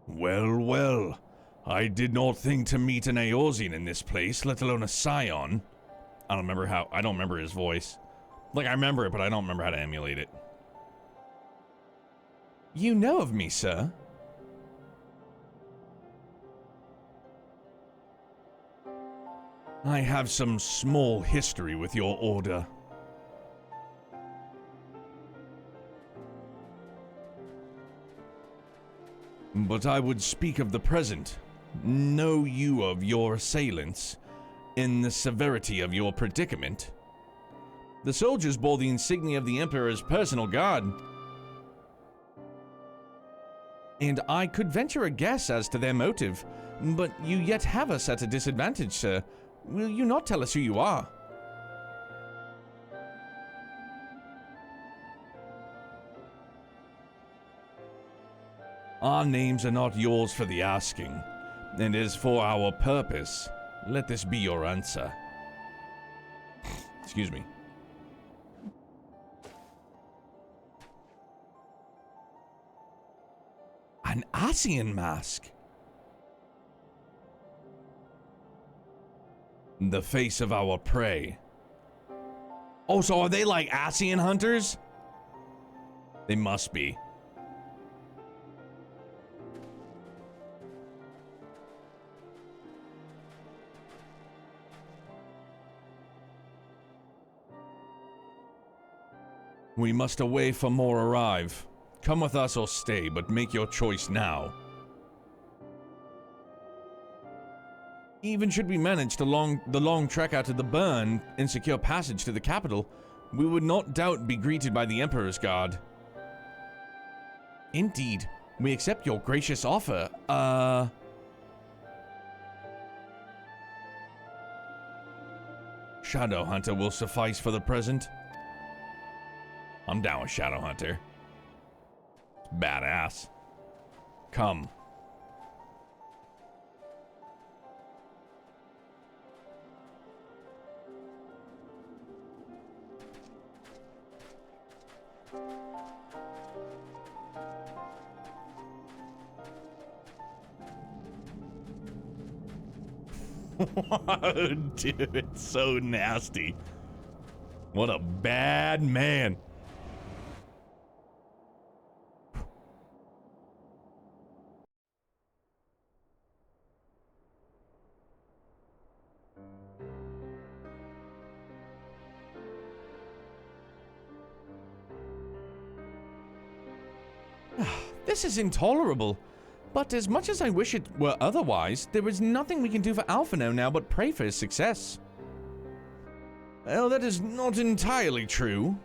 Well, well. I did not think to meet an Eorzean in this place, let alone a Scion. I don't remember his voice. Like, I remember it, but I don't remember how to emulate it. You know of me, sir? I have some small history with your order. But I would speak of the present. Know you of your assailants, in the severity of your predicament? The soldiers bore the insignia of the Emperor's personal guard. And I could venture a guess as to their motive, but you yet have us at a disadvantage, sir. Will you not tell us who you are? Our names are not yours for the asking, and as for our purpose, let this be your answer. Excuse me. An Ascian mask? The face of our prey. Oh, so are they like Ascian hunters? They must be. We must away for more arrive. Come with us or stay, but make your choice now. Even should we manage the long trek out to the burn and secure passage to the capital, we would not doubt be greeted by the Emperor's guard. Indeed, we accept your gracious offer. Shadowhunter will suffice for the present. I'm down with Shadowhunter. Badass. Come. Dude, it's so nasty. What a bad man. This is intolerable. But as much as I wish it were otherwise, there is nothing we can do for Alphino now but pray for his success. Well, that is not entirely true.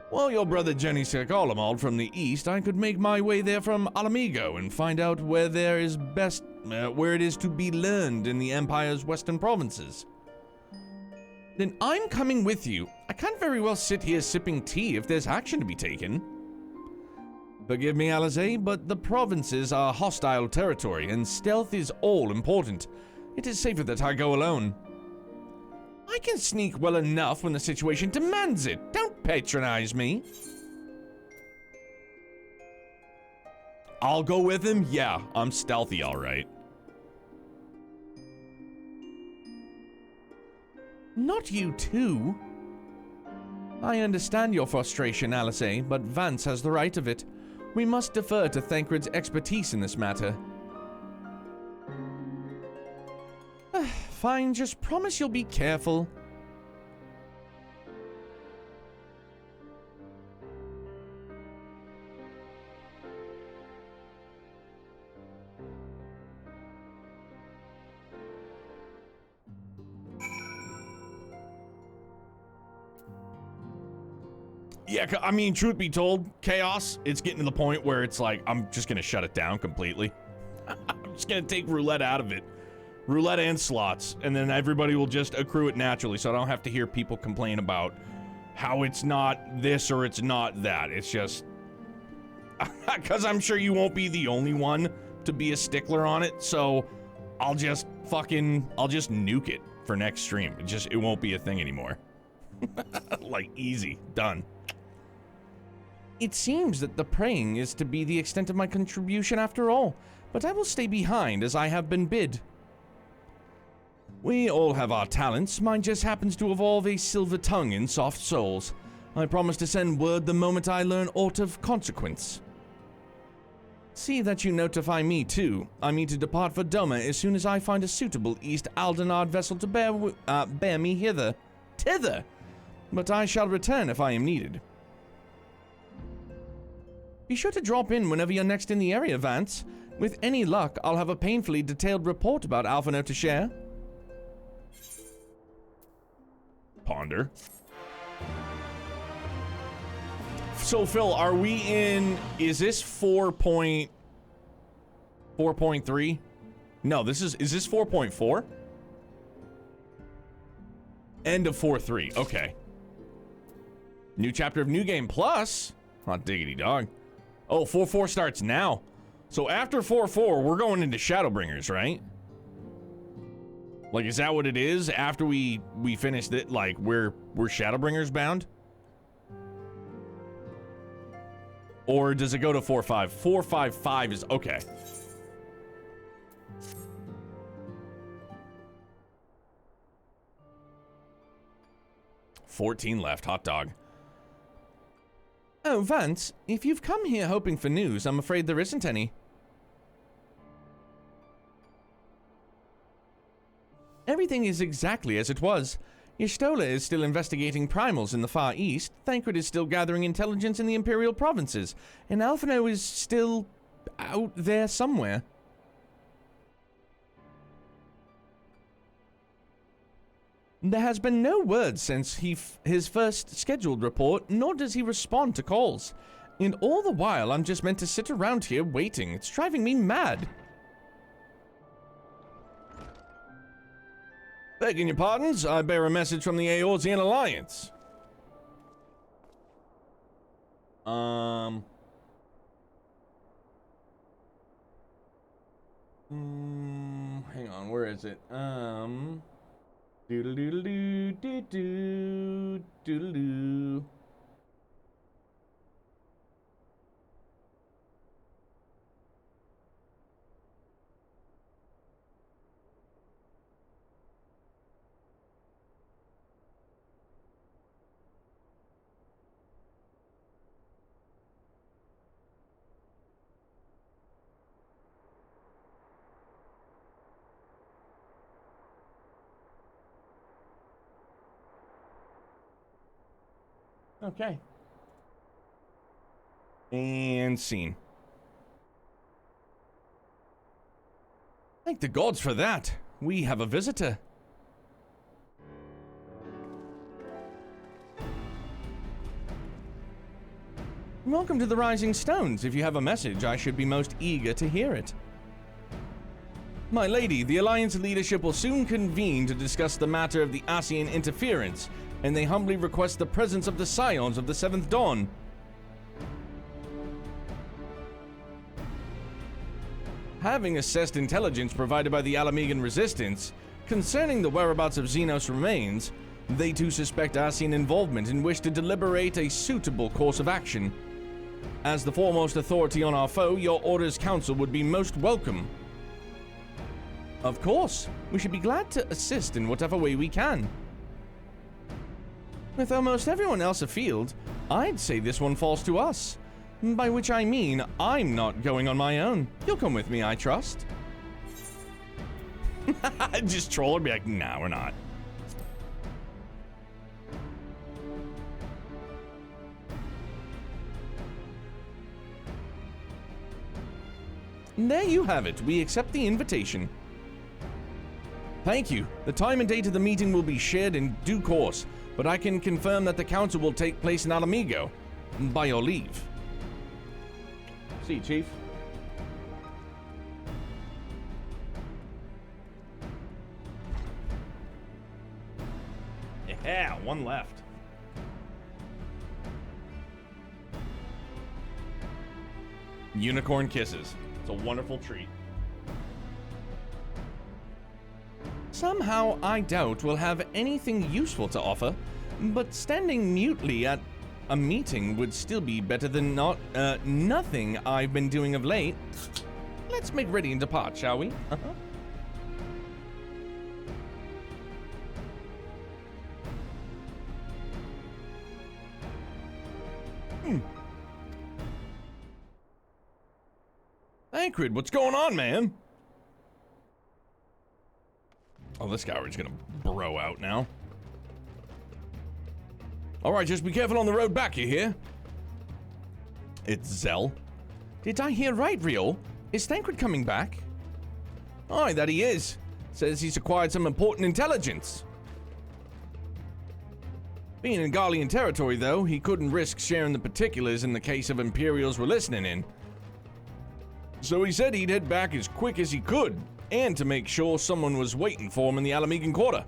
While your brother journeys to Garlemald from the east, I could make my way there from Alamigo and find out where there is where it is to be learned in the Empire's western provinces. Then I'm coming with you. I can't very well sit here sipping tea if there's action to be taken. Forgive me, Alizé, but the provinces are hostile territory, and stealth is all important. It is safer that I go alone. I can sneak well enough when the situation demands it. Don't patronize me. I'll go with him? Yeah, I'm stealthy, all right. Not you too. I understand your frustration, Alice, but Vance has the right of it. We must defer to Thancred's expertise in this matter. Fine, just promise you'll be careful. Yeah, I mean, truth be told, Chaos, it's getting to the point where it's like, I'm just going to shut it down completely. I'm just going to take roulette out of it. Roulette and slots, and then everybody will just accrue it naturally, so I don't have to hear people complain about how it's not this or it's not that. It's just... because I'm sure you won't be the only one to be a stickler on it, so I'll just nuke it for next stream. It won't be a thing anymore. Like, easy. Done. It seems that the praying is to be the extent of my contribution after all, but I will stay behind as I have been bid. We all have our talents. Mine just happens to evolve a silver tongue in soft souls. I promise to send word the moment I learn aught of consequence. See that you notify me too. I mean to depart for Doma as soon as I find a suitable East Aldenard vessel to bear me hither. Thither! But I shall return if I am needed. Be sure to drop in whenever you're next in the area, Vance. With any luck, I'll have a painfully detailed report about Alphino to share. Ponder. So, Phil, are we in... Is this 4.3? No, is this 4.4? End of 4.3. Okay. New chapter of New Game Plus? Hot diggity dog. Oh, 4.4 starts now. So after 4.4, we're going into Shadowbringers, right? Like, is that what it is? After we finish it, like, we're Shadowbringers bound? Or does it go to 4.5? 4.5.5 is... Okay. $14 left. Hot dog. Oh, Vance, if you've come here hoping for news, I'm afraid there isn't any. Everything is exactly as it was. Y'shtola is still investigating primals in the Far East, Thancred is still gathering intelligence in the Imperial provinces, and Alphino is still out there somewhere. There has been no word since his first scheduled report, nor does he respond to calls. And all the while, I'm just meant to sit around here waiting. It's driving me mad. Begging your pardons, I bear a message from the Eorzean Alliance. Hang on, where is it? Doodle-doodle-doo. Okay. And scene. Thank the gods for that. We have a visitor. Welcome to the Rising Stones. If you have a message, I should be most eager to hear it. My lady, the Alliance leadership will soon convene to discuss the matter of the Ascian interference, and they humbly request the presence of the Scions of the Seventh Dawn. Having assessed intelligence provided by the Alamegan Resistance concerning the whereabouts of Xenos remains, they too suspect Ascian involvement and wish to deliberate a suitable course of action. As the foremost authority on our foe, your Order's counsel would be most welcome. Of course, we should be glad to assist in whatever way we can. With almost everyone else afield, I'd say this one falls to us. By which I mean, I'm not going on my own. You'll come with me, I trust. Just troll and be like, nah, we're not. And there you have it. We accept the invitation. Thank you. The time and date of the meeting will be shared in due course, but I can confirm that the council will take place in Alamigo. By your leave. See you, Chief. Yeah, one left. Unicorn kisses. It's a wonderful treat. Somehow, I doubt we'll have anything useful to offer, but standing mutely at a meeting would still be better than nothing I've been doing of late. Let's make ready and depart, shall we? Tancred, what's going on, man? Oh, this guy is gonna bro out now. Alright, just be careful on the road back, you hear? It's Zell. Did I hear right, Rio? Is Tancred coming back? Aye, that he is. Says he's acquired some important intelligence. Being in Garlean territory, though, he couldn't risk sharing the particulars in the case of Imperials were listening in. So he said he'd head back as quick as he could, and to make sure someone was waiting for him in the Alamigan Quarter.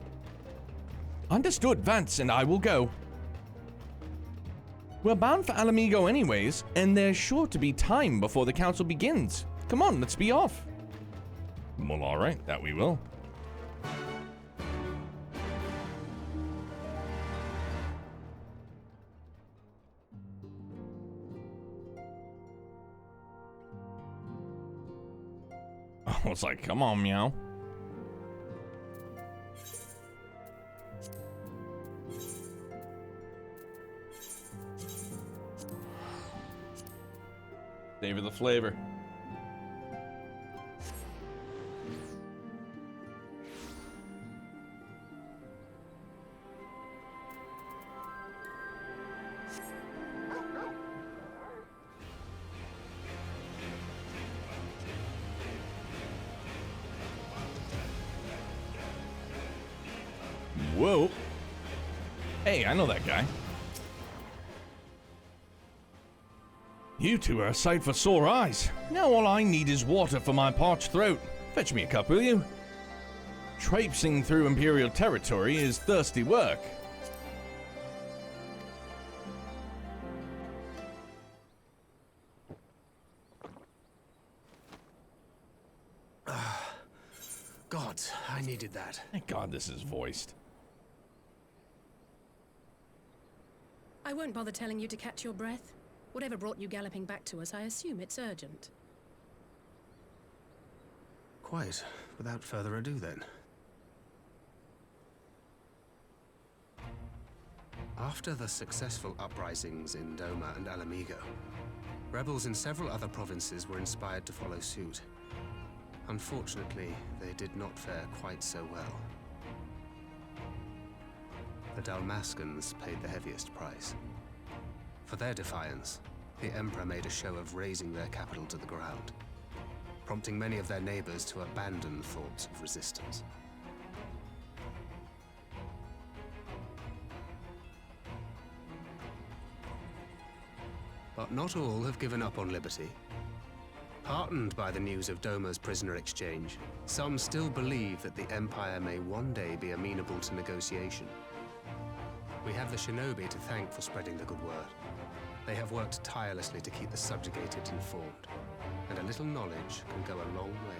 Understood, Vance, and I will go. We're bound for Alamigo anyways, and there's sure to be time before the council begins. Come on, let's be off. Well, alright, that we will. I was like, come on, meow. Savor the flavor. Whoa. Hey, I know that guy. You two are a sight for sore eyes. Now all I need is water for my parched throat. Fetch me a cup, will you? Traipsing through Imperial territory is thirsty work. God, I needed that. Thank God this is voiced. I won't bother telling you to catch your breath. Whatever brought you galloping back to us, I assume it's urgent. Quite. Without further ado, then. After the successful uprisings in Doma and Alamigo, rebels in several other provinces were inspired to follow suit. Unfortunately, they did not fare quite so well. The Dalmascans paid the heaviest price. For their defiance, the Emperor made a show of razing their capital to the ground, prompting many of their neighbors to abandon thoughts of resistance. But not all have given up on liberty. Heartened by the news of Doma's prisoner exchange, some still believe that the Empire may one day be amenable to negotiation. We have the shinobi to thank for spreading the good word. They have worked tirelessly to keep the subjugated informed, and a little knowledge can go a long way.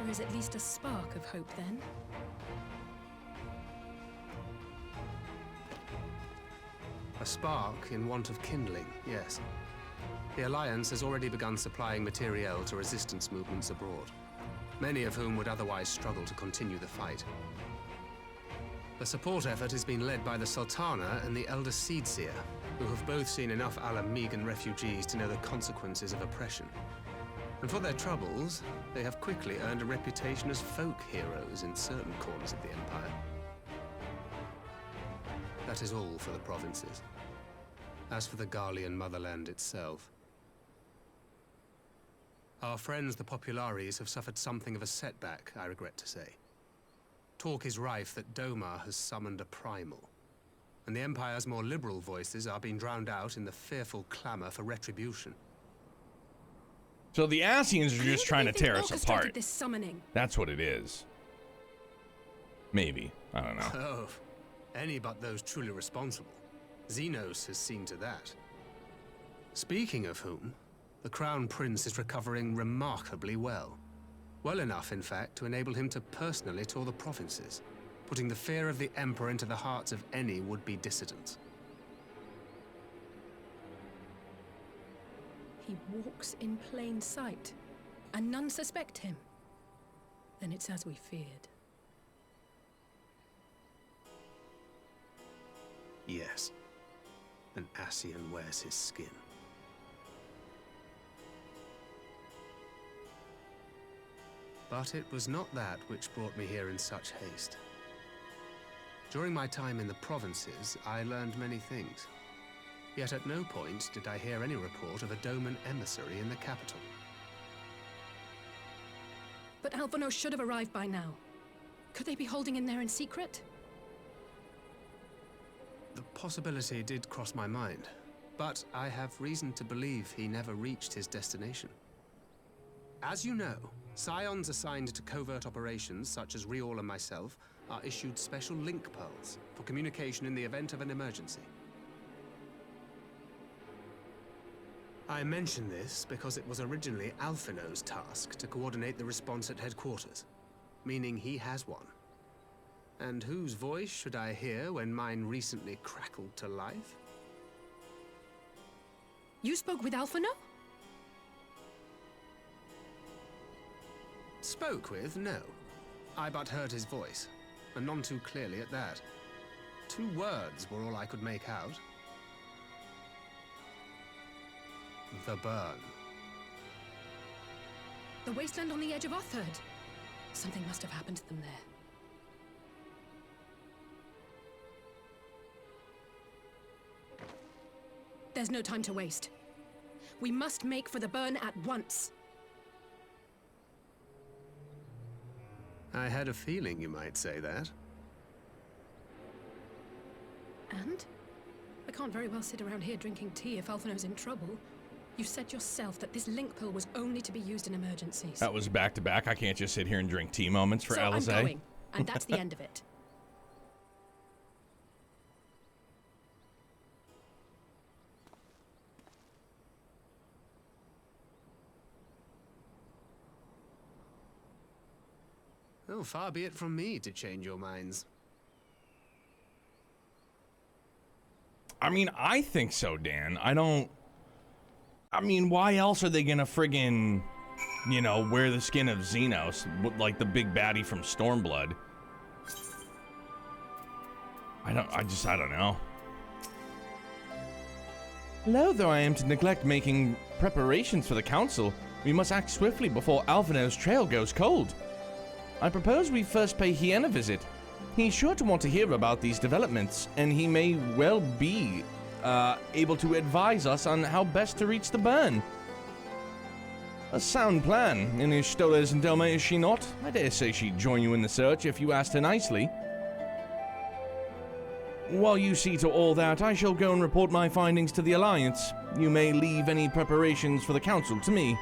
There is at least a spark of hope, then. A spark in want of kindling, yes. The Alliance has already begun supplying materiel to resistance movements abroad, many of whom would otherwise struggle to continue the fight. The support effort has been led by the Sultana and the Elder Seedseer, who have both seen enough Alamegan refugees to know the consequences of oppression. And for their troubles, they have quickly earned a reputation as folk heroes in certain corners of the Empire. That is all for the provinces. As for the Garlean motherland itself, our friends the Populares have suffered something of a setback, I regret to say. Talk is rife that Doma has summoned a primal, and the Empire's more liberal voices are being drowned out in the fearful clamor for retribution. So the Ascians are just trying to tear us apart. This summoning. That's what it is. Maybe. I don't know. Oh, any but those truly responsible. Xenos has seen to that. Speaking of whom, the Crown Prince is recovering remarkably well. Well enough, in fact, to enable him to personally tour the provinces, putting the fear of the Emperor into the hearts of any would-be dissidents. He walks in plain sight, and none suspect him. Then it's as we feared. Yes. An Ascian wears his skin. But it was not that which brought me here in such haste. During my time in the provinces, I learned many things. Yet at no point did I hear any report of a Doman emissary in the capital. But Alphonse should have arrived by now. Could they be holding him there in secret? The possibility did cross my mind, but I have reason to believe he never reached his destination. As you know, Scions assigned to covert operations, such as Riol and myself, are issued special link pearls for communication in the event of an emergency. I mention this because it was originally Alphino's task to coordinate the response at headquarters, meaning he has one. And whose voice should I hear when mine recently crackled to life? You spoke with Alphino? Spoke with? No. I but heard his voice, and none too clearly at that. 2 words were all I could make out. The burn. The wasteland on the edge of Otherd. Something must have happened to them there. There's no time to waste. We must make for the burn at once. I had a feeling you might say that. And? I can't very well sit around here drinking tea if Alphino's in trouble. You said yourself that this link pill was only to be used in emergencies. That was back to back. I can't just sit here and drink tea moments for so Alizé. I'm going, and that's the end of it. Oh, far be it from me to change your minds. I mean, I think so, Dan. I mean, why else are they gonna friggin', you know, wear the skin of Xenos, like the big baddie from Stormblood? I don't know. Loath though I am to neglect making preparations for the council, we must act swiftly before Alphino's trail goes cold. I propose we first pay Hien a visit. He's sure to want to hear about these developments, and he may well be able to advise us on how best to reach the burn. A sound plan. And Y'shtola is in Doma, is she not? I dare say she'd join you in the search if you asked her nicely. While you see to all that, I shall go and report my findings to the Alliance. You may leave any preparations for the council to me.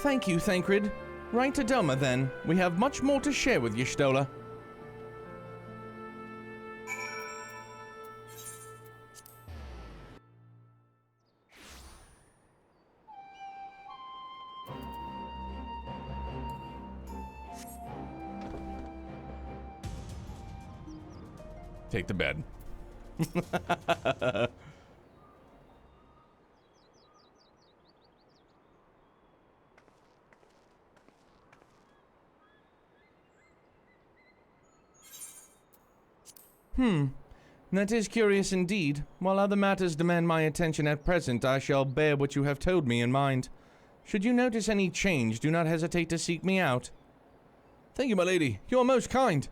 Thank you, Thancred. Right to Doma, then. We have much more to share with Y'shtola. Take the bed. That is curious indeed. While other matters demand my attention at present, I shall bear what you have told me in mind. Should you notice any change, do not hesitate to seek me out. Thank you, my lady. You are most kind.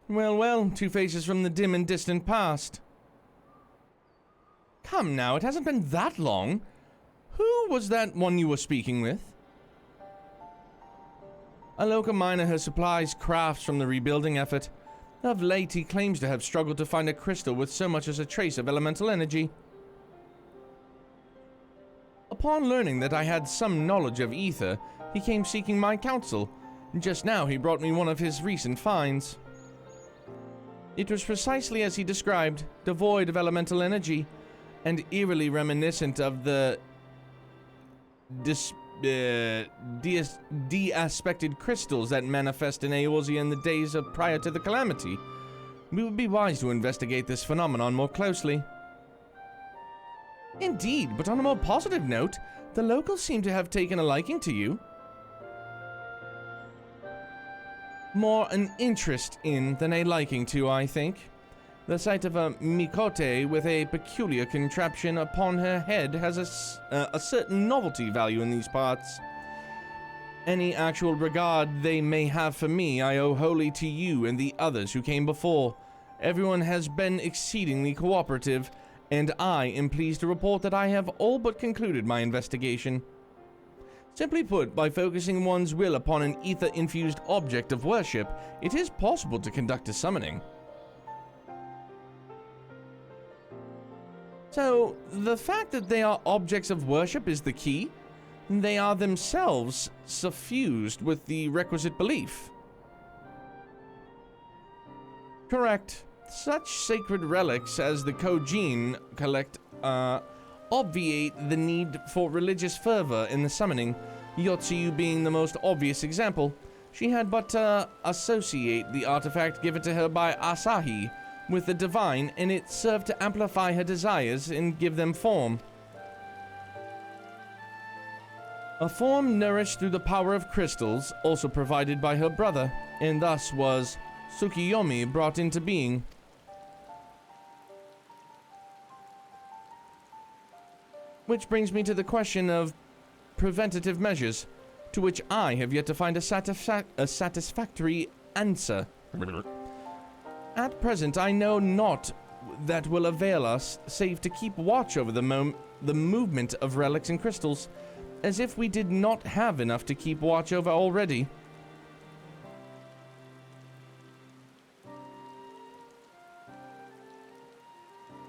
Well, well, two faces from the dim and distant past. Come now, it hasn't been that long. Who was that one you were speaking with? A local miner who supplies crafts from the rebuilding effort. Of late, he claims to have struggled to find a crystal with so much as a trace of elemental energy. Upon learning that I had some knowledge of ether, he came seeking my counsel. Just now, he brought me one of his recent finds. It was precisely as he described, devoid of elemental energy, and eerily reminiscent of the de-aspected crystals that manifest in Eorzea in the days prior to the calamity. We would be wise to investigate this phenomenon more closely. Indeed, but on a more positive note, the locals seem to have taken a liking to you. More an interest in than a liking to, I think. The sight of a mikote with a peculiar contraption upon her head has a certain novelty value in these parts. Any actual regard they may have for me, I owe wholly to you and the others who came before. Everyone has been exceedingly cooperative, and I am pleased to report that I have all but concluded my investigation. Simply put, by focusing one's will upon an ether-infused object of worship, it is possible to conduct a summoning. So, the fact that they are objects of worship is the key? They are themselves suffused with the requisite belief. Correct. Such sacred relics as the Kojin collect, obviate the need for religious fervor in the summoning, Yotsuyu being the most obvious example. She had but to associate the artifact given to her by Asahi with the divine, and it served to amplify her desires and give them form. A form nourished through the power of crystals, also provided by her brother, and thus was Tsukiyomi brought into being. Which brings me to the question of preventative measures, to which I have yet to find a satisfactory answer. At present, I know not that will avail us, save to keep watch over the movement of relics and crystals, as if we did not have enough to keep watch over already.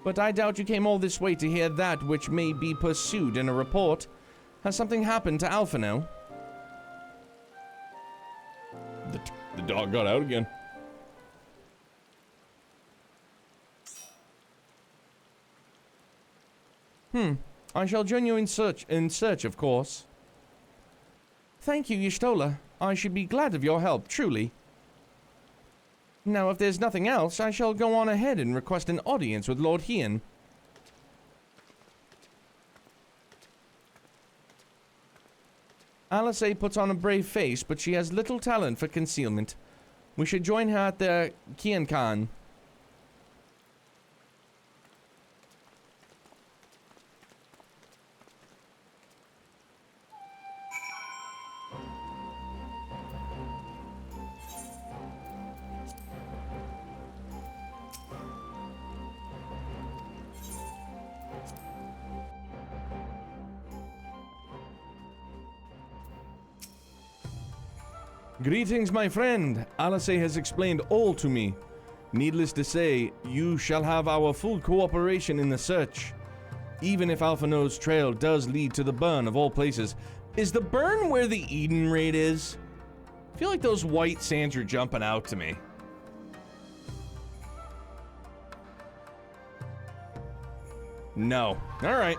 But I doubt you came all this way to hear that which may be pursued in a report. Has something happened to Alphino? The dog got out again. I shall join you in search, of course. Thank you, Y'shtola. I should be glad of your help, truly. Now, if there's nothing else, I shall go on ahead and request an audience with Lord Hien. Alice puts on a brave face, but she has little talent for concealment. We should join her at the Kienkan. Greetings, my friend. Alice has explained all to me. Needless to say, you shall have our full cooperation in the search. Even if Alphino's trail does lead to the burn of all places. Is the burn where the Eden raid is? I feel like those white sands are jumping out to me. No. Alright.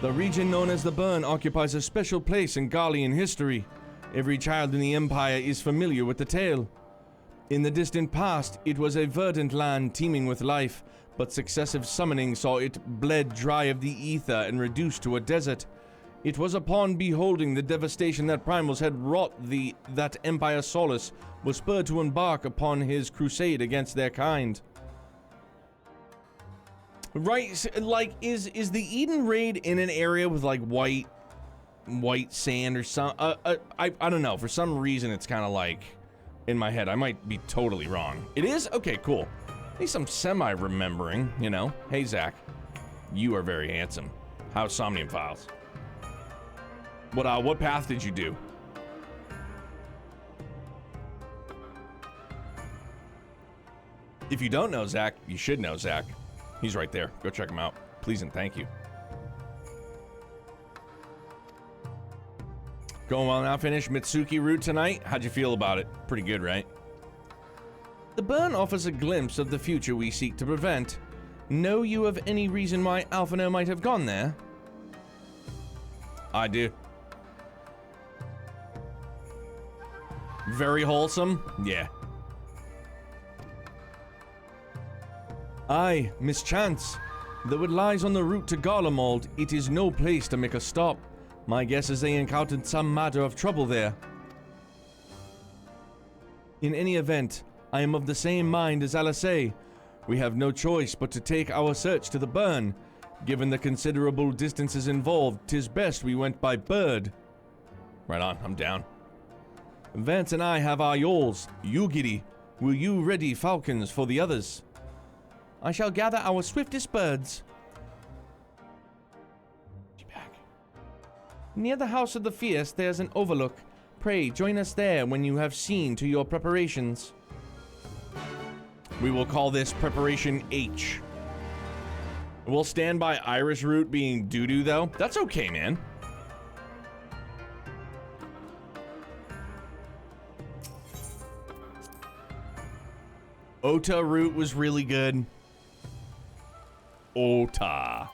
The region known as the Burn occupies a special place in Garlean history. Every child in the Empire is familiar with the tale. In the distant past, it was a verdant land teeming with life, but successive summoning saw it bled dry of the ether and reduced to a desert. It was upon beholding the devastation that Primals had wrought that Empire Solace was spurred to embark upon his crusade against their kind. Right, like, is the Eden raid in an area with, like, white sand or some, I don't know, for some reason it's kind of like, in my head, I might be totally wrong. It is? Okay, cool. At least I'm semi-remembering, you know? Hey, Zach, you are very handsome. How's Somnium Files? What path did you do? If you don't know Zach, you should know Zach. He's right there. Go check him out. Please and thank you. Going well now, finish Mitsuki route tonight. How'd you feel about it? Pretty good, right? The burn offers a glimpse of the future we seek to prevent. Know you of any reason why Alphino might have gone there? I do. Very wholesome? Yeah. Aye, mischance. Though it lies on the route to Garlemald, it is no place to make a stop. My guess is they encountered some matter of trouble there. In any event, I am of the same mind as Alisei. We have no choice but to take our search to the burn. Given the considerable distances involved, 'tis best we went by bird. Right on, I'm down. Vance and I have our yawls. You giddy. Will you ready falcons for the others? I shall gather our swiftest birds. Back. Near the House of the Fierce, there's an overlook. Pray, join us there when you have seen to your preparations. We will call this Preparation H. We'll stand by Iris route being doo-doo, though. That's okay, man. Ota route was really good. Ota.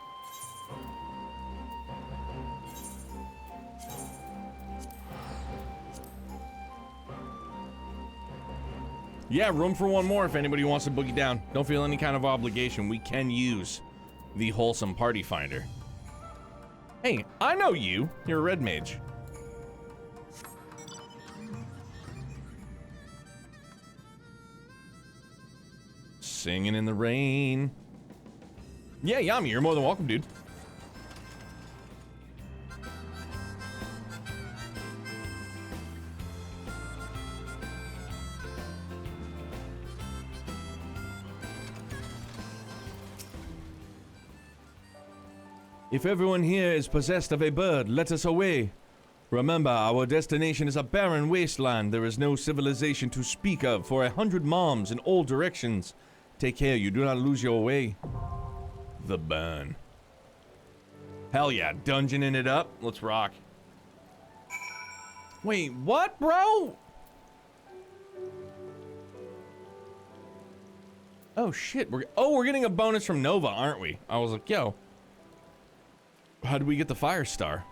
Yeah, room for one more if anybody wants to boogie down. Don't feel any kind of obligation. We can use the wholesome party finder. Hey, I know you. You're a red mage. Singing in the rain. Yeah, Yami, you're more than welcome, dude. If everyone here is possessed of a bird, let us away. Remember, our destination is a barren wasteland. There is no civilization to speak of for 100 moms in all directions. Take care, you do not lose your way. The burn. Hell yeah, dungeoning it up. Let's rock. Wait, what, bro? Oh shit, we're getting a bonus from Nova, aren't we? I was like, yo. How did we get the fire star?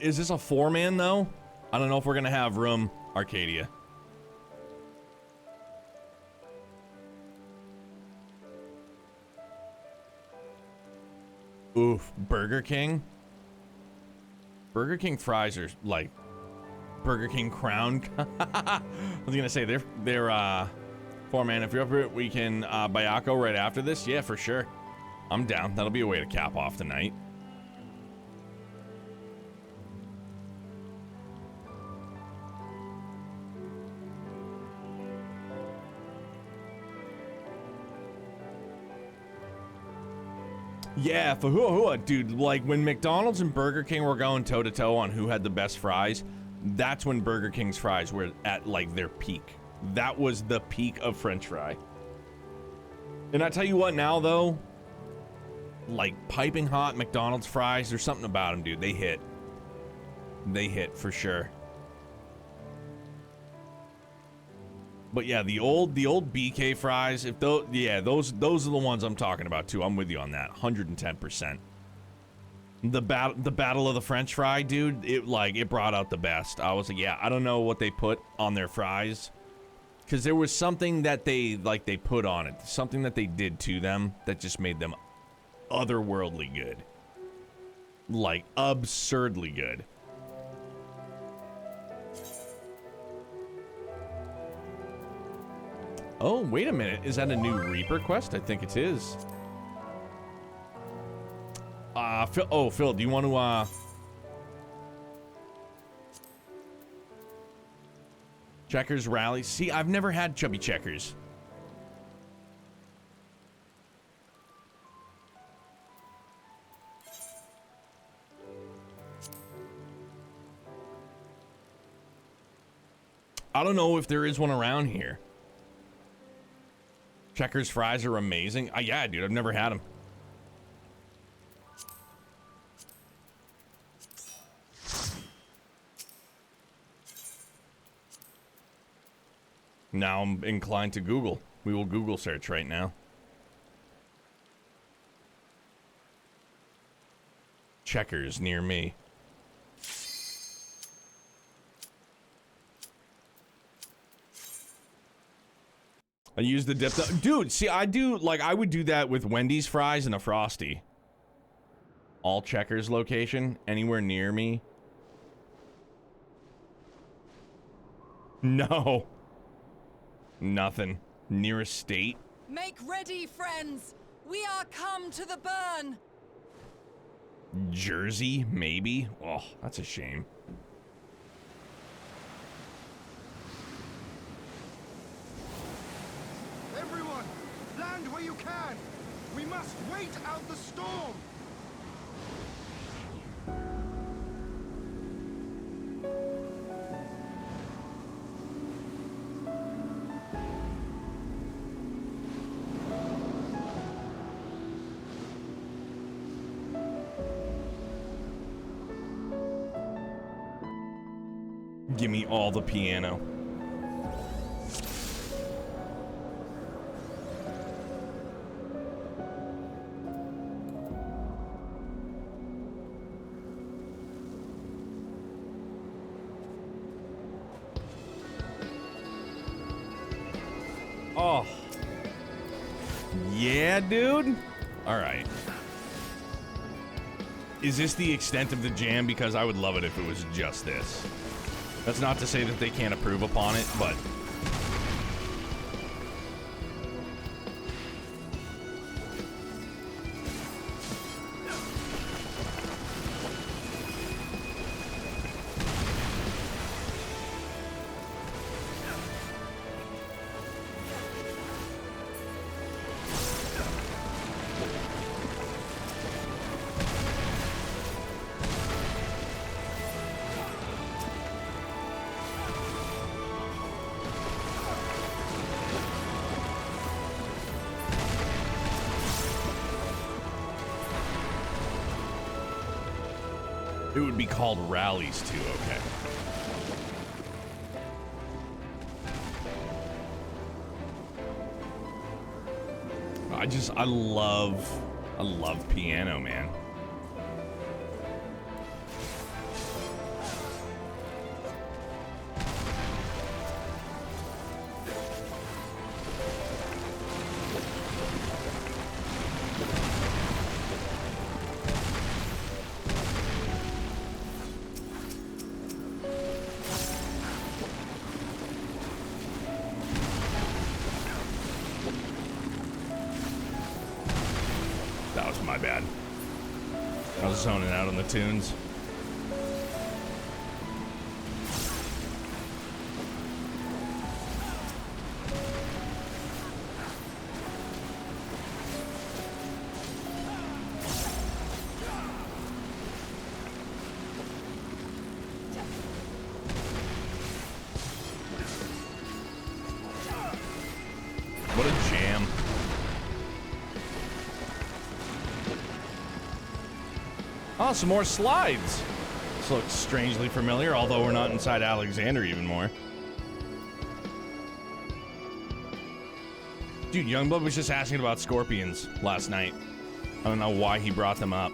Is this a 4-man though? I don't know if we're gonna have room, Arcadia. Oof, Burger King? Burger King fries are like Burger King Crown. I was gonna say they're 4-man. If you're up for it, we can Bayako right after this. Yeah, for sure. I'm down. That'll be a way to cap off the night. Yeah, for hua, dude, like when McDonald's and Burger King were going toe-to-toe on who had the best fries, that's when Burger King's fries were at like their peak. That was the peak of French fry. And I tell you what now though, like piping hot McDonald's fries, there's something about them, dude. They hit. They hit for sure. But yeah, the old BK fries, if those, yeah, those are the ones I'm talking about too. I'm with you on that, 110%. The battle of the French fry, dude, it brought out the best. I was like, yeah, I don't know what they put on their fries, because there was something that they put on it, something that they did to them that just made them otherworldly good, like absurdly good. Oh, wait a minute. Is that a new Reaper quest? I think it is. Phil, do you want to, Checkers Rally? See, I've never had Chubby Checkers. I don't know if there is one around here. Checkers fries are amazing. Yeah, dude, I've never had them. Now I'm inclined to Google. We will Google search right now. Checkers near me. I use the dip. Dude, see, I would do that with Wendy's fries and a Frosty. All Checkers location, anywhere near me. No. Nothing. Nearest state. Make ready, friends. We are come to the burn. Jersey, maybe? Oh, that's a shame. Everyone, land where you can. We must wait out the storm. Give me all the piano. Oh. Yeah, dude? All right. Is this the extent of the jam? Because I would love it if it was just this. That's not to say that they can't improve upon it, but... It would be called rallies too, okay. I love piano, man. That was my bad. I was zoning out on the tunes. What a jam. Oh, some more slides. This looks strangely familiar, although we're not inside Alexander even more. Dude, Youngblood was just asking about scorpions last night. I don't know why he brought them up.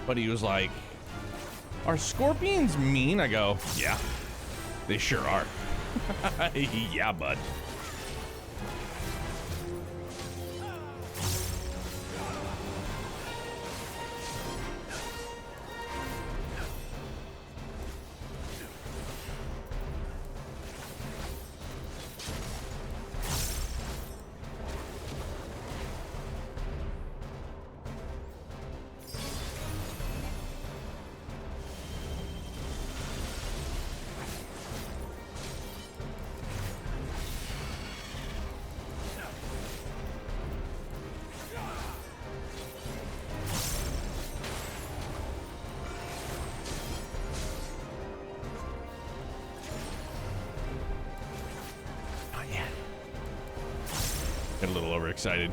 But he was like, are scorpions mean? I go, yeah, they sure are. Yeah, bud. Get a little overexcited.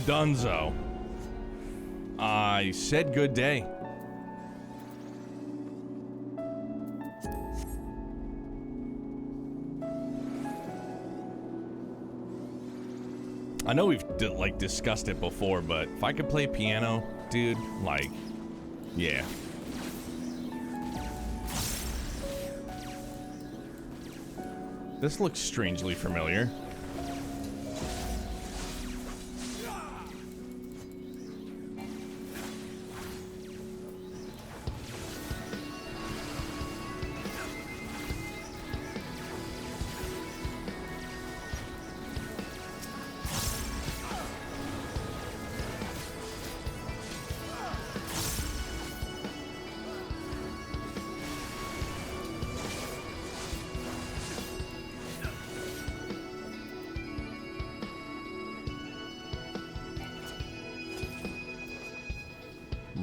Dunzo. I said good day. I know we've like discussed it before, but if I could play piano, dude, like, yeah. This looks strangely familiar.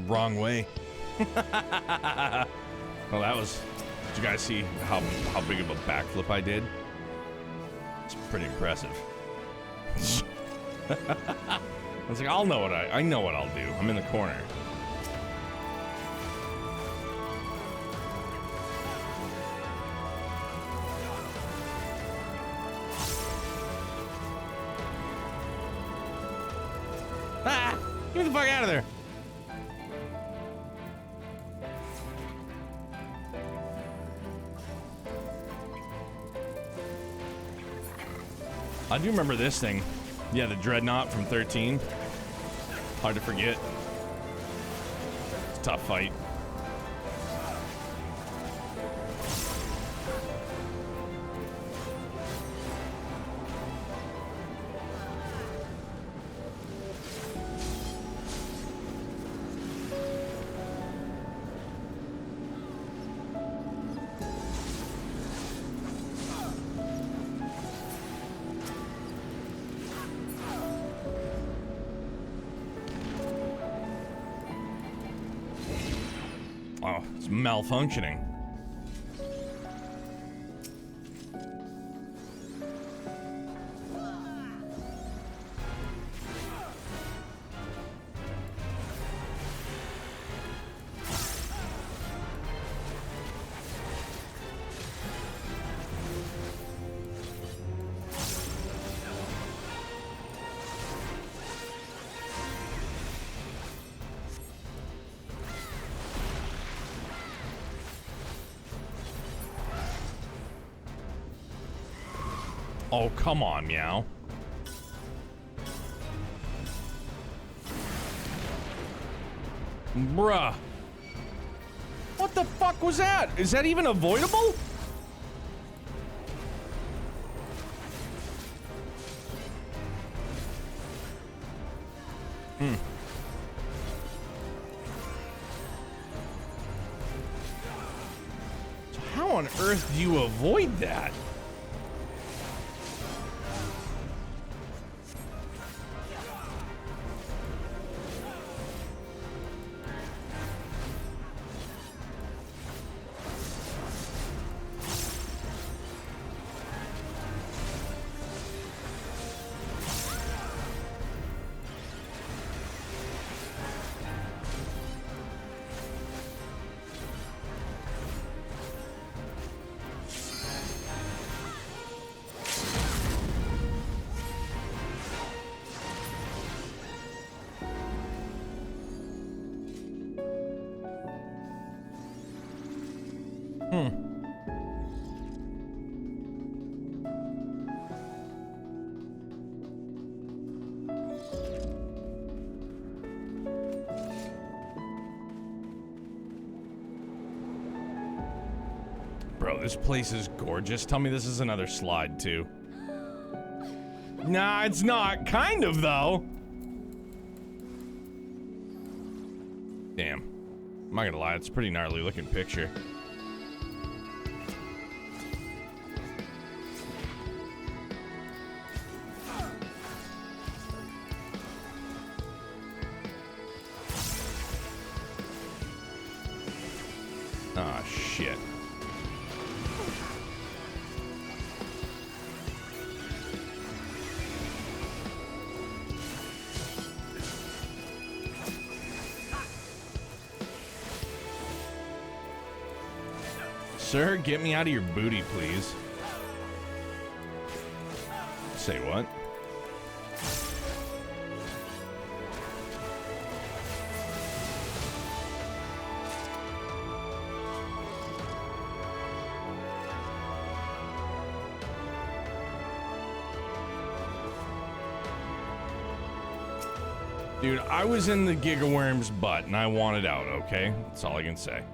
Wrong way. Well, that was. Did you guys see how big of a backflip I did? It's pretty impressive. I was like, I know what I'll do. I'm in the corner. Ah! Get the fuck out of there! I do remember this thing. Yeah, the Dreadnought from 13. Hard to forget. It's a tough fight. Oh, it's malfunctioning. Oh, come on, Meow. Bruh. What the fuck was that? Is that even avoidable? on earth do you avoid that? Bro, this place is gorgeous. Tell me this is another slide, too. Nah, it's not. Kind of, though. Damn. I'm not gonna lie, it's a pretty gnarly looking picture. Ah, shit. Sir, get me out of your booty, please. Say what? Dude, I was in the Giga Worm's butt and I wanted out, okay? That's all I can say.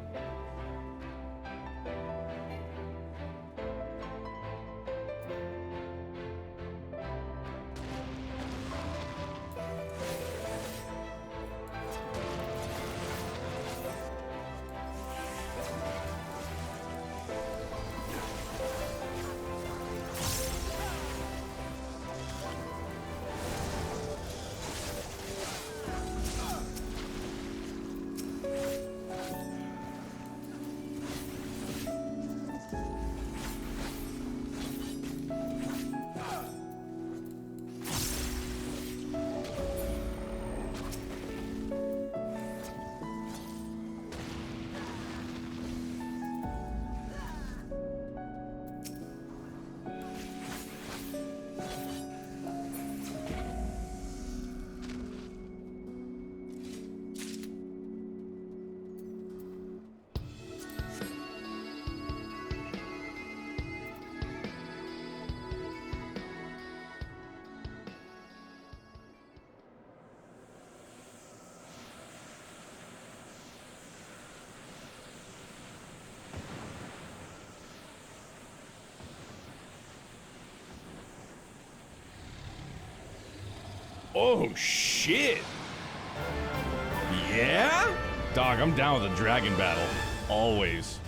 Oh, shit. Yeah? Dog, I'm down with a dragon battle. Always.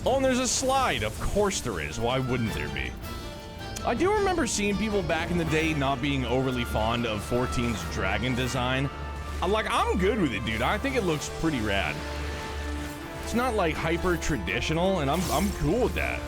Oh, and there's a slide. Of course there is. Why wouldn't there be? I do remember seeing people back in the day not being overly fond of 14's dragon design. I'm good with it, dude. I think it looks pretty rad. It's not like hyper traditional, and I'm cool with that.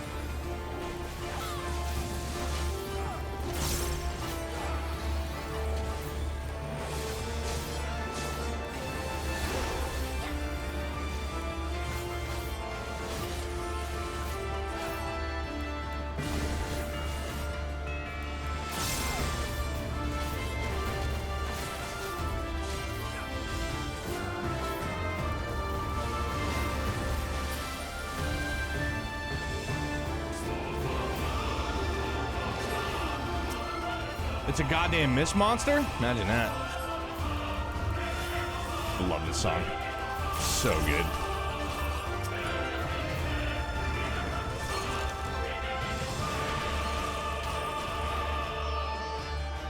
It's a goddamn mist monster? Imagine that. I love this song. So good.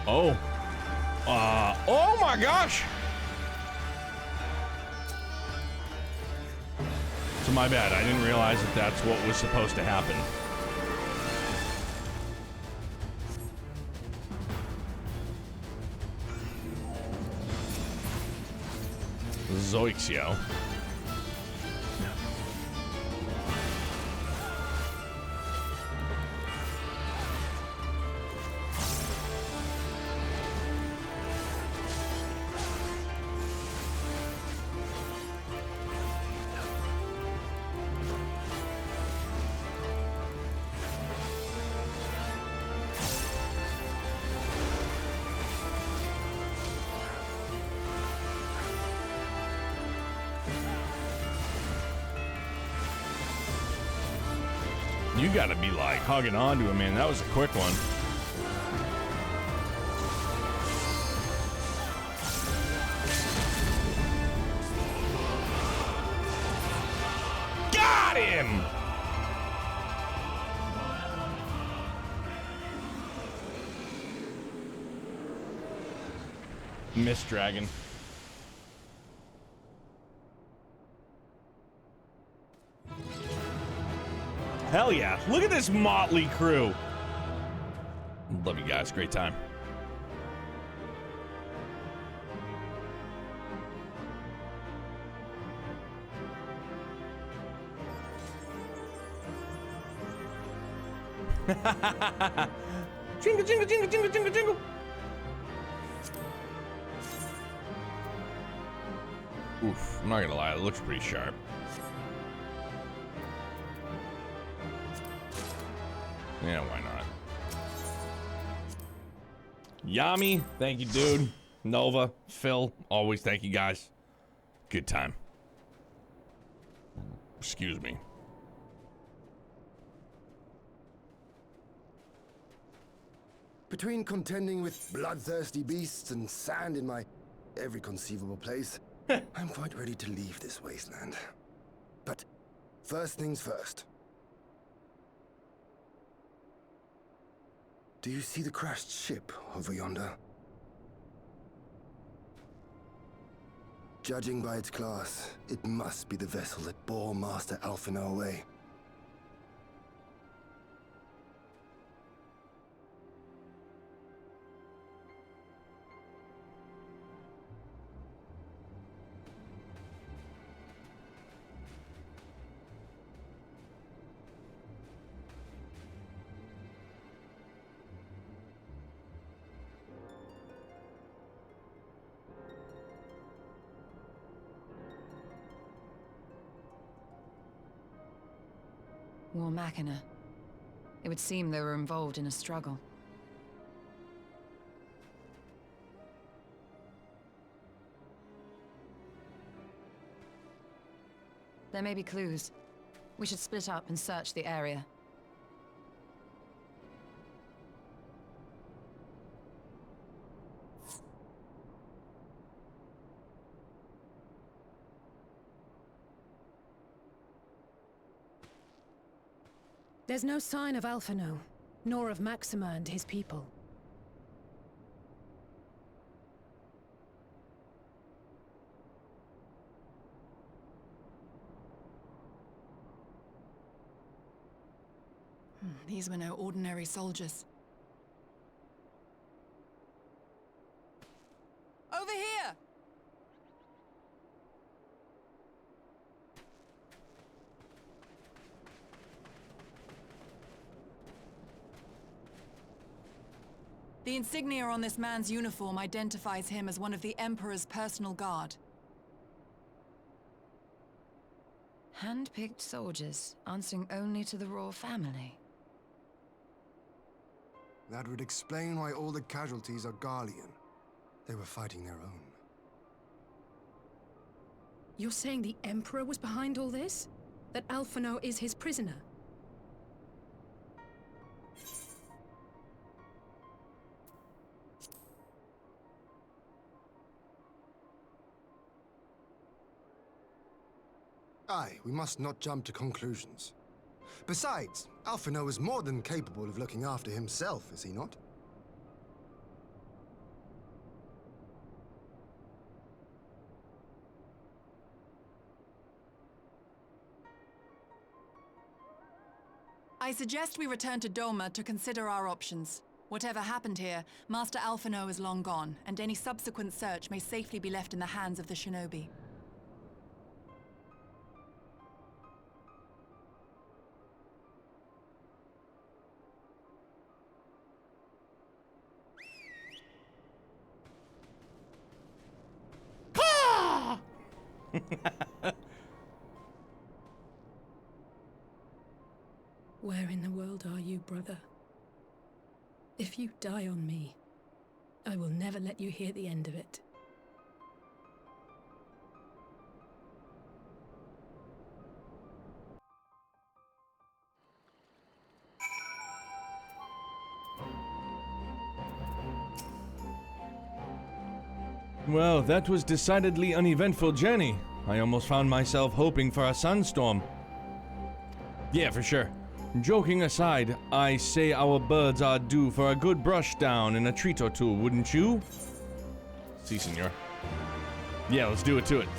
Oh. Oh my gosh! So my bad. I didn't realize that that's what was supposed to happen. Zoixio. You gotta be like hugging onto him, man. That was a quick one. Got him! Mist Dragon. Hell yeah. Look at this motley crew. Love you guys. Great time. Jingle, jingle, jingle, jingle, jingle, jingle. Oof. I'm not gonna lie. It looks pretty sharp. Yeah, why not? Yami, thank you, dude. Nova, Phil, always thank you guys. Good time. Excuse me. Between contending with bloodthirsty beasts and sand in my every conceivable place, I'm quite ready to leave this wasteland. But first things first. Do you see the crashed ship over yonder? Judging by its class, it must be the vessel that bore Master Alphinaud away. War Machina. It would seem they were involved in a struggle. There may be clues. We should split up and search the area. There's no sign of Alphinaud, nor of Maxima and his people. These were no ordinary soldiers. Over here! The insignia on this man's uniform identifies him as one of the Emperor's personal guard. Hand-picked soldiers, answering only to the royal family. That would explain why all the casualties are Garlean. They were fighting their own. You're saying the Emperor was behind all this? That Alphinaud is his prisoner? Aye, we must not jump to conclusions. Besides, Alphinaud is more than capable of looking after himself, is he not? I suggest we return to Doma to consider our options. Whatever happened here, Master Alphino is long gone, and any subsequent search may safely be left in the hands of the shinobi. Where in the world are you, brother? If you die on me, I will never let you hear the end of it. Well, that was decidedly uneventful journey. I almost found myself hoping for a sunstorm. Yeah, for sure. Joking aside, I say our birds are due for a good brush down and a treat or two, wouldn't you? Si, senor. Yeah, let's do it to it.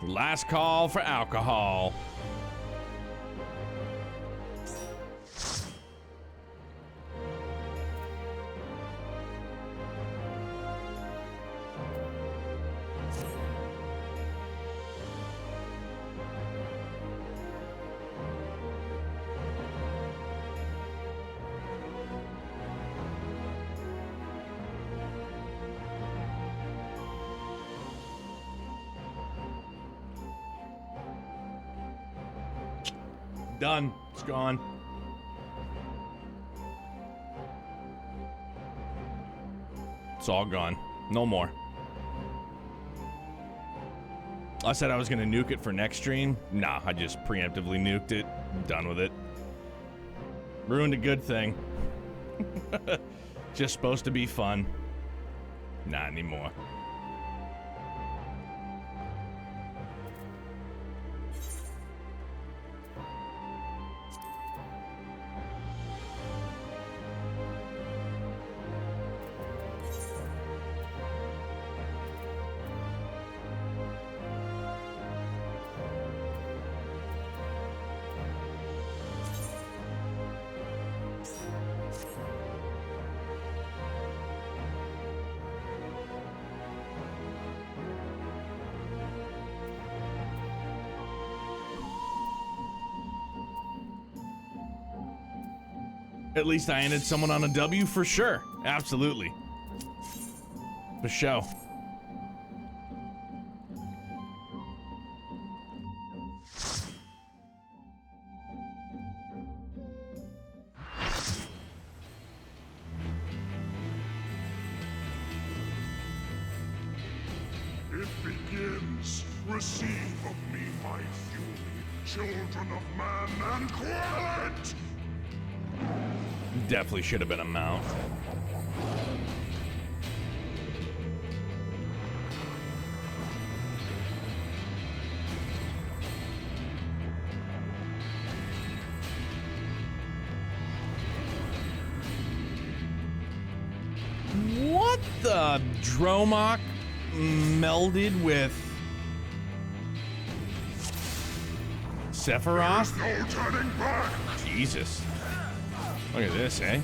Last call for alcohol. Done. It's gone. It's all gone. No more. I said I was gonna nuke it for next stream. Nah, I just preemptively nuked it. Done with it. Ruined a good thing. Just supposed to be fun. Not anymore. At least I ended someone on a W for sure. Absolutely. For show. It begins. Receive of me my fury, children of man, and quell it! Definitely should have been a mount. What the Dromok melded with Sephiroth? There's no turning back! Jesus. Look at this, eh?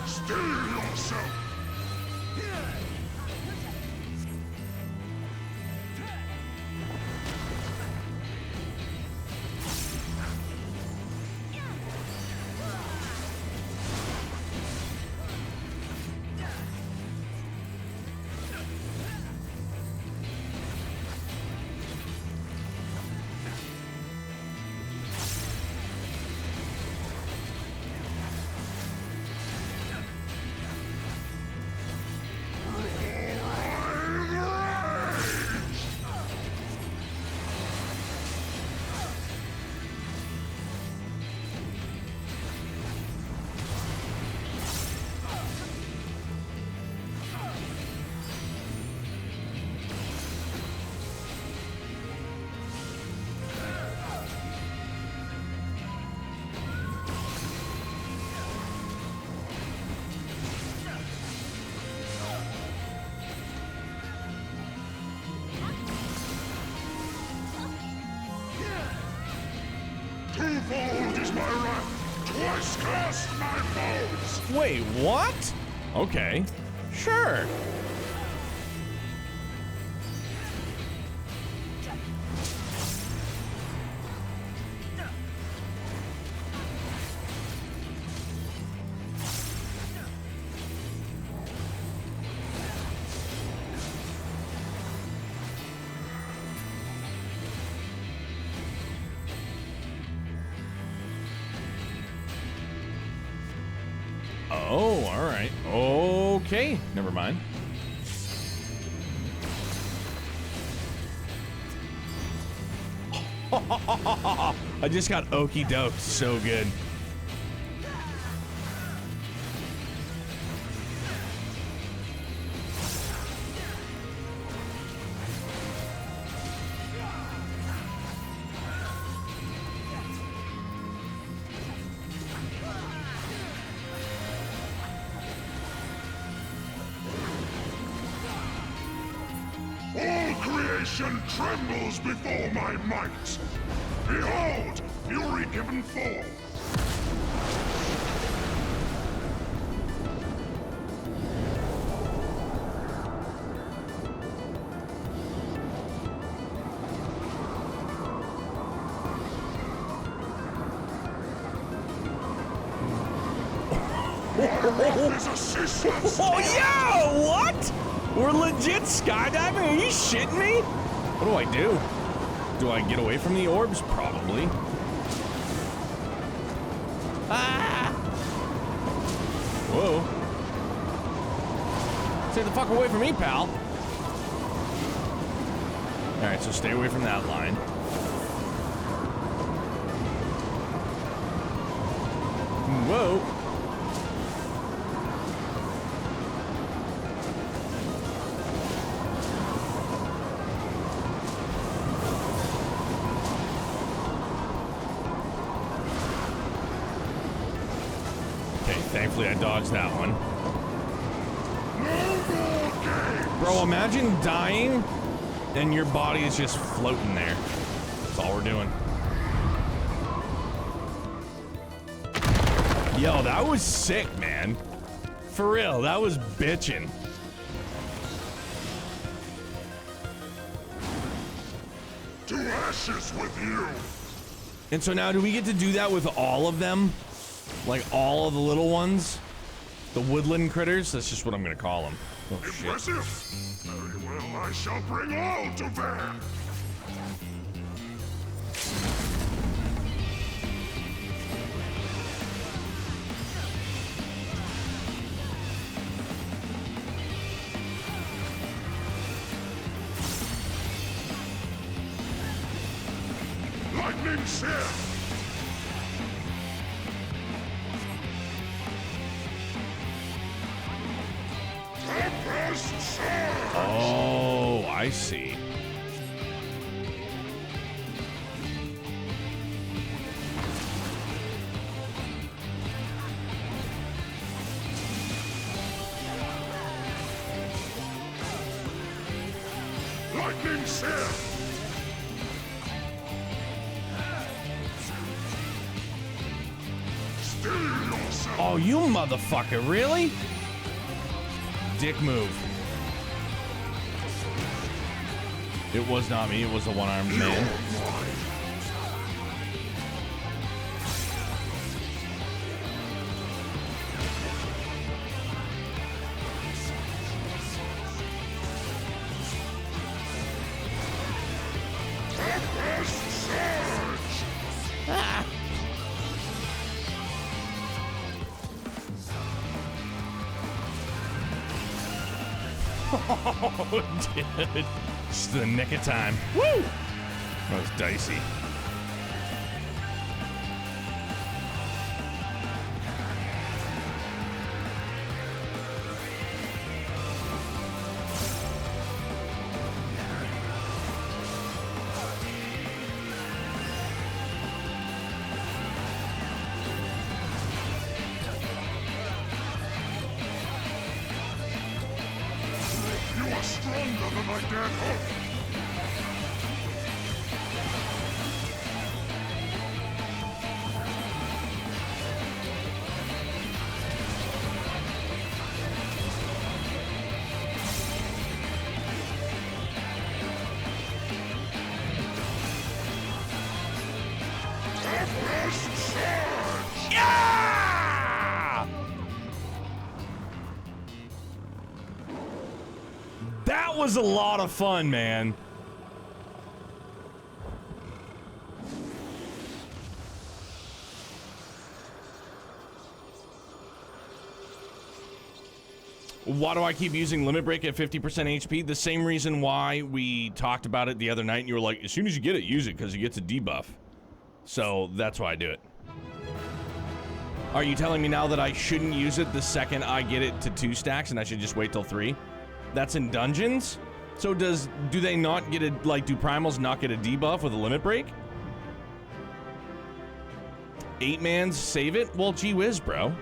Steel yourself! Disgust my foes! Wait, what? Okay, sure. Oh, all right. Okay, never mind. I just got okey doked so good. All creation trembles before my might. Behold, fury given forth. Oh yeah, what? We're legit skydiving? Are you shitting me? What do I do? Do I get away from the orbs? Probably. Ah! Whoa. Stay the fuck away from me, pal. Alright, so stay away from that line. Whoa. Thankfully, I dodged that one. Bro, imagine dying and your body is just floating there. That's all we're doing. Yo, that was sick, man. For real, that was bitchin'. To ashes with you. And so now, do we get to do that with all of them? Like all of the little ones? The woodland critters? That's just what I'm gonna call them. Oh, shit. Impressive. Very well, I shall bring all to bear. Lightning Sear. Oh, I see. Lightning Sear. Still yourself. Oh, you motherfucker, really? Dick move. It was not me, it was a one-armed man. Ah. Oh, dude. Just the nick of time. Woo! That was dicey. You are stronger than I dared hope. That was a lot of fun, man. Why do I keep using Limit Break at 50% HP? The same reason why we talked about it the other night and you were like, as soon as you get it, use it because it gets a debuff. So that's why I do it. Are you telling me now that I shouldn't use it the second I get it to 2 stacks and I should just wait till 3? That's in dungeons? So do they not get a, like, do primals not get a debuff with a Limit Break? 8-mans save it? Well, gee whiz, bro.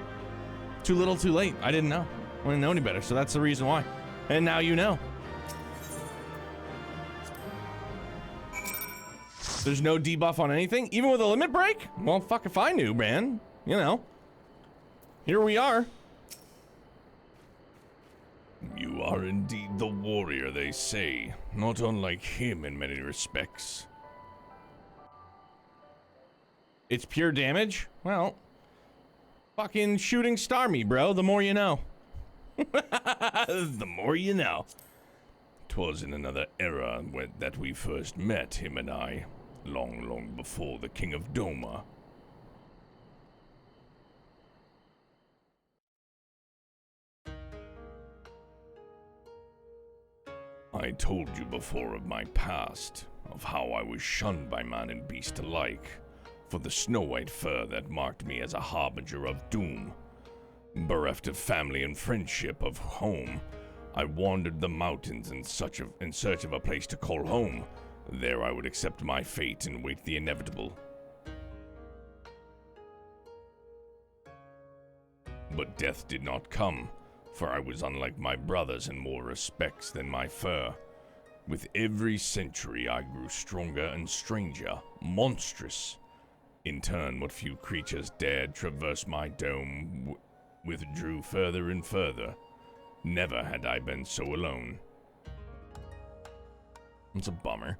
Too little, too late. I didn't know. I didn't know any better, so that's the reason why. And now you know. There's no debuff on anything, even with a Limit Break? Well, fuck if I knew, man. You know. Here we are. You are indeed the warrior, they say. Not unlike him in many respects. It's pure damage? Well, fucking shooting star me, bro. The more you know. The more you know. 'Twas in another era that we first met, him and I. Long, long before the King of Doma. I told you before of my past, of how I was shunned by man and beast alike, for the snow-white fur that marked me as a harbinger of doom. Bereft of family and friendship, of home, I wandered the mountains in search of a place to call home. There I would accept my fate and wait the inevitable. But death did not come, for I was unlike my brothers in more respects than my fur. With every century I grew stronger and stranger, monstrous. In turn, what few creatures dared traverse my dome withdrew further and further. Never had I been so alone. It's a bummer.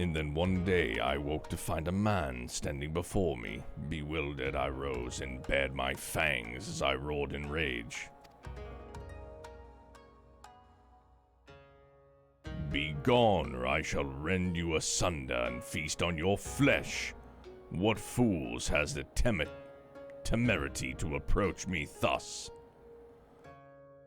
And then one day I woke to find a man standing before me. Bewildered I rose and bared my fangs as I roared in rage. Be gone, or I shall rend you asunder and feast on your flesh. What fools has the temerity to approach me thus?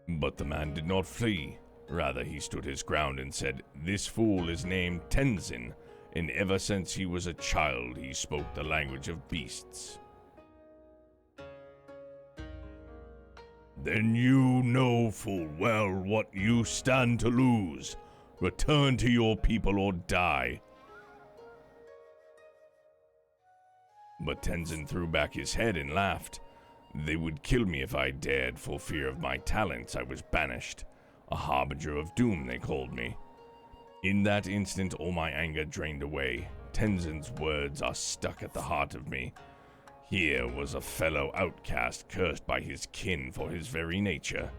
But the man did not flee. Rather, he stood his ground and said, This fool is named Tenzin, and ever since he was a child, he spoke the language of beasts. Then you know full well what you stand to lose. Return to your people or die. But Tenzin threw back his head and laughed. They would kill me if I dared. For fear of my talents, I was banished. A harbinger of doom, they called me. In that instant, all my anger drained away. Tenzin's words are stuck at the heart of me. Here was a fellow outcast cursed by his kin for his very nature.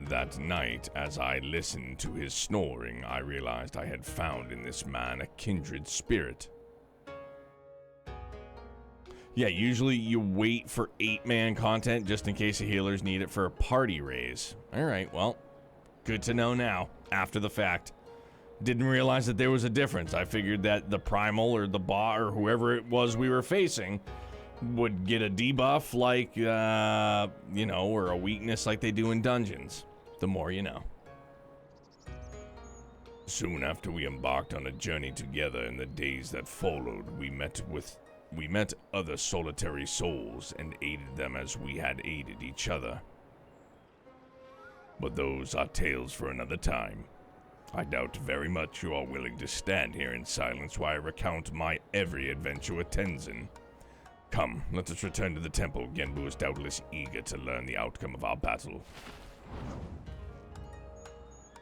That night, as I listened to his snoring, I realized I had found in this man a kindred spirit. Yeah, usually you wait for 8-man content just in case the healers need it for a party raise. Alright, well, good to know now, after the fact. Didn't realize that there was a difference. I figured that the primal or the bot or whoever it was we were facing would get a debuff like, you know, or a weakness like they do in dungeons. The more you know. Soon after we embarked on a journey together, in the days that followed, we met other solitary souls and aided them as we had aided each other. But those are tales for another time. I doubt very much you are willing to stand here in silence while I recount my every adventure with Tenzin. Come, let us return to the temple. Genbu is doubtless eager to learn the outcome of our battle.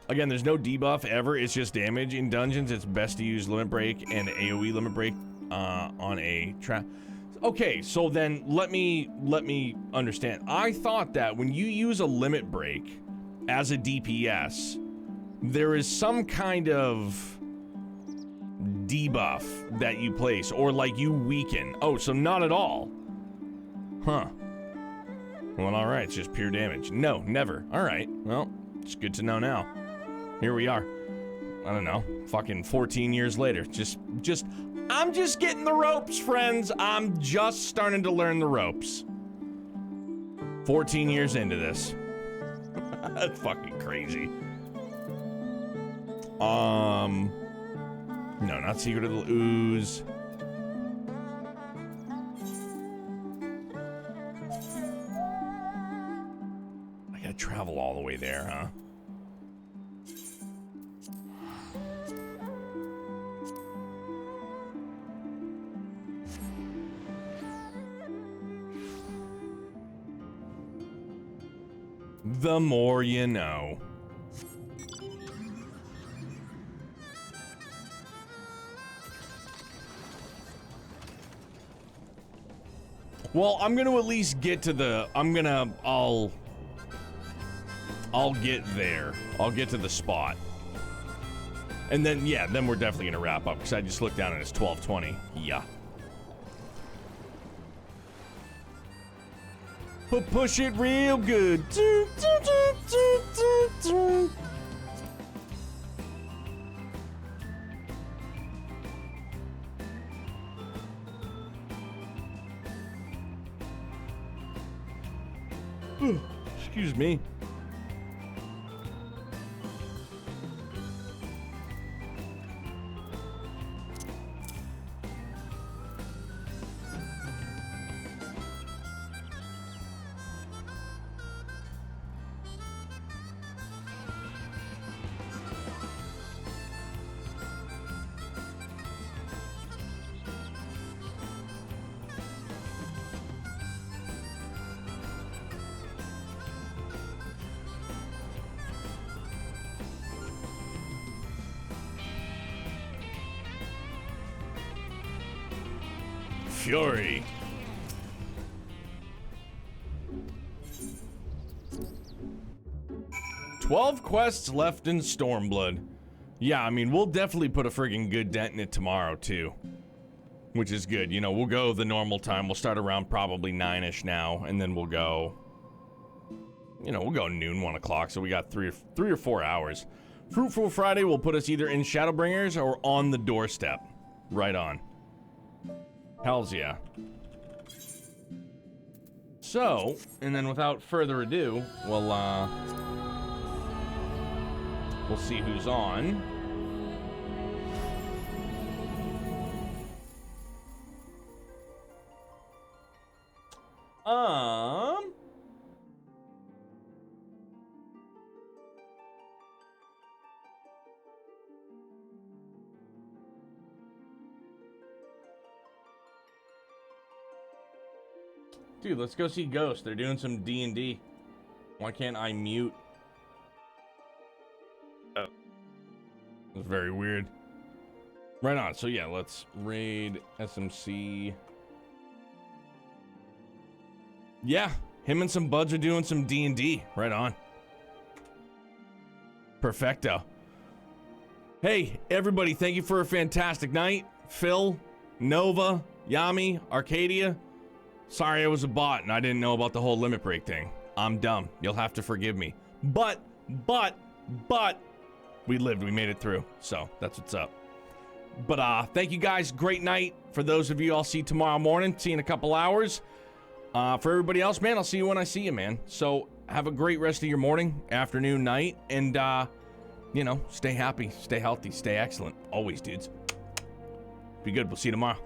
Again, there's no debuff ever, it's just damage. In dungeons, it's best to use Limit Break and AoE Limit Break on a trap. Okay, so then let me understand. I thought that when you use a Limit Break as a DPS, there is some kind of debuff that you place, or like you weaken. Oh, so not at all. Huh. Well, all right, it's just pure damage. No, never. All right, well, it's good to know now. Here we are. I don't know, fucking 14 years later. I'm just getting the ropes, friends. I'm just starting to learn the ropes. 14 years into this. That's fucking crazy. No, not Secret of the Ooze. I gotta travel all the way there, huh? The more you know. Well, I'm gonna at least get to the, I'll get there. I'll get to the spot. And then, yeah, then we're definitely gonna wrap up, because I just looked down and it's 12:20. Yeah. But push it real good. Excuse me. Fury. "12 quests left in Stormblood." Yeah, I mean, we'll definitely put a friggin' good dent in it tomorrow, too. Which is good. You know, we'll go the normal time. We'll start around probably 9-ish now, and then we'll go... You know, we'll go noon, 1 o'clock, so we got three or 4 hours. Fruitful Friday will put us either in Shadowbringers or on the doorstep. Right on. Hells yeah. So, and then without further ado, we'll see who's on. Dude, let's go see Ghost. They're doing some D&D. Why can't I mute? Oh. That's very weird. Right on. So yeah, let's raid SMC. Yeah, him and some buds are doing some D&D. Right on. Perfecto. Hey, everybody, thank you for a fantastic night. Phil, Nova, Yami, Arcadia. Sorry I was a bot and I didn't know about the whole limit break thing. I'm dumb. You'll have to forgive me. But, we lived. We made it through. So, that's what's up. But, thank you guys. Great night. For those of you I'll see tomorrow morning. See you in a couple hours. For everybody else, man, I'll see you when I see you, man. So, have a great rest of your morning, afternoon, night. And, you know, stay happy, stay healthy, stay excellent. Always, dudes. Be good. We'll see you tomorrow.